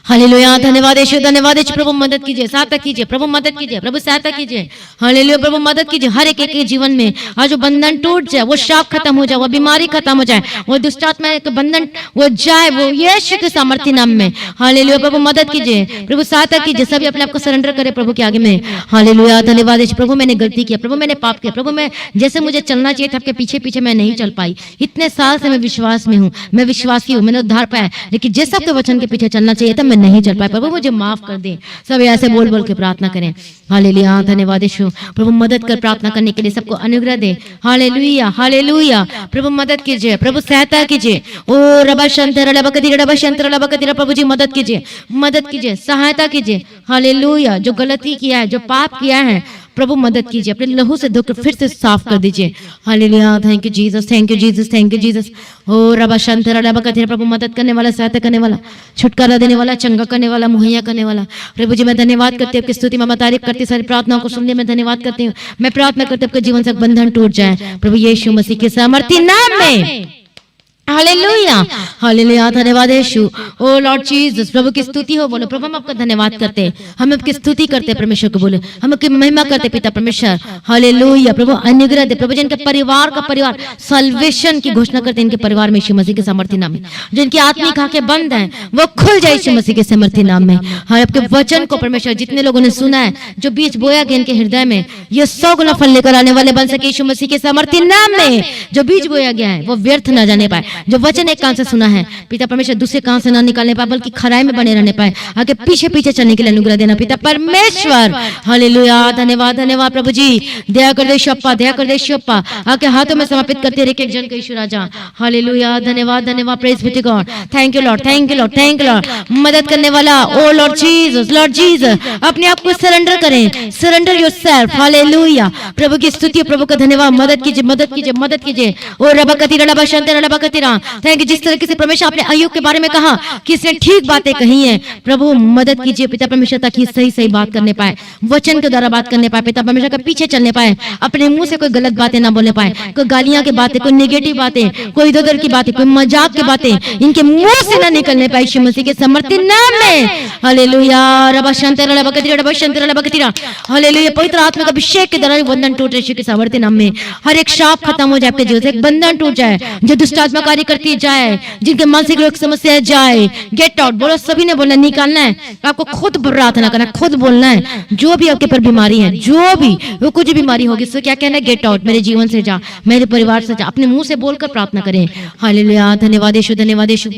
हालेलुया, धन्यवाद यीशु, धन्यवाद यीशु। प्रभु मदद कीजिए, सहायता कीजिए, प्रभु मदद कीजिए, प्रभु सहायता कीजिए। हालेलुया, प्रभु मदद कीजिए। हर एक के जीवन में आज वो बंधन टूट जाए, वो शाप खत्म हो जाए, वो बीमारी खत्म हो जाए, वो दुष्टात्मा के बंधन वो जाए, वो यीशु के सामर्थ्य नाम में। हालेलुया, प्रभु मदद कीजिए, प्रभु सहायता कीजिए। सभी अपने आप को सरेंडर करे प्रभु के आगे में। हालेलुया, धन्यवाद यीशु। प्रभु मैंने गलती किया, प्रभु मैंने पाप किया, प्रभु मैं जैसे मुझे चलना चाहिए था आपके पीछे पीछे मैं नहीं चल पाई। इतने साल से मैं विश्वास में हूँ, मैं विश्वासी हूँ, मैंने उद्धार पाया, लेकिन जैसे आपके वचन के पीछे चलना चाहिए था मैं नहीं चल पाया। प्रभु मुझे माफ कर दे। सब ऐसे बोल बोल के प्रार्थना करें। हालेलुया, धन्यवाद यीशु। प्रभु मदद कर प्रार्थना करने के लिए सबको अनुग्रह दे। Hallelujah, hallelujah. प्रभु मदद कीजिए, प्रभु सहायता कीजिए। ओ रबा शंतर रबा कदीरा रबा शंतर रबा कदीरा। प्रभु जी मदद कीजिए, मदद कीजिए, सहायता कीजिए। हालेलुया, जो गलती किया है, जो पाप किया है, प्रभु मदद कीजिए, अपने लहू से धोकर फिर से साफ कर दीजिए। Hallelujah, thank you Jesus, thank you Jesus, thank you Jesus. ओ रबा शंतर रबा कदीरा। प्रभु मदद करने वाला, सहायता करने वाला, छुटकारा देने वाला, चंगा करने वाला, मुहैया करने वाला। प्रभु जी मैं धन्यवाद करती हूँ, आपकी स्तुति में तारीफ करती हूँ, सारी प्रार्थनाओं को सुनने में धन्यवाद करती हूँ। मैं प्रार्थना करती हूँ आपके जीवन से बंधन टूट जाए प्रभु यीशु मसीह के सामर्थी नाम में। हालेलुया, हालेलुया, धन्यवाद यीशु। ओ लॉर्ड जीसस, प्रभु की स्तुति हो बोलो। प्रभु हम आपका धन्यवाद करते हैं, हम आपकी स्तुति करते हैं परमेश्वर को बोलो, हम आपकी महिमा करते पिता परमेश्वर। हालेलुया, प्रभु अनुग्रह दे। प्रभु जिनके परिवार का परिवार सल्वेशन की घोषणा करते हैं, इनके परिवार में यीशु मसीह के सामर्थी नाम में। जिनकी आत्मिक आंखें बंद हैं वो खुल जाए यीशु मसीह के सामर्थी नाम में। हाँ, आपके वचन को परमेश्वर जितने लोगों ने सुना है, जो बीज बोया गया इनके हृदय में, ये 100 गुना फल लेकर आने वाले बन सके यीशु मसीह के सामर्थी नाम में। जो बीज बोया गया है वो व्यर्थ न जाने पाए। जो वचन एक कान से सुना है पिता परमेश्वर दूसरे कान से ना निकालने पाए, बल्कि खराई में बने रहने पाए, आगे पीछे पीछे चलने के लिए अनुग्रह देना पिता परमेश्वर। हालेलुया, धन्यवाद धन्यवाद प्रभु जी। दया कर दे शप्पा, दया कर दे शप्पा, आके हाथों में समर्पित करते रहे एक जन को यीशु राजा। हालेलुया, धन्यवाद धन्यवाद, praise be to God. Thank you Lord, thank you Lord, thank you Lord. मदद करने वाला ओ लॉर्ड जीसस, लॉर्ड जीसस, अपने आप को सरेंडर करें, सरेंडर योरसेल्फ। हालेलुया, प्रभु की स्तुति, प्रभु का धन्यवाद। मदद कीजिए, मदद कीजिए, मदद कीजिए। ओ रबा कतीरा रबा शंतर रबा कतीरा। Thank you. जिस तरीके से परमेश्वर आपने अय्यूब के बारे में कहा कि इसने ठीक बातें कही हैं, प्रभु मदद कीजिए पिता परमेश्वर ताकि सही सही बात करने पाए, वचन के द्वारा बात करने पाए, पिता परमेश्वर के पीछे चलने पाए, अपने मुंह से कोई गलत बातें ना बोलने पाए, कोई गालियां की बातें, कोई नेगेटिव बातें, कोई इधर उधर की बातें, कोई मजाक की बातें इनके मुंह से ना निकलने पाए यीशु मसीह के समर्थी नाम में। हालेलुया, रबा शंतर रबा कतीरा रबा शंतर रबा कतीरा। हालेलुया, पवित्र आत्मा का अभिषेक के द्वारा बंधन टूट यीशु के समर्थी नाम में। हर एक शाप खत्म हो जाए आपके जीवन से, एक बंधन टूट जाए, जो दुष्ट आत्मा कार्य करती जाए, जिनके मानसिक रोग समस्या जाए, गेट आउट बोलो। सभी ने बोलना, निकालना है, आपको खुद प्रार्थना करना, खुद बोलना है। जो भी आपके पर बीमारी है, जो भी वो कुछ बीमारी होगी, उससे क्या कहना है, गेट आउट, मेरे जीवन से जा, मेरे परिवार से जा। अपने मुंह से बोलकर प्रार्थना करें। हालेलुया, धन्यवाद यीशु, धन्यवाद यीशु।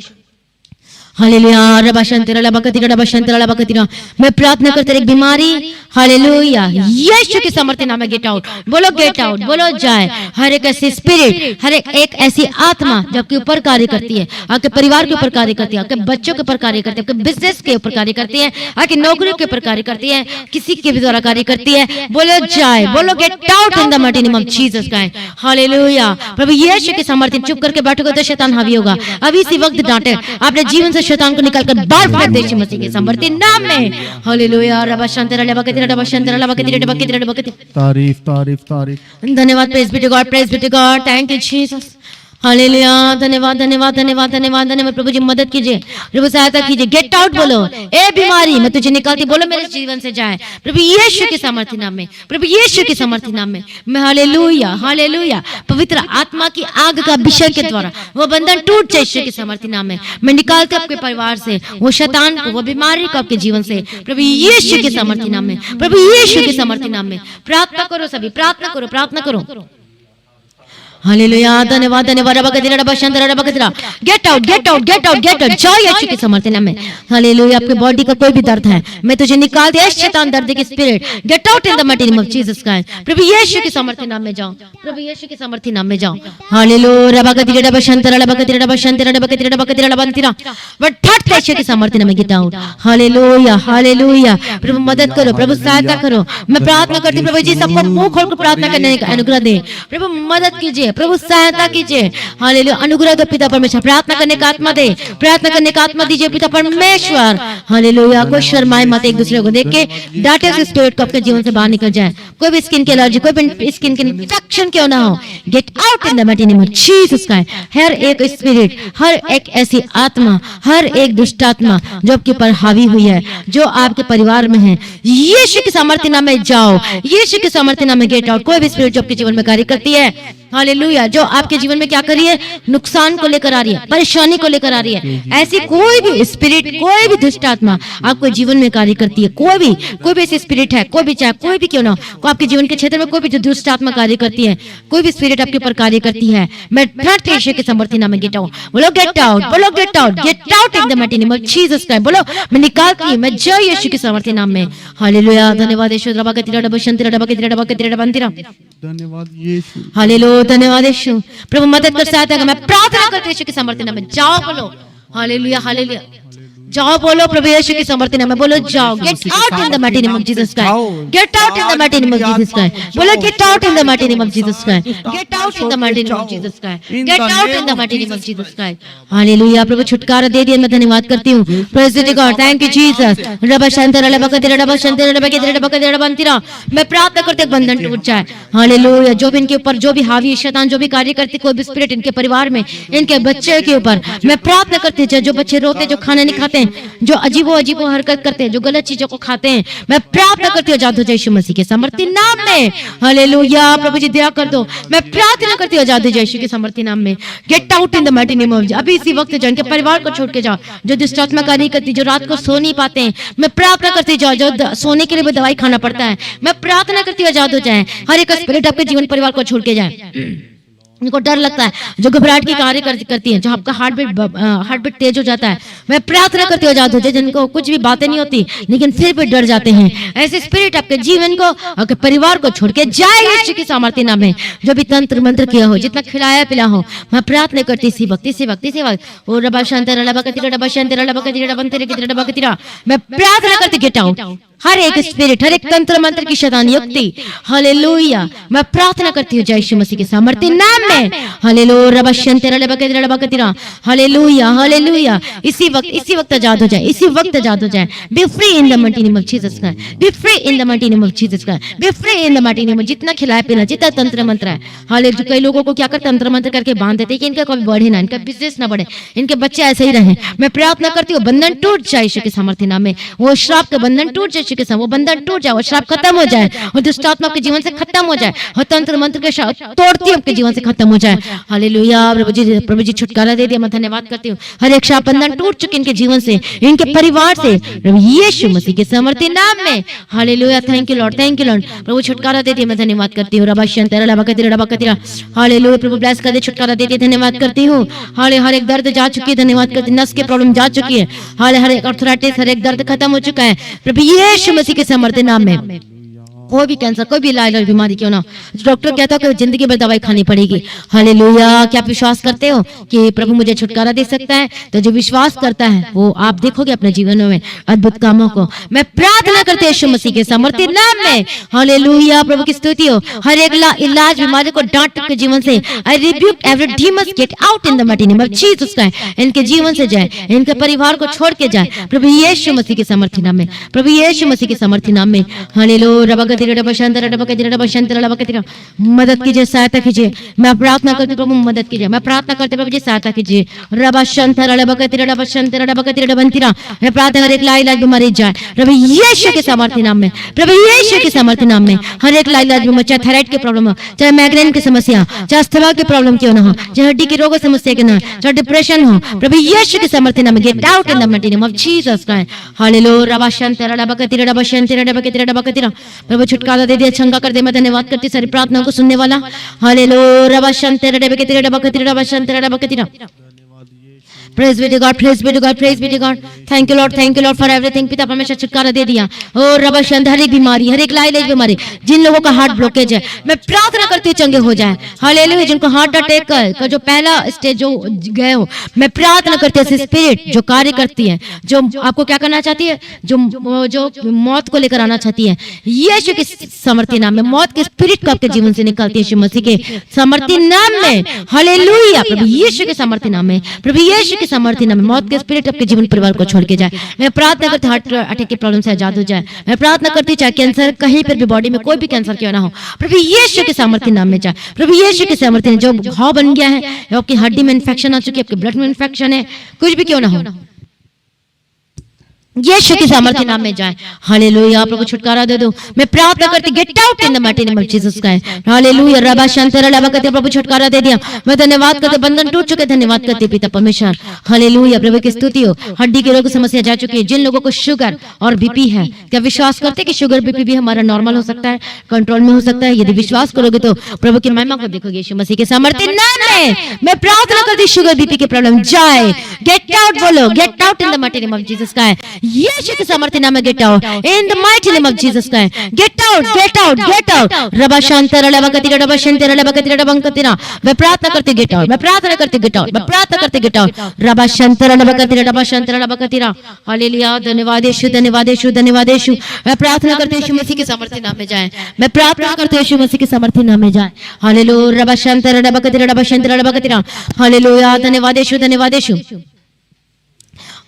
हालेलुया, रबा शंतर रबा कतीरा रबा शंतर रबा कतीरा। मैं प्रार्थना करते एक बीमारी, हालेलुया, यीशु के समर्थी नाम में गेट आउट बोलो, गेट आउट बोलो, जाए। हर एक ऐसी स्पिरिट, हर एक ऐसी आत्मा जो आपके ऊपर कार्य करती है, आपके परिवार के ऊपर कार्य करती है, आपके बच्चों के ऊपर कार्य करती है, आपके बिजनेस के ऊपर कार्य करती है, आपकी नौकरी के ऊपर कार्य करती है, किसी के भी द्वारा कार्य करती है, बोलो जाए, बोलो get out in the mighty name of Jesus Christ. Hallelujah, प्रभु यीशु के समर्थी। चुप करके बैठोगे तो शैतान हावी होगा। अभी इसी वक्त डांटे, अपने जीवन से शैतान को निकालकर बाहर फेंक दे यीशु मसीह के समर्थी नाम में। हालेलुया, रबा शंतर रबा कतीरा रबा शंतर रबा कतीरा रबा कतीरा रबा कतीरा। तारीफ तारीफ तारीफ। धन्यवाद, praise be to God, praise be to God. Thank you Jesus. Hallelujah, धन्यवाद धन्यवाद धन्यवाद धन्यवाद धन्यवाद। प्रभु जी मदद कीजिए, प्रभु सहायता कीजिए। गेट आउट बोलो, ए बीमारी मैं तुझे निकालती, बोलो मेरे जीवन से जाए प्रभु यीशु के सामर्थी नाम में, प्रभु यीशु के सामर्थी नाम में। मैं हालेलुया, हालेलुया, पवित्र आत्मा की आग का अभिषेक के द्वारा वो बंधन टूट जाए यीशु के सामर्थी नाम में। मैं निकालती आपके परिवार से वो शैतान को, वो बीमारी को आपके जीवन से, प्रभु यीशु के सामर्थी नाम में, प्रभु यीशु के सामर्थी नाम में। प्रार्थना करो, सभी प्रार्थना करो, प्रार्थना करो। हालेलुया, धन्यवाद धन्यवाद, रबा कतीरा रबा शंतर रबा कतीरा। Get out, get out, get out, get out, जाओ यीशु के समर्थन नाम में। हालेलुया, आपके बॉडी का कोई भी दर्द है, मैं तुझे निकाल दे शैतान दर्द की spirit, get out in the mighty name of Jesus Christ. प्रभु यीशु के समर्थन नाम में जाओ, प्रभु यीशु के समर्थन नाम में जाओ। हालेलुया, रबा कतीरा रबा शंतर रबा कतीरा रबा शंतर रबा कतीरा रबा कतीरा रबा कतीरा। बट ठट यीशु के समर्थन नाम में गेट आउट। हालेलुया, हालेलुया, प्रभु मदद करो, प्रभु सहायता करो। मैं प्रार्थना करती हूं प्रभु जी सबको मुंह खोलकर प्रार्थना करने का अनुग्रह दे। प्रभु मदद कीजिए, सके, प्रभु सहायता कीजिए। हालेलुया, अनुग्रह दो पिता परमेश्वर, प्रार्थना करने का आत्मा दे, प्रार्थना करने का आत्मा दीजिए पिता परमेश्वर। हालेलुया, कोई शर्माए मत, एक दूसरे को देख के डांटे से स्पिरिट को अपने जीवन से बाहर निकल जाए। कोई भी स्किन की एलर्जी, कोई भी स्किन की इन्फेक्शन क्यों ना हो, get out in the mighty name of Jesus Christ. हर एक स्पिरिट, हर एक ऐसी आत्मा, हर एक दुष्ट आत्मा जो आपके ऊपर हावी हुई है, जो आपके परिवार में है, यीशु के सामर्थ्य नाम में जाओ, यीशु के सामर्थ्य नाम में गेट आउट। कोई भी स्पिरिट जो आपके जीवन में कार्य करती है, हालेलुया, जो आपके जीवन में क्या कर रही है, नुकसान को लेकर आ रही है, परेशानी को लेकर आ रही है, ऐसी कोई भी स्पिरिट, कोई भी दुष्ट आत्मा आपके जीवन में कार्य करती है, कोई भी ऐसी स्पिरिट है, कोई भी, चाहे कोई भी क्यों ना हो, आपके जीवन के क्षेत्र में कोई भी जो दुष्ट आत्मा कार्य करती है, कोई भी स्पिरिट आपके ऊपर कार्य करती है, मैं प्रार्थना यीशु के सामर्थ्य नाम में गेट आउट। बोलो गेट आउट, बोलो get out, get out in the mighty name of Jesus Christ. बोलो मैं निकालती हूं, मैं जय यीशु के सामर्थ्य नाम में। हालेलुया, धन्यवाद यीशु। रबा के तिरा डबा शंतिरा डबा के तिरा डबा के तिरा डबा अंतिरा। धन्यवाद यीशु। हालेलुया, धन्यवाद यीशु। प्रभु मदद कर, सहायता कर। मैं प्रार्थना करती हूं यीशु के सामर्थ्य नाम में, जाओ बोलो। हालेलुया, हालेलुया, जाओ बोलो प्रभु यीशु के सामर्थ्य नाम में, बोलो जाओ। Get out in the mighty name of Jesus Christ, get out in the mighty name of Jesus Christ. बोलो get out in the mighty name of Jesus Christ, get out in the mighty name of Jesus Christ, get out in the mighty name of Jesus Christ. Hallelujah, प्रभु छुटकारा दे दिया, मैं धन्यवाद करती हूं। Praise the God, thank you Jesus. रबा शंतर रबा कतिरा रबा शंतर रबा कतिरा रबा कतिरा रबा अंतिरा। मैं प्रार्थना करते एक बंधन टूट जाए। हालेलुया, जो भी इनके ऊपर, जो भी हावी शैतान, जो भी कार्य करते, कोई भी स्पिरिट इनके परिवार में, इनके बच्चे के ऊपर, मैं प्रार्थना करती हूं, जो बच्चे रोते, जो खाना नहीं खाते हैं, जो अजीबो हरकत करते हैं, जो गलत चीजों को खाते हैं, मैं प्रार्थना करती हूँ जादू जय यीशु मसीह के सामर्थ्य नाम में। हालेलुया, प्रभु जी दया कर दो। मैं प्रार्थना करती हूँ जादू जय यीशु के सामर्थ्य नाम में, get out in the mighty name of. अभी इसी वक्त जाओ, इनके परिवार को छोड़ के जाओ, जो दुष्ट आत्मा कार्य करती, जो रात को सो नहीं पाते हैं, मैं प्रार्थना करती जाओ, जो सोने के लिए भी दवाई खाना पड़ता है, मैं प्रार्थना करती हूँ जादू जाए, हर एक स्पिरिट आपके जीवन परिवार को छोड़ के जाए। इनको डर लगता है, जो घबराहट की कार्य करती है, जो आपका हार्ट बीट तेज हो जाता है, मैं प्रार्थना करती हूँ जादू जय, जिनको कुछ भी बातें नहीं होती लेकिन फिर भी डर जाते हैं, ऐसे स्पिरिट आपके जीवन को, आपके परिवार को छोड़ के जाए यीशु की सामर्थ्य नाम में। जो भी तंत्र मंत्र किया हो, जितना खिलाया पिला हो, मैं प्रार्थना करती इसी वक्त ओ रबा शांति रबा कतिरा रबा शांति रबा कतिरा रबा अंतरे कतिरा रबा कतिरा। मैं प्रार्थना करती गेट आउट हर एक स्पिरिट, हर एक तंत्र मंत्र की शैतान युक्ति। हालेलुया, मैं प्रार्थना करती हूँ जय यीशु मसीह के सामर्थ्य नाम में। हालेलुया, रबा शंति रबा कतिरा रबा कतिरा। हालेलुया, हालेलुया, इसी वक्त आजाद हो जाए, इसी वक्त आजाद हो जाए। B free in the mighty name of Jesus Christ, B free in the mighty name of Jesus Christ, B free in the mighty name of. जितना खिलाए पिला, जितना तंत्र मंत्र है, हालेलुया, कई लोगों को क्या करते तंत्र मंत्र करके बांध देते कि इनका कभी बढ़े ना, इनका बिजनेस ना बढ़े, इनके बच्चे ऐसे ही रहे। मैं प्रार्थना करती हूँ बंधन टूट जाए यीशु के सामर्थ्य नाम में। वो श्राप का बंधन टूट जाए यीशु के सामर्थ्य, वो बंधन टूट जाए, वो श्राप खत्म हो जाए, और दुष्ट आत्मा आपके जीवन से खत्म हो जाए, और तंत्र मंत्र के श्राप तोड़ती आपके जीवन से खत्म हो जाए। हालेलुया, प्रभु जी छुटकारा दे दिया, मैं धन्यवाद करती हूँ। हर एक श्राप बंधन टूट चुके इनके जीवन से, इनके परिवार से, यीशु मसीह के सामर्थ्य नाम में। Hallelujah, thank you Lord, thank you lord. प्रभु छुटकारा दे दिया, मैं धन्यवाद करती हूँ। रबा शंतर रबा कतिरा रबा कतिरा। हालेलुया, प्रभु ब्लेस कर दे, छुटकारा दे दिया, धन्यवाद करती हूँ। हर एक दर्द जा चुकी है, धन्यवाद करती हूँ। नस की प्रॉब्लम जा चुकी है, हर एक अर्थराइटिस, हर एक दर्द खत्म हो चुका है प्रभु यीशु मसीह के सामर्थ्य नाम में। कोई भी कैंसर, कोई भी लाइलर बीमारी क्यों ना, डॉक्टर कहता है कि जिंदगी भर दवाई खानी पड़ेगी। हालेलुया, क्या आप विश्वास करते हो कि प्रभु मुझे छुटकारा दे सकता है? तो जो विश्वास करता है वो आप देखोगे अपने जीवन में अद्भुत कामों को। मैं प्रार्थना करते हैं यीशु मसीह के सामर्थ्य नाम में। हालेलुया, प्रभु की स्तुति हो। हर एक इलाज बीमारी को डांट के जीवन से, आई rebuke every demons, gate out in the mighty name of Jesus Christ. इनके जीवन से जाए, इनके परिवार को छोड़ के जाए प्रभु यीशु मसीह के सामर्थ्य नाम में, प्रभु यीशु मसीह के सामर्थ्य नाम में। हालेलुया, मदद कीजिए, सहायता कीजिए। मैं प्रार्थना करती प्रभु मदद कीजिए, मैं प्रार्थना करते प्रभु जी सहायता कीजिए। रबा शंतर रबा कतिरा रबा शंतर रबा कतिरा बंतिरा। मैं प्रार्थना कर एक लाइलाज बीमारी जाए प्रभु यीशु के सामर्थ्य नाम में, प्रभु यीशु के सामर्थ्य नाम में। हर एक लाइलाज बीमारी, चाहे थायराइड की प्रॉब्लम हो, चाहे माइग्रेन की समस्या, चाहे अस्थमा की प्रॉब्लम क्यों ना हो, चाहे हड्डी की रोग समस्या क्यों ना हो, चाहे डिप्रेशन हो, प्रभु यीशु के सामर्थ्य नाम में get out in the mighty name of Jesus Christ. Hallelujah, रबा शंतर रबा कतिरा रबा शंतर रबा कतिरा रबा कतिरा। प्रभु छुटकारा दे दिया, चंगा कर दे, मैं धन्यवाद करती सारी प्रार्थनाओं को सुनने वाला। हालेलुया, रबा शंतर रबा कतिरा रबा कतिरा रबा शंतर रबा कतिरा। Praise be to God, praise be to God, praise be to God. Thank you lord for everything. पिता परमेश्वर छुटकारा दे दिया। और रबा शंद हर एक बीमारी, हर एक लाइलेज बीमारी, जिन लोगों का हार्ट ब्लॉकेज है, मैं प्रार्थना करती हूँ चंगे हो जाए। हालेलुया। जिनको हार्ट अटैक का जो पहला स्टेज जो गए हो, मैं प्रार्थना करती हूँ स्पिरिट जो कार्य करती है, जो आपको क्या करना चाहती है, जो मौत को लेकर आना चाहती है, यीशु के समर्थी नाम में मौत के स्पिरिट को आपके जीवन से निकालती है यीशु मसीह के समर्थी नाम में। हालेलुया। प्रभु यीशु के समर्थी नाम में, प्रभु यीशु के समर्थी नाम में मौत के स्पिरिट आपके जीवन परिवार को छोड़ के जाए। मैं प्रार्थना करती हूँ हार्ट अटैक की प्रॉब्लम से आजाद हो जाए। मैं प्रार्थना करती हूँ चाहे कैंसर कहीं पर भी बॉडी में कोई भी कैंसर क्यों ना हो, प्रभु यीशु के सामर्थ्य नाम में जाए। प्रभु यीशु के सामर्थ्य जो घाव बन गया है, आपकी हड्डी में इन्फेक्शन आ चुकी है, आपके ब्लड में इन्फेक्शन है, कुछ भी क्यों ना हो, यीशु के सामर्थ्य नाम में जाए। हालेलुया। प्रभु छुटकारा दे दो। मैं प्रार्थना करती gate out in the mighty name of Jesus Christ. Hallelujah. रबा शंतर रबा करते प्रभु छुटकारा दे दिया। मैं धन्यवाद करते, बंधन टूट चुके, धन्यवाद करते पिता परमेश्वर। हालेलुया। प्रभु की स्तुति हो। हड्डी के रोग की समस्या जा चुकी है। जिन लोगों को शुगर और बीपी है, क्या विश्वास करते कि शुगर बीपी भी हमारा नॉर्मल हो सकता है, कंट्रोल में हो सकता है? यदि विश्वास करोगे तो प्रभु की महिमा को देखोगे यीशु मसीह के सामर्थ्य नाम में। मैं प्रार्थना करती शुगर बीपी के प्रॉब्लम जाए। गेट आउट बोलो, get out in the mighty name of Jesus Christ. Yeshu के सामर्थ्य नाम में get out in the mighty name of Jesus Christ. Get out, get out, get out. रबा शांतर रबा कतिरा रबा शंतर रबा कतिरा रबा कतिरा। मैं प्रार्थना करती गेट आउट, मैं प्रार्थना करती गेट आउट, मैं प्रार्थना करती गेट आउट। रबा शंतर रबा कतिरा रबा शंतर रबा कतिरा। हालेलुया। धन्यवाद यीशु, धन्यवाद यीशु, धन्यवाद यीशु। मैं प्रार्थना करती हूं यीशु मसीह के सामर्थ्य नाम में जाए। मैं प्रार्थना करती हूं यीशु मसीह के सामर्थ्य नाम में जाए। हालेलुया। रबा शंतर रबा कतिरा रबा शंतर रबा कतिरा। हालेलुया। धन्यवाद यीशु, धन्यवाद यीशु।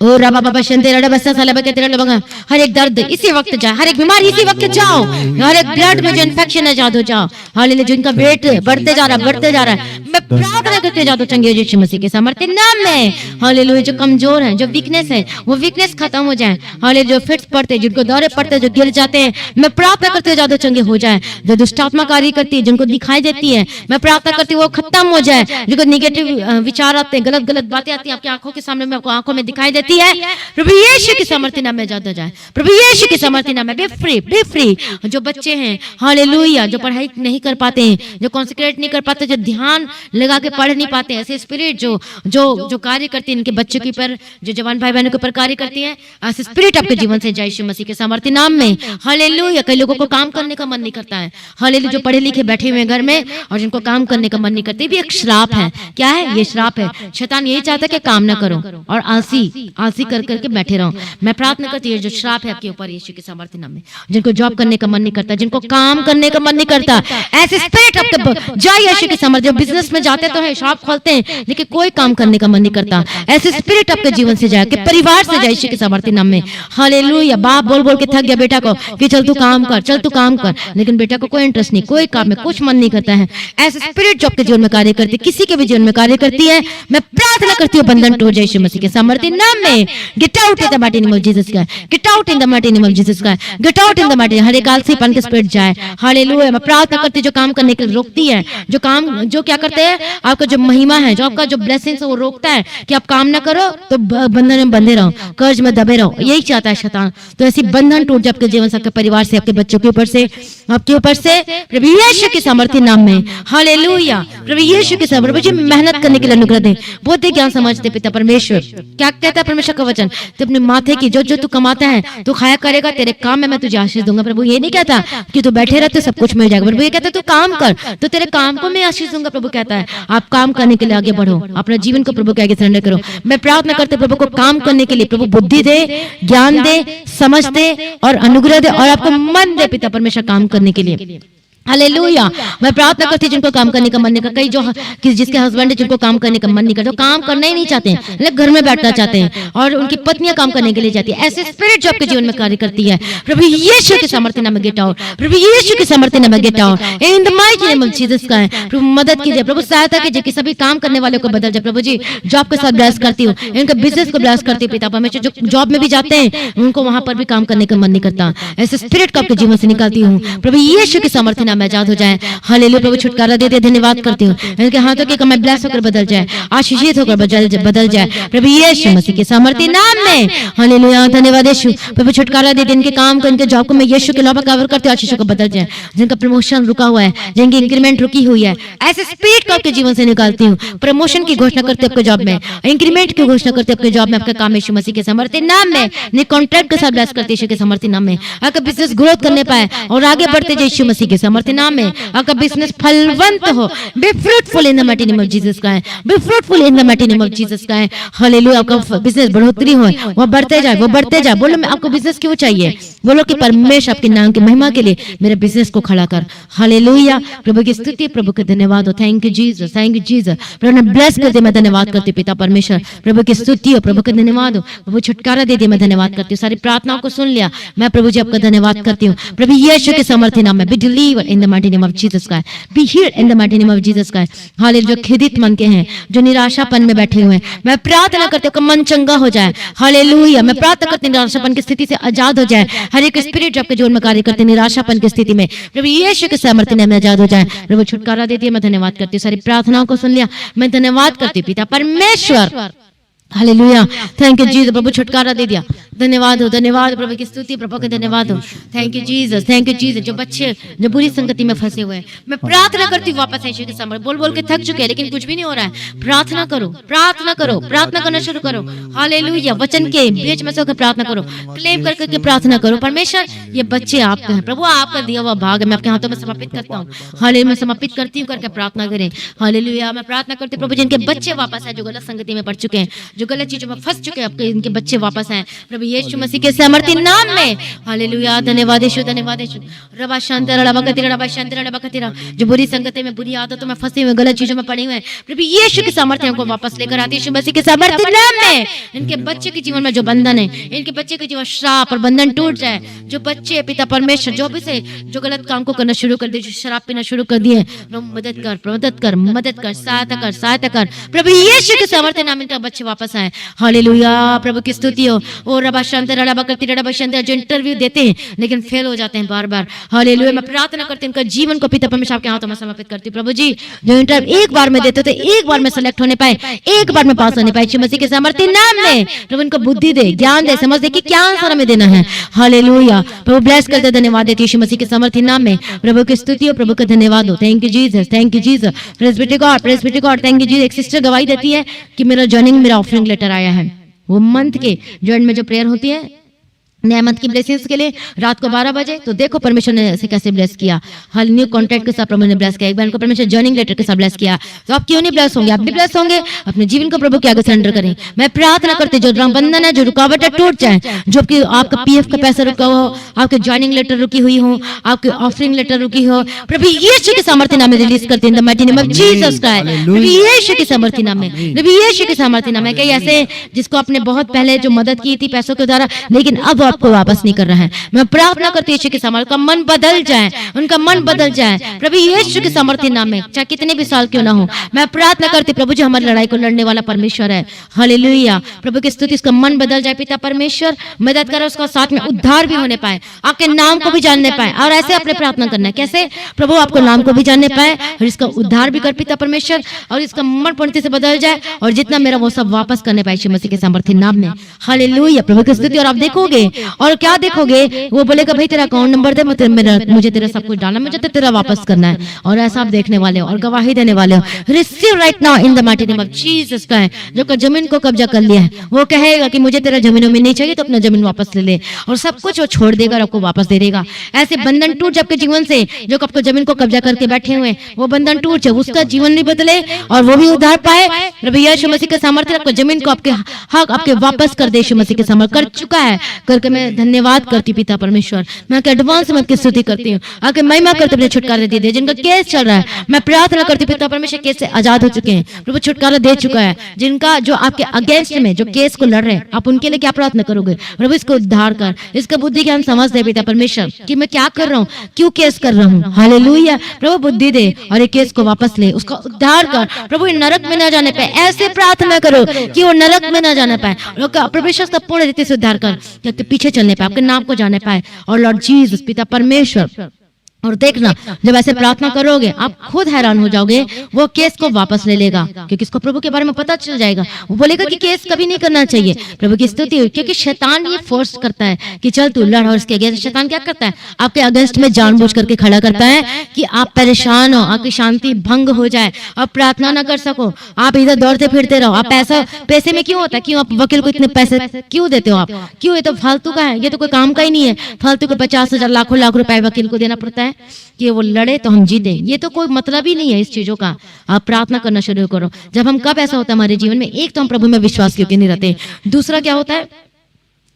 ओ रबा बाबा शंतेरा रबा साला बके तेरा लबंगा। हर एक दर्द इसी वक्त जाए, हर एक बीमारी इसी वक्त जाओ, हर एक ब्लड में जो इन्फेक्शन है जादू जाओ। हालेलुया। जिनका वेट बढ़ते जा रहा है, बढ़ते जा रहा है, मैं प्रार्थना करते जादू चंगे यीशु मसीह के सामर्थ्य नाम में। हालेलुया। जो कमजोर है, जो वीकनेस है, वो वीकनेस खत्म हो जाए। हालेलुया। जो फिट्स पड़ते, जिनको दौरे पड़ते, जो गिर जाते हैं, मैं प्रार्थना करते जादू चंगे हो जाए। जो दुष्टात्मा कार्य करती है, जिनको दिखाई देती है, मैं प्रार्थना करती हूँ वो खत्म हो जाए। जिनको निगेटिव विचार आते हैं, गलत गलत बातें आती है आपकी आंखों के सामने में, आपको आंखों में दिखाई देती है, प्रभु यीशु के सामर्थ्य नाम में जाता जाए। प्रभु यीशु के सामर्थ्य नाम में बी फ्री, बी फ्री। जो बच्चे हैं, हालेलुया, जो पढ़ाई नहीं कर पाते हैं, जो कॉन्सेंट्रेट नहीं कर पाते, जो ध्यान लगा के पढ़ नहीं पाते, ऐसे स्पिरिट जो जो जो कार्य करती है इनके बच्चों के ऊपर, जो जवान भाई बहनों के ऊपर कार्य करती है, ऐसे स्पिरिट आपके जीवन से जाए यीशु मसीह के सामर्थ्य नाम में। हालेलुया। कई लोगों को काम करने का मन नहीं करता है। हालेलुया। जो पढ़े लिखे बैठे हुए घर में और जिनको काम करने का मन नहीं करते, भी एक श्राप है। क्या है ये? श्राप है। शैतान यही चाहता है कि काम ना करो और आलसी कर करके बैठे रहो। मैं प्रार्थना करती हूँ जो श्राप है आपके ऊपर यीशु के सामर्थ्य नाम में। जिनको जॉब करने का मन नहीं करता, जिनको काम करने का मन नहीं करता, ऐसे स्पिरिट आपके जाए यीशु के सामर्थ्य। जो बिजनेस में जाते तो है, शॉप खोलते हैं, लेकिन कोई काम करने का मन नहीं करता, ऐसे स्पिरिट आपके जीवन से जाए, परिवार से जाए यीशु के सामर्थ्य नाम में। हालेलुया। बाप बोल बोल के थक गया बेटा को कि चल तू काम कर, चल तू काम कर, लेकिन बेटा को कोई इंटरेस्ट नहीं, कोई काम में कुछ मन नहीं करता है। ऐसे स्पिरिट जो आपके जीवन में कार्य करती है, किसी के भी जीवन में कार्य करती है, मैं प्रार्थना करती हूँ बंधन टूट जाए यीशु मसीह के सामर्थ्य नाम में। Get out in the mighty name of Jesus Christ. Get out in the mighty name of Jesus Christ. Get out in the mighty. हर एक आलसीपन के स्पिरिट जाए। हालेलुया। मैं प्रार्थना करती हूँ जो काम करने के लिए रोकती है, जो काम जो क्या करते हैं, आपका जो महिमा है, जो आपका जो ब्लेसिंग्स है, वो रोकता है कि आप काम ना करो तो बंधन में बंधे रहो, कर्ज में दबे रहो, यही चाहता है शैतान। तो ऐसी बंधन टूट जाए आपके जीवन से, आपके परिवार से, आपके बच्चों के ऊपर से, आपके ऊपर से, प्रभु यीशु के सामर्थ्य नाम में। हालेलुया। प्रभु यीशु के सामर्थ्य। मुझे मेहनत करने के लिए अनुग्रह दे, बुद्धि ज्ञान समझते पिता परमेश्वर। क्या कहता है परमेश्वर का वचन? तो अपने माथे की जो जो तू कमाता है तू खाया करेगा, तेरे काम में मैं तुझे आशीष दूंगा। प्रभु ये नहीं कहता कि तू बैठे रह तो सब कुछ मिल जाएगा। प्रभु ये कहता है तू काम कर तो तेरे काम को मैं आशीष दूंगा। प्रभु कहता है आप काम करने के लिए आगे बढ़ो, अपना जीवन को प्रभु के आगे सरेंडर करो। मैं प्रार्थना करते प्रभु को काम करने के लिए प्रभु बुद्धि दे, ज्ञान दे, समझ दे और अनुग्रह दे और आपको मन दे पिता परमेश्वर काम करने के लिए। हालेलुया। मैं प्रार्थना करती हूँ जिनको काम करने का मन नहीं करता, कई जो जिसके हस्बैंड है जिनको काम करने का मन नहीं करता, काम करना ही नहीं चाहते हैं, लेकिन घर में बैठना चाहते हैं और उनकी पत्नियां काम करने के लिए जाती है। ऐसे स्पिरिट जो आपके जीवन में कार्य करती है, प्रभु यीशु के सामर्थ्य नाम में गेट आउट। प्रभु यीशु के सामर्थ्य नाम में get out in the mighty name of Jesus का। प्रभु मदद कीजिए, प्रभु सहायता कीजिए कि सभी काम करने वालों को बदल जाए। प्रभु जी जॉब के साथ ब्लेस करती हूँ, इनके बिजनेस को ब्लेस करती हूँ पिता परमेश्वर। जो जॉब में भी जाते हैं उनको वहां पर भी काम करने का मन नहीं करता, ऐसे स्पिरिट को आपके जीवन से निकालती हूँ प्रभु यीशु के सामर्थ्य नाम में आजाद हो जाए। हालेलुया प्रभु छुटकारा दे दे, धन्यवाद करती हूँ। इनके हाथों की कमाई ब्लेस होकर बदल जाए, आशीषित होकर बदल जाए प्रभु यीशु मसीह के सामर्थ्य नाम में। हालेलुया धन्यवाद यीशु प्रभु छुटकारा दे दे, इनके काम को, इनके जॉब को मैं यीशु के नाम में कवर करती हूँ, आशीषों को बदल जाए। जिनका प्रमोशन रुका हुआ है, जिनकी इंक्रीमेंट रुकी हुई है, ऐसे स्पीड को आपके जीवन से निकालती हूँ। प्रमोशन की घोषणा करते आपके जॉब में, इंक्रीमेंट की घोषणा करते आपके जॉब में, आपका काम यीशु मसीह के सामर्थ्य नाम में। ने कॉन्ट्रैक्ट के साथ ब्लेस करते यीशु के सामर्थ्य नाम में। आपका बिजनेस ग्रोथ करने पाए और आगे बढ़ते जाए यीशु मसीह के सामर्थ्य नाम में। आपका बिजनेस फलवंत हो, be fruitful in the mighty name of Jesus Christ, be fruitful in the mighty name of Jesus Christ. Hallelujah आपका बिजनेस बढ़ोतरी हो, वो बढ़ते जाए, वो बढ़ते जाए। बोलो मैं आपको बिजनेस क्यों चाहिए? बोलो कि परमेश्वर आपके नाम की महिमा के लिए मेरे बिजनेस को खड़ा कर। हालेलुया प्रभु की स्तुति, प्रभु का धन्यवाद हो। Thank you Jesus, thank you Jesus. प्रभु ने ब्लेस कर दे, मैं धन्यवाद करती हूँ पिता परमेश्वर। प्रभु की स्तुति हो, प्रभु का धन्यवाद हो। प्रभु छुटकारा दे दिया, मैं धन्यवाद करती हूँ। सारी प्रार्थनाओं को सुन लिया, मैं प्रभु जी आपका धन्यवाद करती हूँ। प्रभु यीशु के सामर्थ्य नाम में be delivered in the mighty name of Jesus Christ, be healed in the mighty name of Jesus Christ. Hallelujah जो खेदित मन के हैं, जो निराशापन में बैठे हुए हैं, मैं प्रार्थना करती हूँ मन चंगा हो जाए। हालेलुया मैं प्रार्थना करती हूँ निराशापन की स्थिति से आजाद हो जाए। हर एक स्पिरिट आपके जीवन में कार्य करते निराशापन की स्थिति में प्रभु यीशु के सामर्थ्य नाम में आजाद हो जाए। प्रभु छुटकारा देती है, मैं धन्यवाद करती हूँ। सारी प्रार्थनाओं को सुन लिया, मैं धन्यवाद करती हूँ पिता परमेश्वर। Hallelujah thank you Jesus. प्रभु छुटकारा दे दिया, धन्यवाद हो, धन्यवाद प्रभु की स्तुति, प्रभु का धन्यवाद हो। Thank you Jesus, thank you Jesus. जो बच्चे जो बुरी संगति में फंसे हुए हैं, मैं प्रार्थना करती हूँ वापस यीशु के सामने। बोल बोल के थक चुके हैं लेकिन कुछ भी नहीं हो रहा है। प्रार्थना करो, प्रार्थना करो, प्रार्थना करना शुरू करो। हालेलुया वचन के बीच में से होकर प्रार्थना करो, क्लेम कर करके प्रार्थना करो। परमेश्वर ये बच्चे आपके हैं प्रभु, आपका दिया हुआ भाग है, मैं आपके हाथों में समर्पित करता हूँ। हालेलुया मैं समर्पित करती हूँ करके प्रार्थना करें। हालेलुया मैं प्रार्थना करती हूँ प्रभु जिनके बच्चे वापस आए, जो गलत संगति में पड़ चुके हैं, जो गलत चीजों में फंस चुके हैं, आपके इनके बच्चे वापस आए प्रभु यीशु मसीह के सामर्थ्य नाम में। हालेलुया धन्यवाद यीशु, धन्यवाद यीशु। रबा शांति रबा कतिरा, रबा शांति रबा कतिरा। जो बुरी संगति में, बुरी आदतों में फंसे हुए, गलत चीजों में पड़े हुए हैं, प्रभु यीशु के सामर्थ्य को वापस लेकर आते यीशु मसीह के सामर्थ्य नाम में। इनके बच्चे के जीवन में जो बंधन है, इनके बच्चे के जीवन श्राप और बंधन टूट जाए। जो बच्चे पिता परमेश्वर जो भी से जो गलत काम को करना शुरू कर दिए, जो शराब पीना शुरू कर दिए, मदद कर, मदद कर, मदद कर, सहायता कर, सहायता कर प्रभु यीशु के सामर्थ्य नाम इनका बच्चे वापस आए। हालेलुया प्रभु की स्तुति हो। ओ रबा शांति रबा करती रबा शांति। जो इंटरव्यू देते हैं लेकिन फेल हो जाते हैं बार बार, हालेलुया मैं प्रार्थना करती हूँ इनका जीवन को पिता परमेश्वर के हाथों में समर्पित करती हूँ। प्रभु जी जो इंटरव्यू एक बार में देते थे, एक बार में सेलेक्ट होने पाए, एक बार में पास होने पाए यीशु मसीह के सामर्थ्य नाम में। प्रभु इनको बुद्धि दे, ज्ञान दे, समझ दे कि क्या आंसर हमें देना है। हालेलुया प्रभु ब्लेस करते, धन्यवाद देते यीशु मसीह के सामर्थ्य नाम में। प्रभु की स्तुति हो, प्रभु का धन्यवाद हो। Thank you Jesus, thank you Jesus. Praise be to God, praise be to God. Thank you Jesus. एक सिस्टर गवाही देती है कि मेरा जॉइनिंग, मेरा ऑफरिंग लेटर आया है। वो मंथ के जो एंड में जो प्रेयर होती है नए मंथ की ब्लेसिंग्स के लिए रात को 12 बजे, तो देखो परमेश्वर ने ऐसे कैसे ब्लेस किया। हल न्यू कॉन्ट्रैक्ट के साथ प्रभु ने ब्लेस किया, एक बार को परमेश्वर जॉइनिंग लेटर के साथ ब्लेस किया। तो आप क्यों नहीं ब्लेस होंगे? आप भी ब्लेस होंगे। अपने जीवन को प्रभु के आगे सरेंडर करें। मैं प्रार्थना करती जो बंधन है, जो रुकावट है, टूट जाए। जो कि आपका पीएफ का पैसा रुका हो, आपके जॉइनिंग लेटर रुकी हुई हो, आपके ऑफरिंग लेटर रुकी हो, प्रभु यीशु के सामर्थ्य नाम में रिलीज करते हैं in the mighty name of Jesus Christ. प्रभु यीशु के सामर्थ्य नाम में, प्रभु यीशु के सामर्थ्य नाम में। कई ऐसे जिसको आपने बहुत पहले जो मदद की थी पैसों के द्वारा, लेकिन अब आपको वापस नहीं कर है। मैं प्रार्थना करती हूँ यीशु के सामर्थ्य का मन बदल जाए, उनका मन बदल जाए प्रभु यीशु के सामर्थ्य नाम में। चाहे कितने भी साल क्यों ना हो, मैं प्रार्थना करती प्रभु जो हमारी लड़ाई को लड़ने वाला परमेश्वर है। हालेलुया प्रभु की स्तुति। उसका मन बदल जाए पिता परमेश्वर, मदद करो उसका, साथ में उद्धार भी होने पाए, आपके नाम को भी जानने पाए। और ऐसे अपने प्रार्थना करना है कैसे? प्रभु आपको नाम को भी जानने पाए और इसका उद्धार भी कर पिता परमेश्वर, और इसका मन पूर्णतः से बदल जाए और जितना मेरा वो सब वापस करने पाए यीशु मसीह के सामर्थ्य नाम में। हालेलुया प्रभु की स्तुति। और आप देखोगे और क्या देखोगे, वो बोलेगा भाई तेरा अकाउंट नंबर दे, मुझे तेरा सब कुछ डालना, मुझे तेरा वापस करना है। और ऐसा आप देखने वाले हो और गवाही देने वाले हो। Receive right now in the mighty name of Jesus का है। जो जमीन को कब्जा कर लिया है वो कहेगा कि मुझे तेरा जमीनों में नहीं चाहिए, तो अपना जमीन वापस ले ले, और सब कुछ वो छोड़ देगा और आपको वापस दे देगा। ऐसे बंधन टूट जाए आपके जीवन से, जो आपको जमीन को कब्जा करके बैठे हुए वो बंधन टूट जाए, उसका जीवन नहीं बदले और वो भी उद्धार पाए। प्रभु यीशु मसीह के सामर्थ्य आपको जमीन को आपके हक आपके वापस कर दे। यीशु मसीह के सामर्थ्य कर चुका है करके मैं धन्यवाद करती पिता परमेश्वर। मैं एडवांस में आपकी स्तुति करती हूँ, आके महिमा करते अपने छुटकारा दे दे। जिनका केस चल रहा है मैं प्रार्थना करती पिता परमेश्वर केस से आजाद हो चुके हैं, प्रभु छुटकारा दे चुका है। जिनका जो आपके अगेंस्ट में जो केस को लड़ रहे हैं, आप उनके लिए क्या प्रार्थना करोगे? प्रभु इसको उद्धार कर, इसका बुद्धि ज्ञान समझ दे पिता परमेश्वर कि मैं क्या कर रहा हूँ, क्यों केस कर रहा हूँ। हालेलुया प्रभु बुद्धि दे और ये केस को वापस ले, उसका उद्धार कर। प्रभु नरक में न जाने पाए, ऐसे प्रार्थना करो कि वो नरक में न जाने पाए। परमेश्वर का पूर्ण रीति से उद्धार कर, पीछे चलने पाए, आपके नाम को जाने पाए। और लॉर्ड जीसस पिता परमेश्वर और देखना, जब ऐसे प्रार्थना करोगे आप खुद हैरान हो जाओगे, वो केस को वापस ले लेगा, क्योंकि इसको प्रभु के बारे में पता चल जाएगा। वो बोलेगा कि केस कभी नहीं करना चाहिए। प्रभु की स्तुति हो, क्योंकि शैतान ये फोर्स करता है कि चल तू लड़, और इसके अगेंस्ट शैतान क्या करता है, आपके अगेंस्ट में जानबूझ करके खड़ा करता है कि आप परेशान हो, आपकी शांति भंग हो जाए, आप प्रार्थना ना कर सको, आप इधर दौड़ते फिरते रहो। आप पैसे में क्यों होता है, क्यों आप वकील को इतने पैसे क्यों देते हो, आप क्यों, ये तो फालतू का है, ये तो कोई काम का ही नहीं है, फालतू को 50,000 लाखों लाख रुपए वकील को देना पड़ता है कि वो लड़े तो हम जीते, ये तो कोई मतलब ही नहीं है इस चीजों का। आप प्रार्थना करना शुरू करो। जब हम, कब ऐसा होता है हमारे जीवन में, एक तो हम प्रभु में विश्वास क्योंकि नहीं रहते, दूसरा क्या होता है,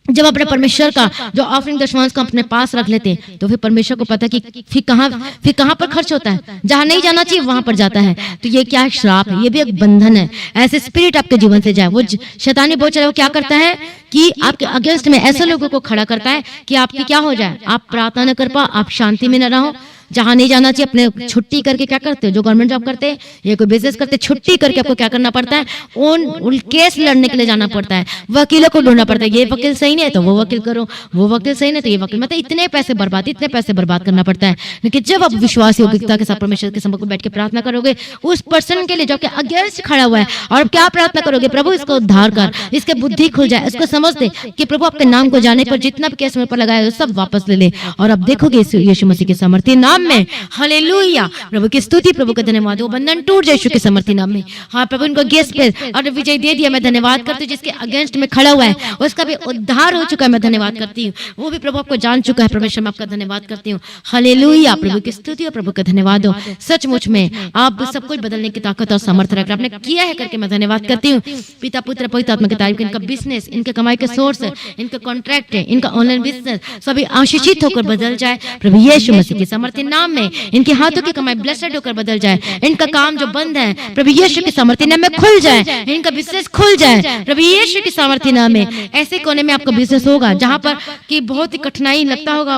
जब अपने परमेश्वर का जो ऑफरिंग दशमांश को अपने पास रख लेते हैं, तो फिर परमेश्वर को पता है कि फिर कहां पर खर्च होता है, जहां नहीं जाना चाहिए वहां पर जाता है। तो ये क्या है, श्राप है, ये भी एक बंधन है। ऐसे स्पिरिट आपके जीवन से जाए, वो शैतानी बोझ वो क्या करता है कि आपके अगेंस्ट में ऐसे लोगों को खड़ा करता है कि आपकी क्या हो जाए, आप प्रार्थना न कर पाओ, आप शांति में न रहो, जहां नहीं जाना चाहिए अपने छुट्टी करके क्या करते हो, जो गवर्नमेंट जॉब करते हैं या कोई बिजनेस करते हैं, छुट्टी करके आपको क्या करना पड़ता है, उन केस लड़ने के लिए जाना पड़ता है, वकीलों को ढूंढना पड़ता है, ये वकील सही नहीं है तो वो वकील करो, वो वकील सही नहीं तो ये वकील, मतलब इतने पैसे बर्बाद करना पड़ता है। लेकिन जब आप विश्वास योग्यता के साथ परमेश्वर के सम्मुख में बैठ के प्रार्थना करोगे उस पर्सन के लिए जो कि अगेंस्ट खड़ा हुआ है, और क्या प्रार्थना करोगे, प्रभु इसको उद्धार कर, इसके बुद्धि खुल जाए, इसको समझ दे कि प्रभु आपके नाम को जाने पर जितना भी केस मेरे पर लगाया सब वापस ले ले, और अब देखोगे यीशु मसीह के सामर्थ्य नाम में, हालेलुया, प्रभु की स्तुति, प्रभु का धन्यवाद, वो बंधन टूट जाए यीशु के सामर्थ्य नाम में। हाँ, प्रभु इनको गेस पे और विजय दे दिया, मैं धन्यवाद करती हूँ। जिसके अगेंस्ट में खड़ा हुआ है उसका भी उद्धार हो चुका है, मैं धन्यवाद करती हूँ। वो भी प्रभु आपको जान चुका है, परमेश्वर मैं आपका धन्यवाद करती हूँ। हालेलुया, प्रभु की स्तुति और प्रभु का धन्यवाद हो। सचमुच में आप सब कुछ बदलने की ताकत और सामर्थ्य रख आपने किया है करके मैं धन्यवाद करती हूँ। पिता पुत्र पवित्र आत्मा की तारीफ, इनका बिजनेस, इनके कमाई के सोर्स है, इनका कॉन्ट्रैक्ट है, इनका ऑनलाइन बिजनेस सभी आशीषित होकर बदल जाए प्रभु यीशु मसीह के सामर्थ्य नाम में। इनके हाथों की कमाई ब्लेस्ड होकर बदल जाए, इनका काम जो बंद है प्रभु यीशु के सामर्थ्य नाम में खुल जाए, इनका बिजनेस खुल जाए प्रभु यीशु के सामर्थ्य नाम में। ऐसे कोने में आपका बिजनेस होगा जहां पर कि बहुत ही कठिनाई लगता होगा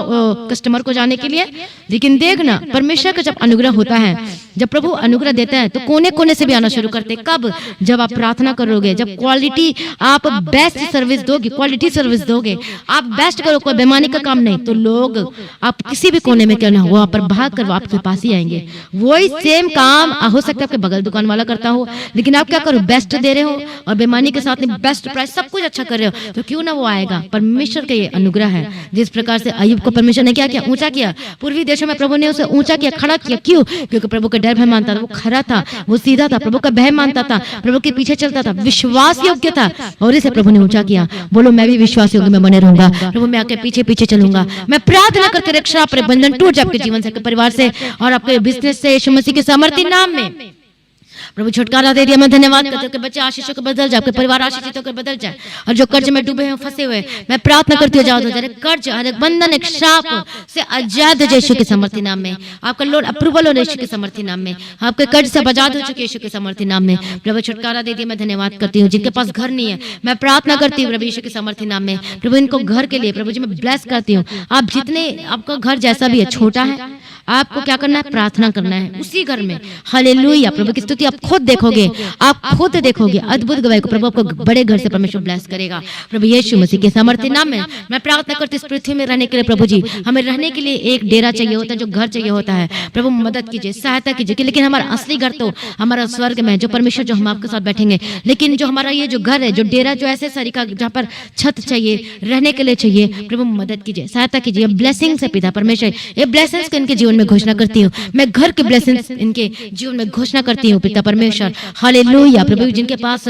कस्टमर को जाने के लिए, लेकिन देखना परमेश्वर का जब अनुग्रह होता है, जब प्रभु अनुग्रह देता है तो कोने कोने से भी आना शुरू करते। कब, जब आप प्रार्थना करोगे, जब क्वालिटी आप बेस्ट सर्विस दोगे, क्वालिटी सर्विस दोगे, आप बेस्ट करो, कोई बेईमानी का काम नहीं, तो लोग आप किसी भी कोने में क्यों ना हो वहां पर भाग कर आपके पास ही आएंगे। वही सेम काम हो सकता है आपके बगल दुकान वाला करता हो, लेकिन आप क्या करो, बेस्ट दे रहे हो और बेईमानी के साथ में बेस्ट प्राइस सब कुछ अच्छा कर रहे हो, तो क्यों ना वो आएगा। परमेश्वर का ये अनुग्रह है। जिस प्रकार से अय्यूब को परमेश्वर ने क्या किया, ऊंचा किया, पूर्वी देशों में प्रभु ने उसे ऊंचा किया, खड़ा किया। क्यों? क्योंकि प्रभु का डर भय मानता था, वो खरा था, वो सीधा था, प्रभु का भय मानता था, प्रभु के पीछे चलता था, विश्वास योग्य था, और इसे प्रभु ने ऊंचा किया। बोलो मैं भी विश्वास योग्य में बने रहूंगा, प्रभु मैं आपके पीछे पीछे चलूंगा। मैं प्रार्थना करके रक्षा बंधन टूट जाए आपके जीवन से, आपके परिवार से और आपके बिजनेस से, यीशु मसीह के सामर्थ्य नाम में। प्रभु छुटकारा दे दिया, मैं धन्यवाद करती हूँ कि बच्चे आशीषों को बदल जाए, आपके परिवार आशीषित होकर बदल जाए, और जो कर्ज में डूबे हैं फंसे हुए, मैं प्रार्थना करती हूँ जाओ जरा कर्ज, हर एक बंधन, एक श्राप से आजाद हो यीशु के सामर्थ्य नाम में। आपका लोन अप्रूवल हो यीशु के सामर्थ्य नाम में, आपके कर्ज से आजाद हो चुके यीशु के सामर्थ्य नाम में। प्रभु छुटकारा दे दिया, मैं धन्यवाद करती हूँ। जिनके पास घर नहीं है मैं प्रार्थना करती हूँ प्रभु यीशु के सामर्थ्य नाम में, प्रभु इनको घर के लिए प्रभु जी मैं ब्लेस करती हूँ। आप जितने, आपका घर जैसा भी है, छोटा है, आपको क्या करना है, प्रार्थना करना है उसी घर में। हालेलुया, प्रभु की स्तुति। आप खुद देखोगे, आप खुद देखोगे अद्भुत गवाही को, प्रभु आपको बड़े घर से परमेश्वर ब्लेस करेगा प्रभु यीशु मसीह के सामर्थ्य नाम में। मैं प्रार्थना करती हूँ इस पृथ्वी में रहने के लिए प्रभु जी, हमें रहने के लिए एक डेरा चाहिए होता है, जो घर चाहिए होता है, प्रभु मदद कीजिए, सहायता कीजिए। लेकिन हमारा असली घर तो हमारा स्वर्ग में, जो परमेश्वर जो हम आपके साथ बैठेंगे, लेकिन जो हमारा ये जो घर है, जो डेरा, जो ऐसे सरीका जहाँ पर छत चाहिए, रहने के लिए चाहिए, प्रभु मदद कीजिए, सहायता कीजिए। ब्लेसिंग्स है पिता परमेश्वर, ये ब्लेसिंग्स को इनके जीवन में घोषणा करती हूँ मैं, घर के ब्लेसिंग्स इनके जीवन में घोषणा करती हूँ पिता परमेश्वर। हालेलुया, प्रभु जिनके पास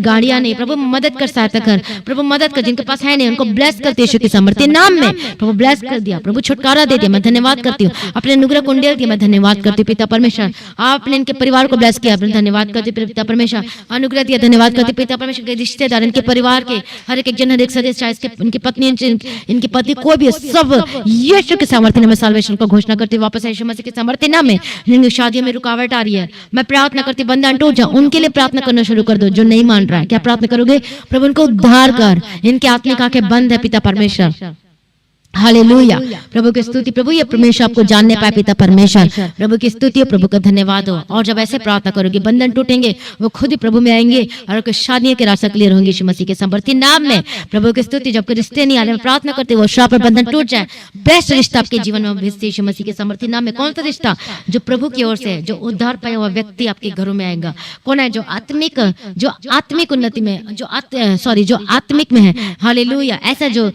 गाड़ियां नहीं, प्रभु मदद कर, सहायता कर, प्रभु मदद कर। जिनके पास है नहीं उनको ब्लेस करते यीशु के सामर्थ्य नाम में, प्रभु ब्लेस कर दिया, प्रभु छुटकारा दे दिया, मैं धन्यवाद करती हूँ। अपने अनुग्रह कुंडल की मैं धन्यवाद करती हूँ पिता परमेश्वर। आपने इनके परिवार को ब्लेस किया, धन्यवाद करती हूँ पिता परमेश्वर। अनुग्रह दिया, धन्यवाद करती हूँ पिता परमेश्वर। के रिश्तेदार, इनके परिवार के हर एक जन, हर एक सदस्य, चाहे इनकी पत्नी, इनकी पति, कोई भी, सब यीशु के सामर्थ्य में साल्वेशन को घोषणा करती हूँ वापस यीशु मसीह के सामर्थ्य नाम में। जिनकी शादियों में रुकावट आ रही है, मैं प्रार्थना करती, बंधन टूट जाओ, उनके लिए प्रार्थना करना शुरू कर दो। जो नहीं मान रहा है, क्या प्रार्थना करोगे, प्रभु उनको उद्धार कर, इनके आत्मिक आंखें बंद है पिता परमेश्वर, हालेलुया। प्रभु की स्तुति। प्रभु ये परमेश्वर आपको जानने पाए पिता परमेश्वर, प्रभु की स्तुति हो, प्रभु का धन्यवाद हो। और जब ऐसे प्रार्थना करोगे बंधन टूटेंगे, वो खुद ही प्रभु में आएंगे और शादियों के रास्ता क्लियर होंगे यीशु मसीह के सामर्थ्य नाम में। प्रभु की स्तुति। जब रिश्ते नहीं आ रहे, प्रार्थना करते वो श्राप और बंधन टूट जाए। बेस्ट रिश्ता आपके जीवन में भेजते यीशु मसीह के सामर्थ्य नाम में। कौन सा रिश्ता? जो प्रभु की ओर से, जो उद्धार पाया हुआ व्यक्ति आपके घरों में आएगा। कौन है? जो आत्मिक उन्नति में, जो आत्मिक में है। हालेलुया। ऐसा जो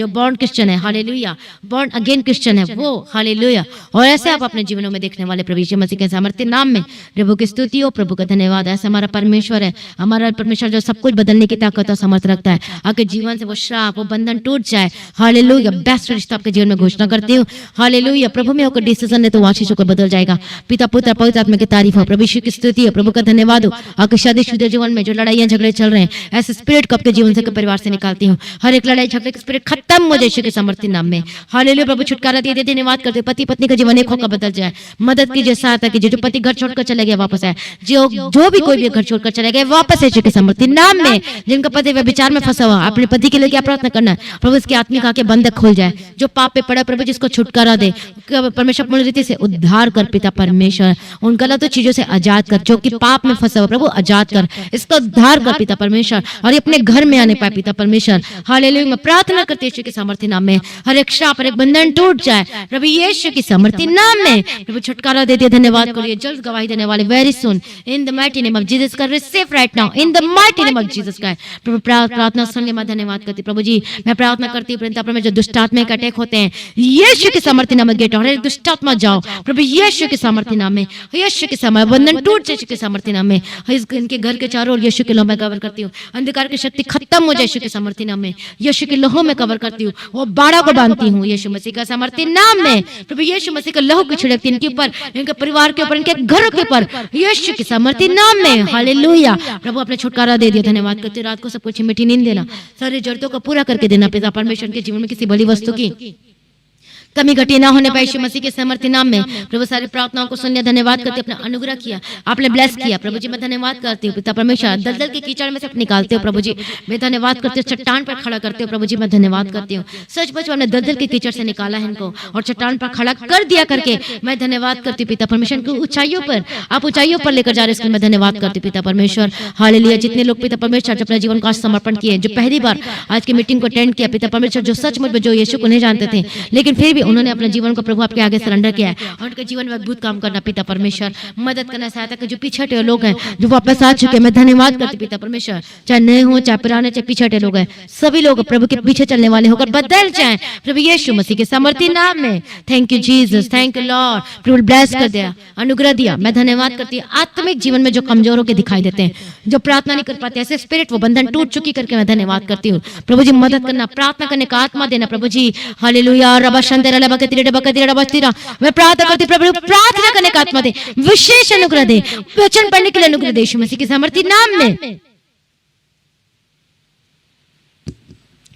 बॉर्न क्रिश्चियन है, हालेलुया, बॉर्न अगेन क्रिश्चियन है वो, हालेलुया। और ऐसे आप अपने जीवनों में देखने वाले प्रभु यीशु मसीह के सामर्थ्य नाम में। प्रभु की स्तुति हो, प्रभु का धन्यवाद। ऐसा हमारा परमेश्वर है, हमारा परमेश्वर जो सब कुछ बदलने की ताकत और समर्थ रखता है। आपके जीवन से वो श्राप, वो बंधन टूट जाए। हालेलुया। बेस्ट रिश्ता आपके जीवन में घोषणा करती हूँ। हालेलुया। प्रभु में होकर डिसीजन ले तो आशीषों को बदल जाएगा। पिता पुत्र पवित्र आत्मा की तारीफ हो। प्रभु यीशु की स्तुति हो, प्रभु का धन्यवाद हो। आपके शादीशुदा जीवन में जो लड़ाइयां झगड़े चल रहे हैं, ऐसे स्पिरिट को आपके जीवन से, परिवार से निकालती हूँ। हर एक लड़ाई झगड़े का स्पिरिट खत्म हो जाए यीशु के सामर्थ्य नाम में। हालेलुया। प्रभु छुटकारा दे, धन्यवाद करते। पति पत्नी का जीवन एक होकर बदल जाए। मदद कीजिए, सहायता कीजिए। जो पति घर छोड़कर चले गए वापस आए। जो भी कोई भी घर छोड़कर चले गए वापस यीशु के सामर्थ्य नाम में। जिनका पति व्यभिचार में फंसा हुआ, अपने पति के लिए क्या प्रार्थना करना है? प्रभु इसकी आत्मिक आंखें बंद खोल जाए। जो पाप पे पड़ा प्रभु जिसको छुटकारा दे, परमेश्वर पूर्ण रीति से उद्धार कर पिता परमेश्वर। उन गलत चीजों से आजाद कर, जो कि पाप में फंसा हुआ प्रभु आजाद कर, इसका उद्धार कर पिता परमेश्वर। और ये अपने घर में आने पाए पिता परमेश्वर। हालेलुया। मैं प्रार्थना करती यीशु के सामर्थ्य नाम में। हर एक श्राप, हर एक बंधन टूट जाए प्रभु यीशु की सामर्थ्य नाम में। प्रभु छुटकारा देते, धन्यवाद करिए। जल्द गवाही देने वाले very soon in the mighty name of Jesus का receive right now in the mighty name of Jesus का। प्रभु प्रार्थना सुनने में धन्यवाद करती प्रभु जी। मैं प्रार्थना करती हूँ पिता परमेश्वर, जो दुष्ट आत्मा के अटैक होते हैं यीशु के सामर्थ्य नाम में गेट और दुष्ट आत्मा जाओ प्रभु यीशु के सामर्थ्य नाम में। यीशु के सामर्थ्य बंधन टूट जाए यीशु के सामर्थ्य नाम में। इनके घर के चारों ओर यीशु के लोह में कवर करती हूँ। अंधकार की शक्ति खत्म हो जाए यीशु के सामर्थ्य नाम में। यीशु के लोह में कवर करती हूँ। वो बाड़ा को बांधती हूँ यीशु मसीह का सामर्थ्य नाम में। प्रभु यीशु मसीह का लहू की छिड़कती इनके ऊपर, इनके परिवार के ऊपर, इनके घरों के ऊपर यीशु के सामर्थ्य नाम में। हालेलुया। प्रभु अपने छुटकारा दे दिया, धन्यवाद करते। रात को सब कुछ मीठी नींद देना, सारी जरूरतों को पूरा करके देना पिता परमेश्वर के जीवन में किसी बड़ी वस्तु की कमी घटी ना होने पाए यीशु मसीह के सामर्थ्य नाम में। प्रभु सारी प्रार्थनाओं को सुनने धन्यवाद करते, अपना अनुग्रह किया, आपने ब्लेस किया प्रभु जी। मैं धन्यवाद करती हूँ पिता परमेश्वर। दलदल के कीचड़ में से निकालते हो प्रभु जी, मैं धन्यवाद करती हूँ। चट्टान पर खड़ा करते हो प्रभु जी, मैं धन्यवाद करती हूँ। सच बच आपने दलदल के कीचड़ से निकाला है इनको और चट्टान पर खड़ा कर दिया करके मैं धन्यवाद करती हूँ पिता परमेश्वर की ऊंचाइयों पर, आप ऊंचाइयों पर लेकर जा रहे हैं, मैं धन्यवाद करती हूँ पिता परमेश्वर। हालेलुया। जितने लोग पिता परमेश्वर अपने जीवन का समर्पण किए, जो पहली बार आज की मीटिंग को अटेंड किया पिता परमेश्वर, जो सचमुच में जो यीशु को नहीं जानते थे लेकिन फिर भी उन्होंने अपने जीवन को प्रभु आपके आगे सरेंडर किया है और उनके जीवन में अद्भुत काम करना पिता परमेश्वर, मदद करना, सहायता कर। जो पिछड़े लोग हैं जो वापस आ चुके हैं, मैं धन्यवाद करती पिता परमेश्वर। चाहे नए हो, चाहे पुराने, चाहे पिछड़े लोग हैं, सभी लोग प्रभु के पीछे चलने वाले होकर बदल जाएं प्रभु यीशु मसीह के सामर्थ्य नाम में। Thank you Jesus, thank you lord. Prabhu bless कर दिया, अनुग्रह दिया, मैं धन्यवाद करती हूँ। आत्मिक जीवन में जो कमजोरों के दिखाई देते हैं, जो प्रार्थना नहीं कर पाते, ऐसे स्पिरिट वो बंधन टूट चुकी करके मैं धन्यवाद करती हूँ प्रभु जी। मदद करना, प्रार्थना करने का आत्मा देना प्रभु जी। हालेलुया। रबा शंतेरा लबा के तिरे बका तिरे बस्तीरा, मैं प्रार्थना करती प्रभु प्रार्थना करने का आत्मा दे, विशेष अनुग्रह दे, वचन पढ़ने के लिए अनुग्रह दे यीशु मसीह के सामर्थ्य नाम में।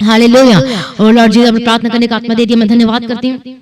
हालेलुया। और लॉर्ड जी प्रार्थना करने का आत्मा दे दिया, मैं धन्यवाद करती हूँ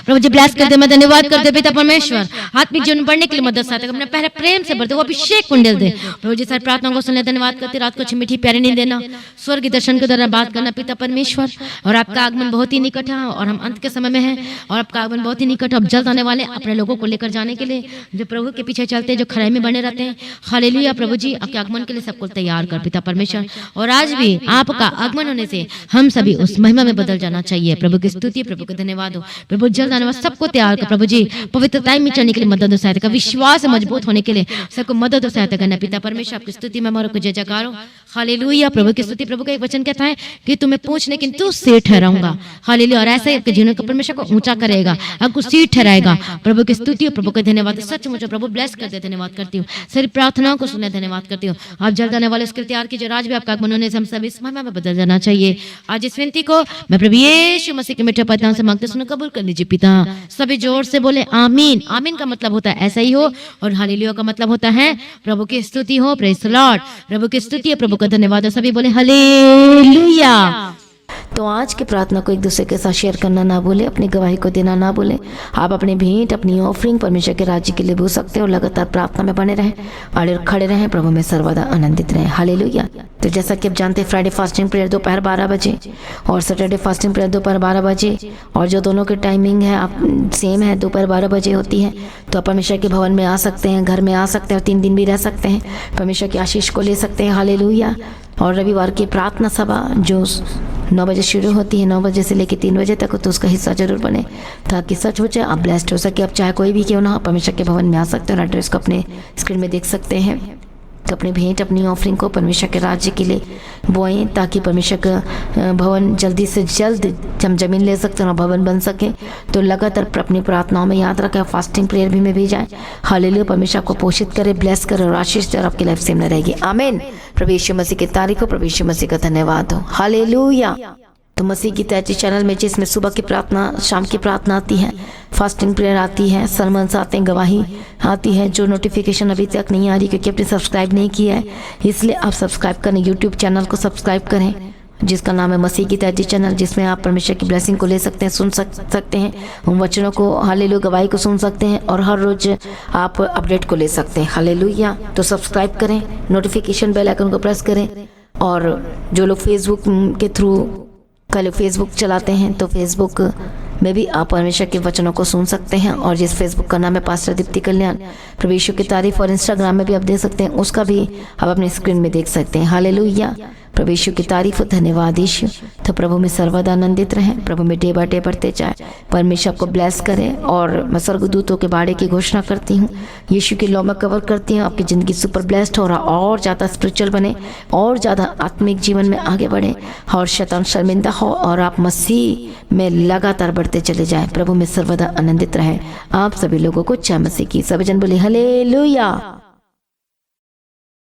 प्रभु जी। ब्लेस कर दे, मैं धन्यवाद करते पिता परमेश्वर। आत्मिक जीवन बढ़ने के लिए मदद साथ अपने पहले प्रेम से भरते, वो अभिषेक कुंडल दे प्रभु जी। सारी प्रार्थनाओं को सुनने धन्यवाद करते। रात को अच्छी मीठी प्यारी नींद देना, स्वर्ग के दर्शन के द्वारा बात करना पिता परमेश्वर। और आपका आगमन बहुत ही निकट है और हम अंत के समय में हैं और आपका आगमन बहुत ही निकट है। अब जल्द आने वाले अपने लोगों को लेकर जाने के लिए, जो प्रभु के पीछे चलते हैं, जो खराई में बने रहते हैं। हालेलुया। प्रभु जी आपके आगमन के लिए सबको तैयार कर पिता परमेश्वर। और आज भी आपका आगमन होने से हम सभी उस महिमा में बदल जाना चाहिए। प्रभु की स्तुति, प्रभु का धन्यवाद हो। प्रभु जल्द आने वाले सबको तैयार कर प्रभु जी, पवित्रता में चलने के लिए मदद और सहायता का, विश्वास मजबूत होने के लिए सबको मदद और सहायता करना पिता परमेश्वर। आपकी स्तुति में हमारे को जय जयकार हो। हालेलुया। प्रभु की स्तुति। प्रभु का एक वचन कहता है कि तुम्हें पूछने की तू सिर ठहराऊंगा। हालेलुया। और ऐसे ही आपके जीवन को परमेश्वर को ऊंचा करेगा, आपको सिर ठहराएगा। प्रभु की स्तुति और प्रभु का धन्यवाद। सच मुझे प्रभु ब्लेस कर दे, धन्यवाद करती हूँ। सारी प्रार्थनाओं को सुनने धन्यवाद करती हूँ। आप जल्द आने वाले उसके तैयार कीजिए। आज भी आपका आगमन होने से हम सभी इस महिमा में बदल जाना चाहिए। आज इस विनती को मैं प्रभु यीशु मसीह के मीठे पद से मांगते सुनो, कबूल कर लीजिए पिता। सभी जोर से बोले आमीन। आमीन का मतलब होता है ऐसा ही हो, और हालेलुया का मतलब होता है प्रभु की स्तुति हो। Praise the Lord. प्रभु की स्तुति है, प्रभु का धन्यवाद। सभी बोले हालेलुया। तो आज की प्रार्थना को एक दूसरे के साथ शेयर करना ना भूलें, अपनी गवाही को देना ना भूलें। आप अपनी भेंट, अपनी ऑफरिंग परमेश्वर के राज्य के लिए भूल सकते हैं और लगातार प्रार्थना में बने रहें, अड़े और खड़े रहें, प्रभु में सर्वदा आनंदित रहें। हालेलुया। तो जैसा कि आप जानते हैं, फ्राइडे फास्टिंग प्रेयर दोपहर 12 बजे और सैटरडे फास्टिंग प्रेयर दोपहर 12 बजे, और जो दोनों की टाइमिंग है आप सेम है, दोपहर 12 बजे होती है। तो आप परमेश्वर के भवन में आ सकते हैं, घर में आ सकते हैं और 3 दिन भी रह सकते हैं, परमेश्वर की आशीष को ले सकते हैं। हालेलुया। और रविवार की प्रार्थना सभा जो 9 बजे शुरू होती है, 9 बजे से लेकर 3 बजे तक, तो उसका हिस्सा जरूर बने ताकि सच हो जाए, आप ब्लेस्ड हो सके। आप चाहे कोई भी क्यों ना हो, परमेश्वर के भवन में आ सकते हैं और एड्रेस को अपने स्क्रीन में देख सकते हैं। तो अपनी भेंट, अपनी ऑफरिंग को परमेश्वर के राज्य के लिए बोएं ताकि परमेश्वर का भवन जल्दी से जल्द हम जमीन ले सकते हैं और भवन बन सके। तो लगातार अपनी प्रार्थनाओं में याद रखें, फास्टिंग प्रेयर भी में भी जाएं। हालेलुया। परमेश्वर आपको पोषित करे, ब्लेस करे और आशीष दे और आपकी लाइफ सेम न रहेगी। आमीन। प्रभु यीशु मसीह की तारीफ हो, प्रभु यीशु मसीह का धन्यवाद हो। हालेलुया। तो मसीह की तैयारी चैनल में जिसमें सुबह की प्रार्थना, शाम की प्रार्थना आती है, फास्टिंग प्रेयर आती है, सरमन्स आते हैं, गवाही आती है, जो नोटिफिकेशन अभी तक नहीं आ रही क्योंकि आपने सब्सक्राइब नहीं किया है, इसलिए आप सब्सक्राइब करें, यूट्यूब चैनल को सब्सक्राइब करें जिसका नाम है मसीह की तैयारी चैनल, जिसमें आप परमेश्वर की ब्लेसिंग को ले सकते हैं, सुन सकते हैं, उन वचनों को, हालेलुया, गवाही को सुन सकते हैं और हर रोज आप अपडेट को ले सकते हैं। हालेलुया। तो सब्सक्राइब करें, नोटिफिकेशन बेल आइकन को प्रेस करें। और जो लोग फेसबुक के थ्रू कल फेसबुक चलाते हैं तो फेसबुक में भी आप परमेश्वर के वचनों को सुन सकते हैं, और जिस फेसबुक का नाम है पास्टर दीप्ति कल्याण, प्रभु यीशु की तारीफ, और इंस्टाग्राम में भी आप देख सकते हैं, उसका भी आप अपने स्क्रीन में देख सकते हैं। हालेलुया। प्रभु यीशु की तारीफ, धन्यवाद यीशु। तो प्रभु में सर्वदा आनंदित रहें, प्रभु में डे बाय डे बढ़ते जाए, परमेश्वर आपको ब्लेस करे। और मैं स्वर्गदूतों के बाड़े की घोषणा करती हूँ, यीशु की लौ में कवर करती हूँ, आपकी ज़िंदगी सुपर ब्लेस्ड हो रहा, और ज़्यादा स्पिरिचुअल बने, और ज़्यादा आत्मिक जीवन में आगे बढ़े, और शैतान शर्मिंदा हो, और आप मसीह में लगातार बढ़ते चले जाएं। प्रभु में सर्वदा आनंदित रहे। आप सभी लोगों को जय मसीह की। सभी जन बोले हालेलुया।